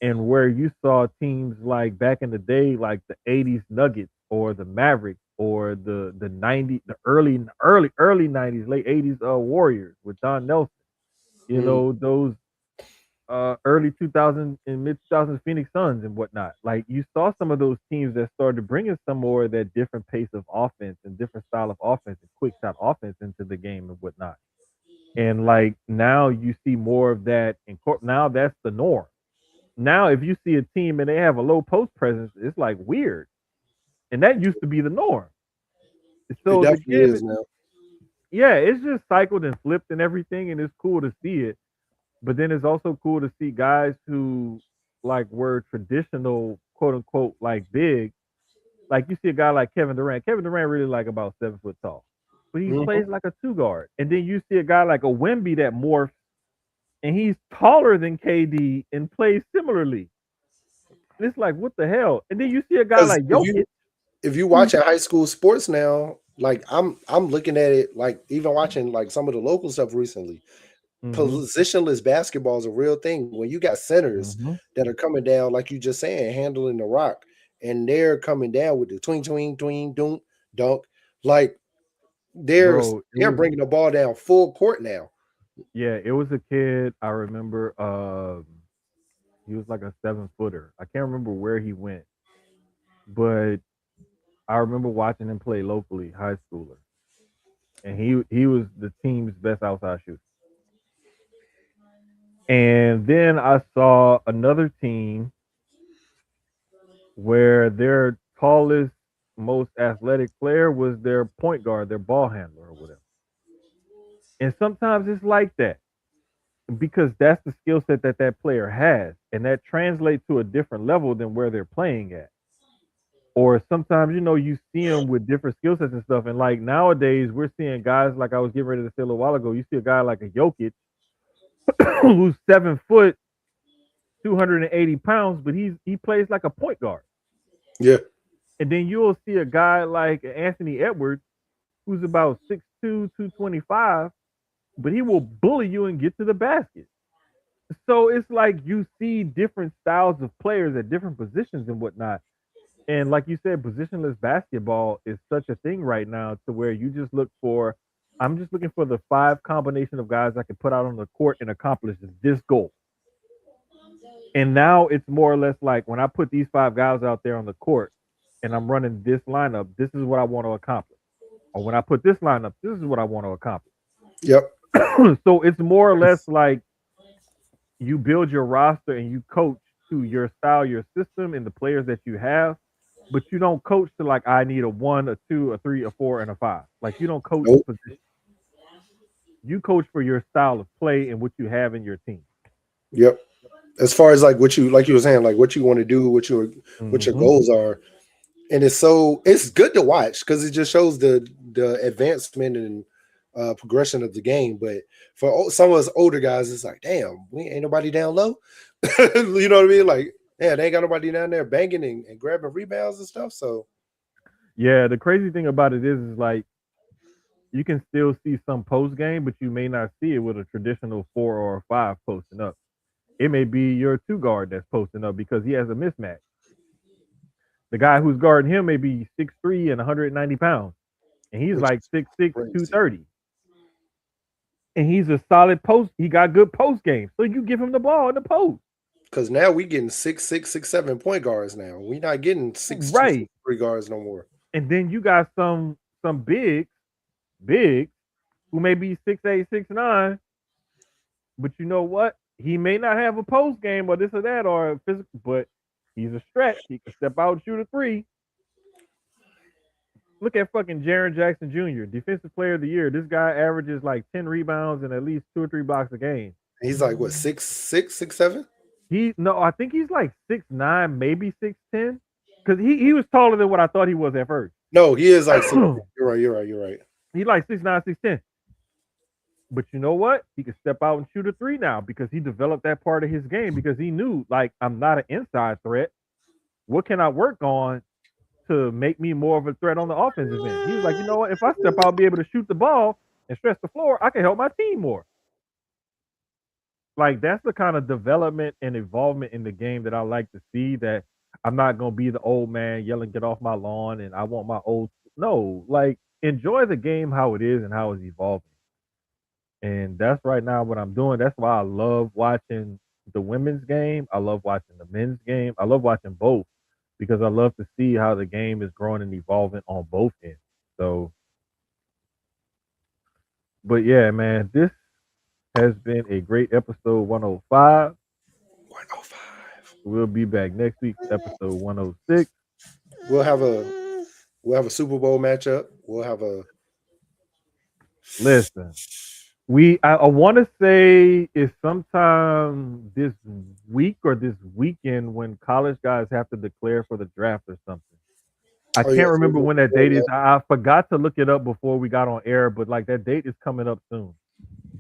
And where you saw teams like back in the day, like the '80s Nuggets or the Mavericks or the '90s, the early '90s, late '80s Warriors with Don Nelson, Mhm. those early 2000s and mid 2000s Phoenix Suns and whatnot. Like you saw some of those teams that started bringing some more of that different pace of offense and different style of offense and quick shot offense into the game and whatnot. And like now you see more of that in court. Now that's the norm. Now if you see a team and they have a low post presence, it's like weird. And that used to be the norm. It So the definitely game, is now. yeah, it's just cycled and flipped and everything, and it's cool to see it. But then it's also cool to see guys who like were traditional, quote unquote, like big. Like you see a guy like Kevin Durant. Kevin Durant really like about 7 foot tall, but he Mhm. plays like a two guard. And then you see a guy like a Wemby that morphs, and he's taller than KD and plays similarly. And it's like what the hell? And then you see a guy Because like Jokic if you who's watching high school sports now, like I'm looking at it like even watching like some of the local stuff recently. hmm Positionless basketball is a real thing. When you got centers hmm that are coming down, like you just saying, handling the rock, and they're coming down with the twing, dunk, dunk, like they're bro, it they're was bringing the ball down full court now. yeah, it was a kid I remember. He was like a 7 footer. I can't remember where he went, but I remember watching him play locally, high schooler, and he was the team's best outside shooter. And then I saw another team where their tallest, most athletic player was their point guard, their ball handler or whatever. And sometimes it's like that because that's the skill set that that player has, and that translates to a different level than where they're playing at. Or sometimes you see them with different skill sets and stuff. And like nowadays, we're seeing guys like I was getting ready to say a little while ago. You see a guy like a Jokic who's 7 foot, 280 pounds, but he plays like a point guard. Yeah, And then you'll see a guy like Anthony Edwards. who's about 6'2", 225, but he will bully you and get to the basket. So it's like you see different styles of players at different positions and whatnot. And like you said, positionless basketball is such a thing right now to where you just look for, I'm just looking for the five combination of guys I can put out on the court and accomplish this goal. And now it's more or less like when I put these five guys out there on the court and I'm running this lineup, this is what I want to accomplish. Or when I put this lineup, this is what I want to accomplish. Yep. So it's more or less like you build your roster and you coach to your style, your system, and the players that you have, but you don't coach to like I need a 1, a 2, a 3, a 4, and a 5. Like you don't coach Nope. position. You coach for your style of play and what you have in your team. Yep. As far as like what you like you were saying, like what you want to do, what your Mm-hmm. goals are. And it's good to watch because it just shows the advancement and progression of the game. But for some of us older guys, it's like, damn, we ain't nobody down low. You know what I mean? Like, yeah, they ain't got nobody down there banging and grabbing rebounds and stuff. So Yeah, the crazy thing about it is like you can still see some post game, but you may not see it with a traditional 4 or 5 posting up. It may be your two guard that's posting up because he has a mismatch. The guy who's guarding him may be 6'3" and 190 pounds, and he's which like is 6'6", crazy 230. And he's a solid post. He got good post game, so you give him the ball in the post. because now we getting 6'6", 6'7" point guards now. We not getting 6'2", Right. 6'3" guards no more. And then you got some big who may be 6'8", 6'9", but you know what? He may not have a post game or this or that or a physical, but he's a stretch. He can step out and shoot a three. Look at fucking Jaren Jackson Jr., Defensive Player of the Year. This guy averages like 10 rebounds and at least 2 or 3 blocks a game. He's like what 6'6", 6'7"? I think he's like 6'9", maybe 6'10", because he was taller than what I thought he was at first. No, he is like 6'. You're right. You're right. You're right. He's like 6'9", 6'10". But you know what? He can step out and shoot a three now because he developed that part of his game because he knew, like, I'm not an inside threat. What can I work on to make me more of a threat on the offensive end? He was like, you know what? If I step out, be able to shoot the ball and stretch the floor, I can help my team more. Like, that's the kind of development and involvement in the game that I like to see, that I'm not going to be the old man yelling, get off my lawn, and I want my old. No, like, enjoy the game how it is and how it's evolving. And that's right now what I'm doing. That's why I love watching the women's game. I love watching the men's game. I love watching both because I love to see how the game is growing and evolving on both ends. So, but yeah, man, this has been a great episode 105. 105. We'll be back next week, episode 106. We'll have a Super Bowl matchup. We'll have a Listen, I want to say it's sometime this week or this weekend when college guys have to declare for the draft or something. I oh yeah, can't remember when that date yeah. is. I forgot to look it up before we got on air, but like that date is coming up soon.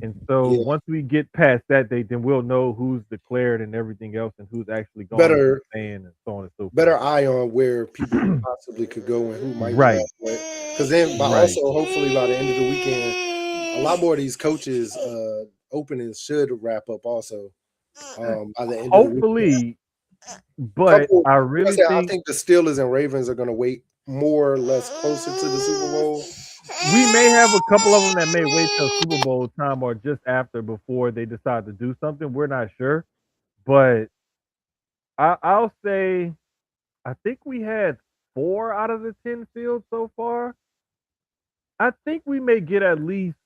And so Yeah. once we get past that date, then we'll know who's declared and everything else and who's actually going to Better be staying and so on and so forth. better eye on where people possibly could go and who might Right. because then by Right. also hopefully by the end of the weekend, a lot more of these coaches openings should wrap up also. By the end of the weekend. Hopefully, but I really I think think the Steelers and Ravens are going to wait more or less closer to the Super Bowl. we may have a couple of them that may wait till Super Bowl time or just after before they decide to do something. We're not sure, but I'll say I think we had 4 out of the 10 fields so far. I think we may get at least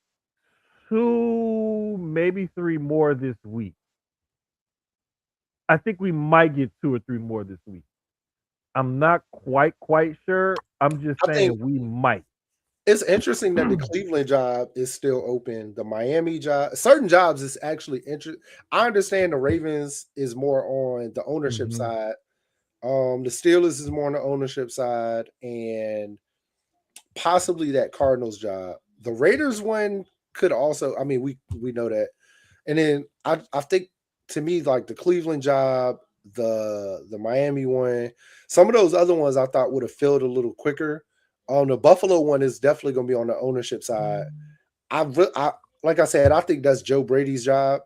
2, maybe 3 more this week. I think we might get 2 or 3 more this week. I'm not quite sure. I'm just saying we might. It's interesting that the Cleveland job is still open. The Miami job, certain jobs is actually interesting. I understand the Ravens is more on the ownership side. The Steelers is more on the ownership side, and possibly that Cardinals job. The Raiders one could also. I mean, we know that. And then I think to me like the Cleveland job, the Miami one, some of those other ones I thought would have filled a little quicker. On the Buffalo one is definitely going to be on the ownership side. I like I said, I think that's Joe Brady's job.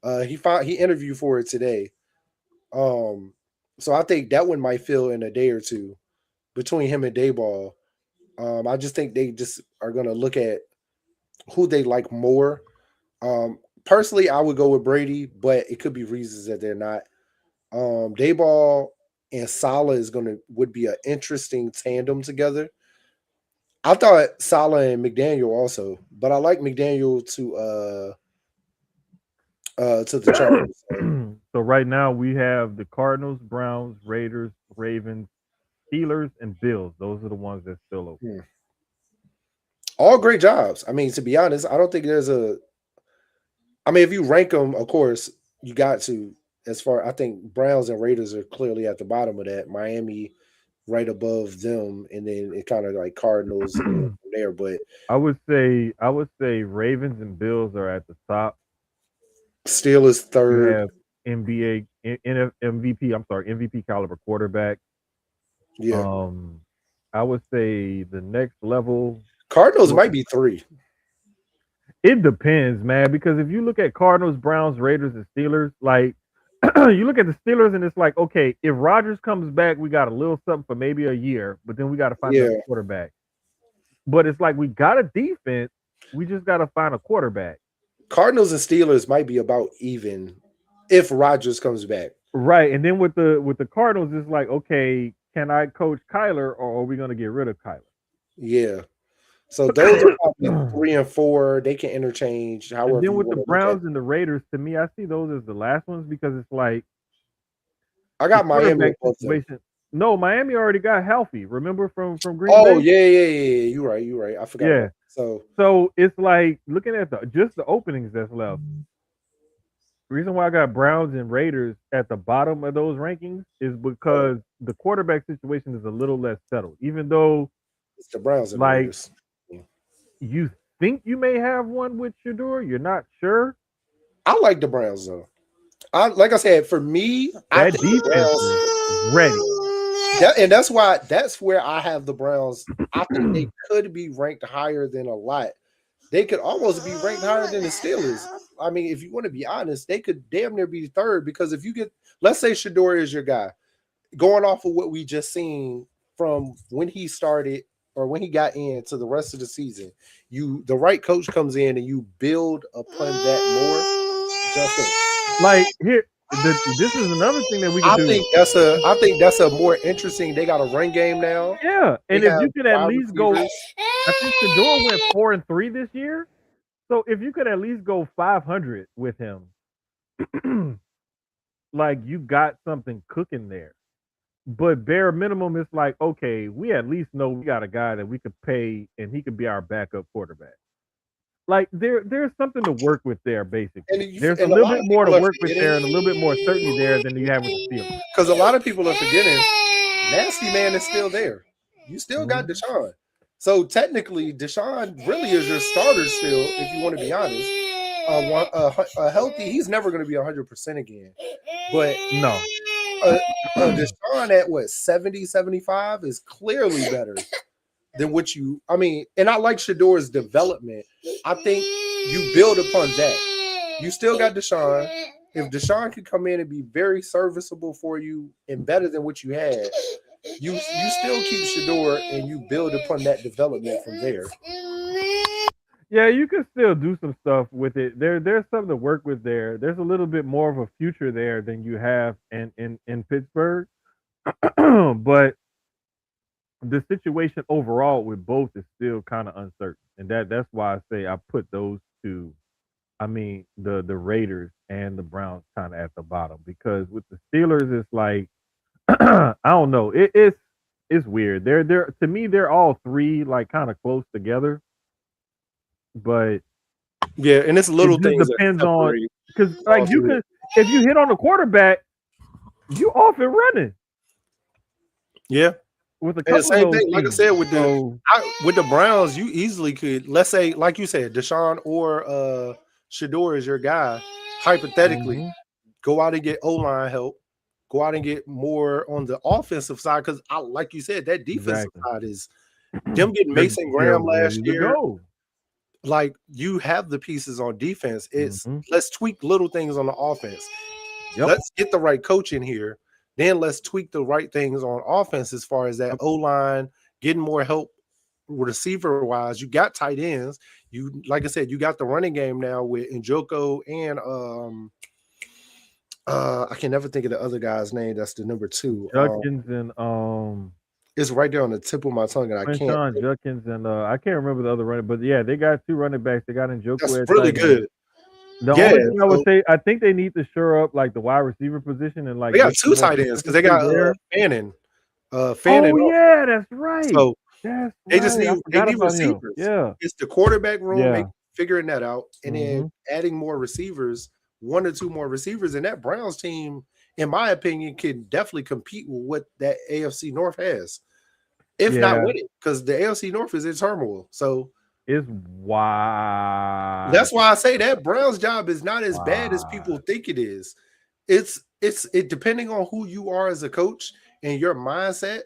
He interviewed for it today. Um, so I think that one might fill in a day or two between him and Dayball. I just think they just are going to look at who they like more. Personally, I would go with Brady, but it could be reasons that they're not. Dayball and Salah would be an interesting tandem together. I thought Salah and McDaniel also, but I like McDaniel to the Chargers. So right now we have the Cardinals, Browns, Raiders, Ravens, Steelers, and Bills. Those are the ones that's still open. All great jobs. I mean, to be honest, I don't think there's I mean, if you rank them, of course, you got to. I think Browns and Raiders are clearly at the bottom of that. Miami right above them, and then it kind of like Cardinals from there. But I would say Ravens and Bills are at the top. Steelers You third. have NBA MVP. I'm sorry, MVP caliber quarterback. Yeah, I would say the next level. Cardinals might be 3. It depends, man, because if you look at Cardinals, Browns, Raiders, and Steelers, like you look at the Steelers and it's like, okay, if Rodgers comes back, we got a little something for maybe a year, but then we got to find a quarterback. But it's like we got a defense, we just got to find a quarterback. Cardinals and Steelers might be about even if Rodgers comes back. Right, and then with the Cardinals, it's like, okay, can I coach Kyler or are we going to get rid of Kyler? Yeah. So those are probably 3 and 4. They can interchange. However, and then with the Browns and the Raiders, to me, I see those as the last ones because it's like I got Miami situation. No, Miami already got healthy. Remember from Green Bay? Oh yeah. You're right. I forgot. Yeah. So it's like looking at just the openings that's left. The reason why I got Browns and Raiders at the bottom of those rankings is because the quarterback situation is a little less settled. Even though it's the Browns and Raiders. You think you may have one with Shador, you're not sure. I like the Browns though. Like I said, for me, that defense is ready. And that's where I have the Browns. I think they could be ranked higher than a lot. They could almost be ranked higher than the Steelers. I mean, if you want to be honest, they could damn near be third because if you get, let's say Shador is your guy, going off of what we just seen from when he started or when he got into the rest of the season, the right coach comes in and you build upon that more. Just like here, this is another thing that we can do. I think that's a more interesting. They got a run game now. Yeah, and if you could at least go, I think Shador went 4-3 this year. So if you could at least go 500 with him, like you got something cooking there. But bare minimum, it's like, okay, we at least know we got a guy that we could pay and he could be our backup quarterback. Like there's something to work with there, basically. There's a little bit more to work with there and a little bit more certainty there than you have with the Steelers. Because a lot of people are forgetting Nasty Man is still there. You still got Deshaun. So technically, Deshaun really is your starter still, if you want to be honest. A healthy, he's never going to be 100% again. But no. Deshaun at what, 70, 75 is clearly better than what and I like Shador's development. I think you build upon that. You still got Deshaun. If Deshaun can come in and be very serviceable for you and better than what you had, you still keep Shador and you build upon that development from there. Yeah, you can still do some stuff with it. There's something to work with there. There's a little bit more of a future there than you have in Pittsburgh. But the situation overall with both is still kind of uncertain. And that's why I say I put those two, I mean, the Raiders and the Browns kind of at the bottom. Because with the Steelers, it's like, I don't know. It's weird. They're to me, they're all three like kind of close together. But yeah, and it's little things. Depends on because like you could, if you hit on the quarterback, you off and running. Yeah, with the same thing. Like I said, with the Browns, you easily could. Let's say, like you said, Deshaun or Shador is your guy. Hypothetically, go out and get O-line help. Go out and get more on the offensive side because, like you said, that defensive side them getting Mason Graham last ready to year. go. Like, you have the pieces on defense. It's let's tweak little things on the offense. Yep. Let's get the right coach in here. Then let's tweak the right things on offense as far as that O-line, getting more help receiver wise. You got tight ends. You, like I said, you got the running game now with Njoku and I can never think of the other guy's name. That's the number 2. Judkins and it's right there on the tip of my tongue, and I can't. Quinshon Judkins and I can't remember the other running, but yeah, they got 2 running backs. They got Njoku. That's really good. The only thing I would say, I think they need to shore up like the wide receiver position and like they got 2 tight ends because they got Fannin. Fannin. Oh yeah, that's right. So that's they just right. need receivers. Yeah, it's the quarterback room, figuring that out, and then adding more receivers, 1 or 2 more receivers, and that Browns team, in my opinion, can definitely compete with what that AFC North has, if not win it, because the AFC North is in turmoil. So it's why. That's why I say that Browns job is not as bad as people think it is. It's depending on who you are as a coach and your mindset.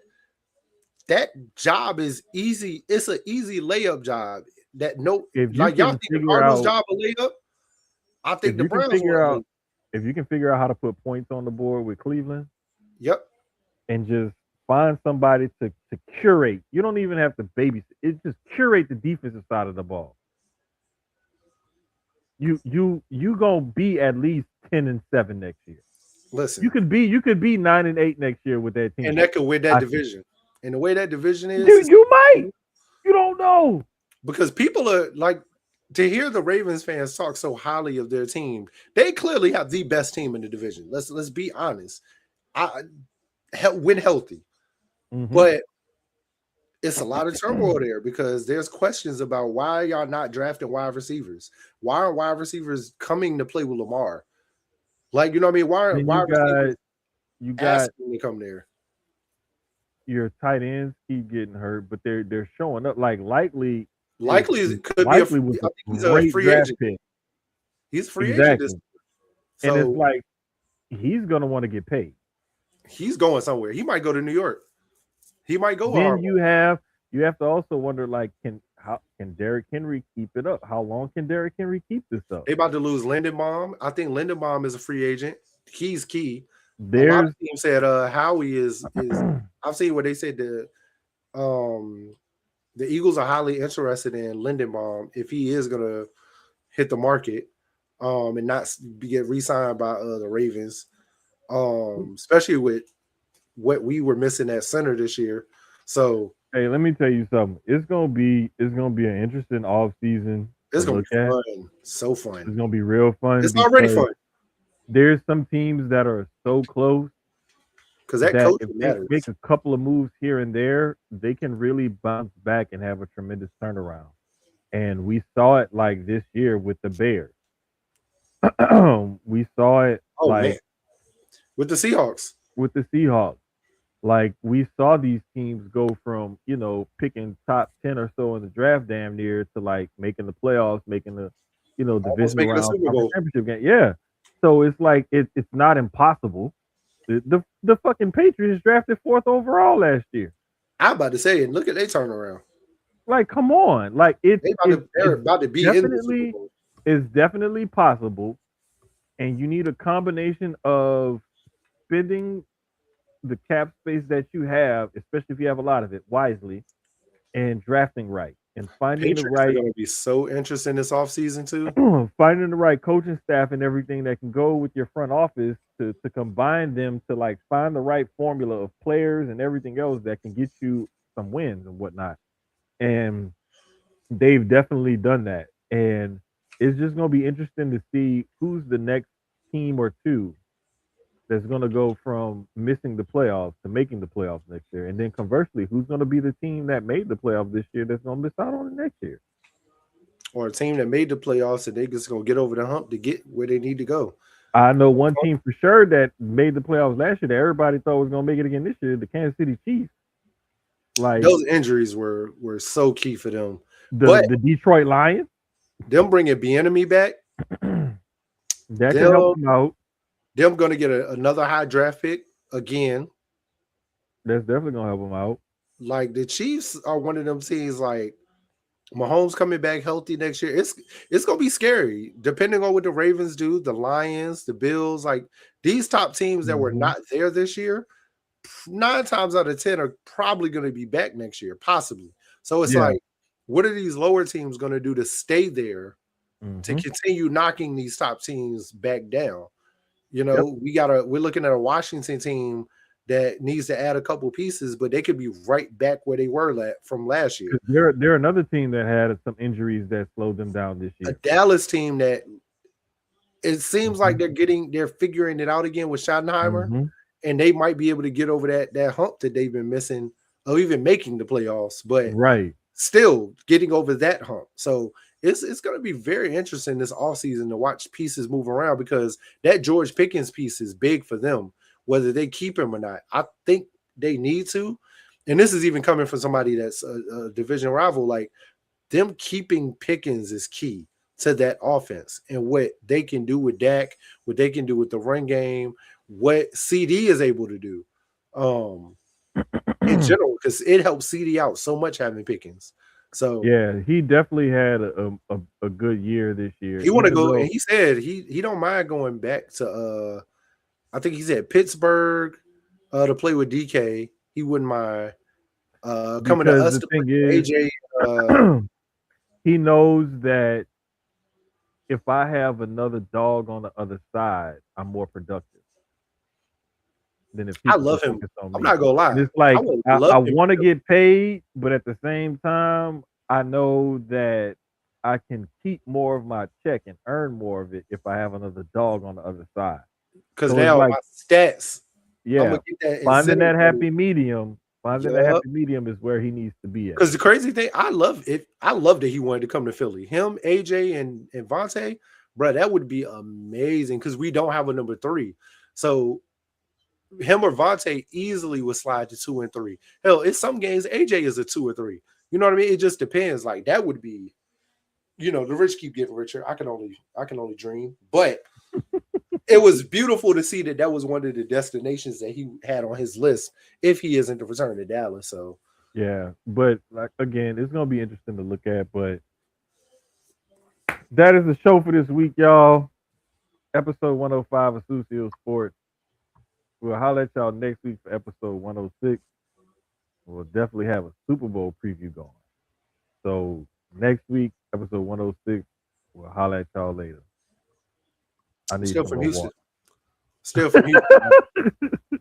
That job is easy. It's an easy layup job. That like y'all think the Cardinals' job a layup. I think the Browns if you can figure out how to put points on the board with Cleveland. Yep. And just find somebody to curate. You don't even have to babysit. It's just curate the defensive side of the ball. You gonna be at least 10-7 next year. Listen, you could be 9-8 next year with that team, and that could win that division. And the way that division is, you might. You don't know, because people are like, to hear the Ravens fans talk so highly of their team. They clearly have the best team in the division. Let's be honest. Win healthy. But it's a lot of turmoil there because there's questions about why y'all not drafting wide receivers. Why aren't wide receivers coming to play with Lamar? Like, you know what I mean? Why aren't wide receivers asking to come there? Your tight ends keep getting hurt, but they're showing up. Like likely could be he's a free agent. Pick. He's a free agent. So, and it's like he's gonna want to get paid. He's going somewhere. He might go to New York. He might go. Then you have to also wonder, like, can Derrick Henry keep it up? How long can Derrick Henry keep this up? They about to lose Lindenbaum. I think Lindenbaum is a free agent. He's key. A lot of teams said Howie is I've seen what they said the Eagles are highly interested in Lindenbaum if he is gonna hit the market and not get re-signed by the Ravens. Especially with what we were missing at center this year. So hey, let me tell you something. It's gonna be an interesting off season. It's gonna be fun. So fun. It's gonna be real fun. It's already fun. There's some teams that are so close because that coach if matters. they make a couple of moves here and there, they can really bounce back and have a tremendous turnaround. And we saw it like this year with the Bears. We saw it with the Seahawks. Like we saw these teams go from, picking top 10 or so in the draft damn near to like making the playoffs, making the, division round championship game. Yeah. So it's like it's not impossible. The fucking Patriots drafted 4th overall last year. I'm about to say, look at their turnaround. Like, come on. Like they're about to be it's definitely possible. And you need a combination of spending the cap space that you have, especially if you have a lot of it, wisely, and drafting right. And finding the right. It's going to be so interesting this offseason too. Finding the right coaching staff and everything that can go with your front office to combine them to like find the right formula of players and everything else that can get you some wins and whatnot. And they've definitely done that. And it's just going to be interesting to see who's the next team or two that's going to go from missing the playoffs to making the playoffs next year. And then conversely, who's going to be the team that made the playoffs this year that's going to miss out on it next year? Or a team that made the playoffs and they just going to get over the hump to get where they need to go. I know one team for sure that made the playoffs last year that everybody thought was going to make it again this year, the Kansas City Chiefs. Like those injuries were so key for them. The Detroit Lions, them bringing Bieniemy back, that can help them out. Them going to get another high draft pick again. That's definitely going to help them out. like the Chiefs are one of them teams. Like Mahomes coming back healthy next year, it's gonna be scary. Depending on what the Ravens do, the Lions, the Bills, like these top teams that were not there this year, 9 times out of 10 are probably going to be back next year, possibly. So it's like, what are these lower teams going to do to stay there to continue knocking these top teams back down? You know, we're looking at a Washington team that needs to add a couple pieces, but they could be right back where they were from last year. They're another team that had some injuries that slowed them down this year. A Dallas team that it seems like they're figuring it out again with Schottenheimer, and they might be able to get over that hump that they've been missing, or even making the playoffs, but still getting over that hump. So it's going to be very interesting this offseason to watch pieces move around, because that George Pickens piece is big for them, whether they keep him or not. I think they need to, and this is even coming from somebody that's a division rival. Like, them keeping Pickens is key to that offense and what they can do with Dak, what they can do with the run game, what CD is able to do in general, because it helps CD out so much having Pickens. So yeah, he definitely had a good year this year. He want to go, and he said he don't mind going back to I think he said Pittsburgh to play with DK. He wouldn't mind coming to us to play with AJ. He knows that if I have another dog on the other side, I'm more productive than if I love him. I'm not gonna lie. And it's like I want to get paid, but at the same time, I know that I can keep more of my check and earn more of it if I have another dog on the other side. Because now my stats, finding that happy medium. Finding that happy medium is where he needs to be at. Because the crazy thing, I love that he wanted to come to Philly. Him, AJ, and Vontae, bro, that would be amazing, because we don't have a number 3. So him or Vontae easily would slide to 2 and 3. Hell, in some games, AJ is a 2 or 3. You know what I mean? It just depends. Like, that would be, the rich keep getting richer. I can only dream. But it was beautiful to see that was one of the destinations that he had on his list if he isn't to return to Dallas. So yeah, but like, again, it's gonna be interesting to look at. But that is the show for this week, y'all. Episode 105 of Sucio Sports. We'll holler at y'all next week for episode 106. We'll definitely have a Super Bowl preview going. So next week, episode 106, we'll holler at y'all later. I need Still from Houston. water. Still from Houston.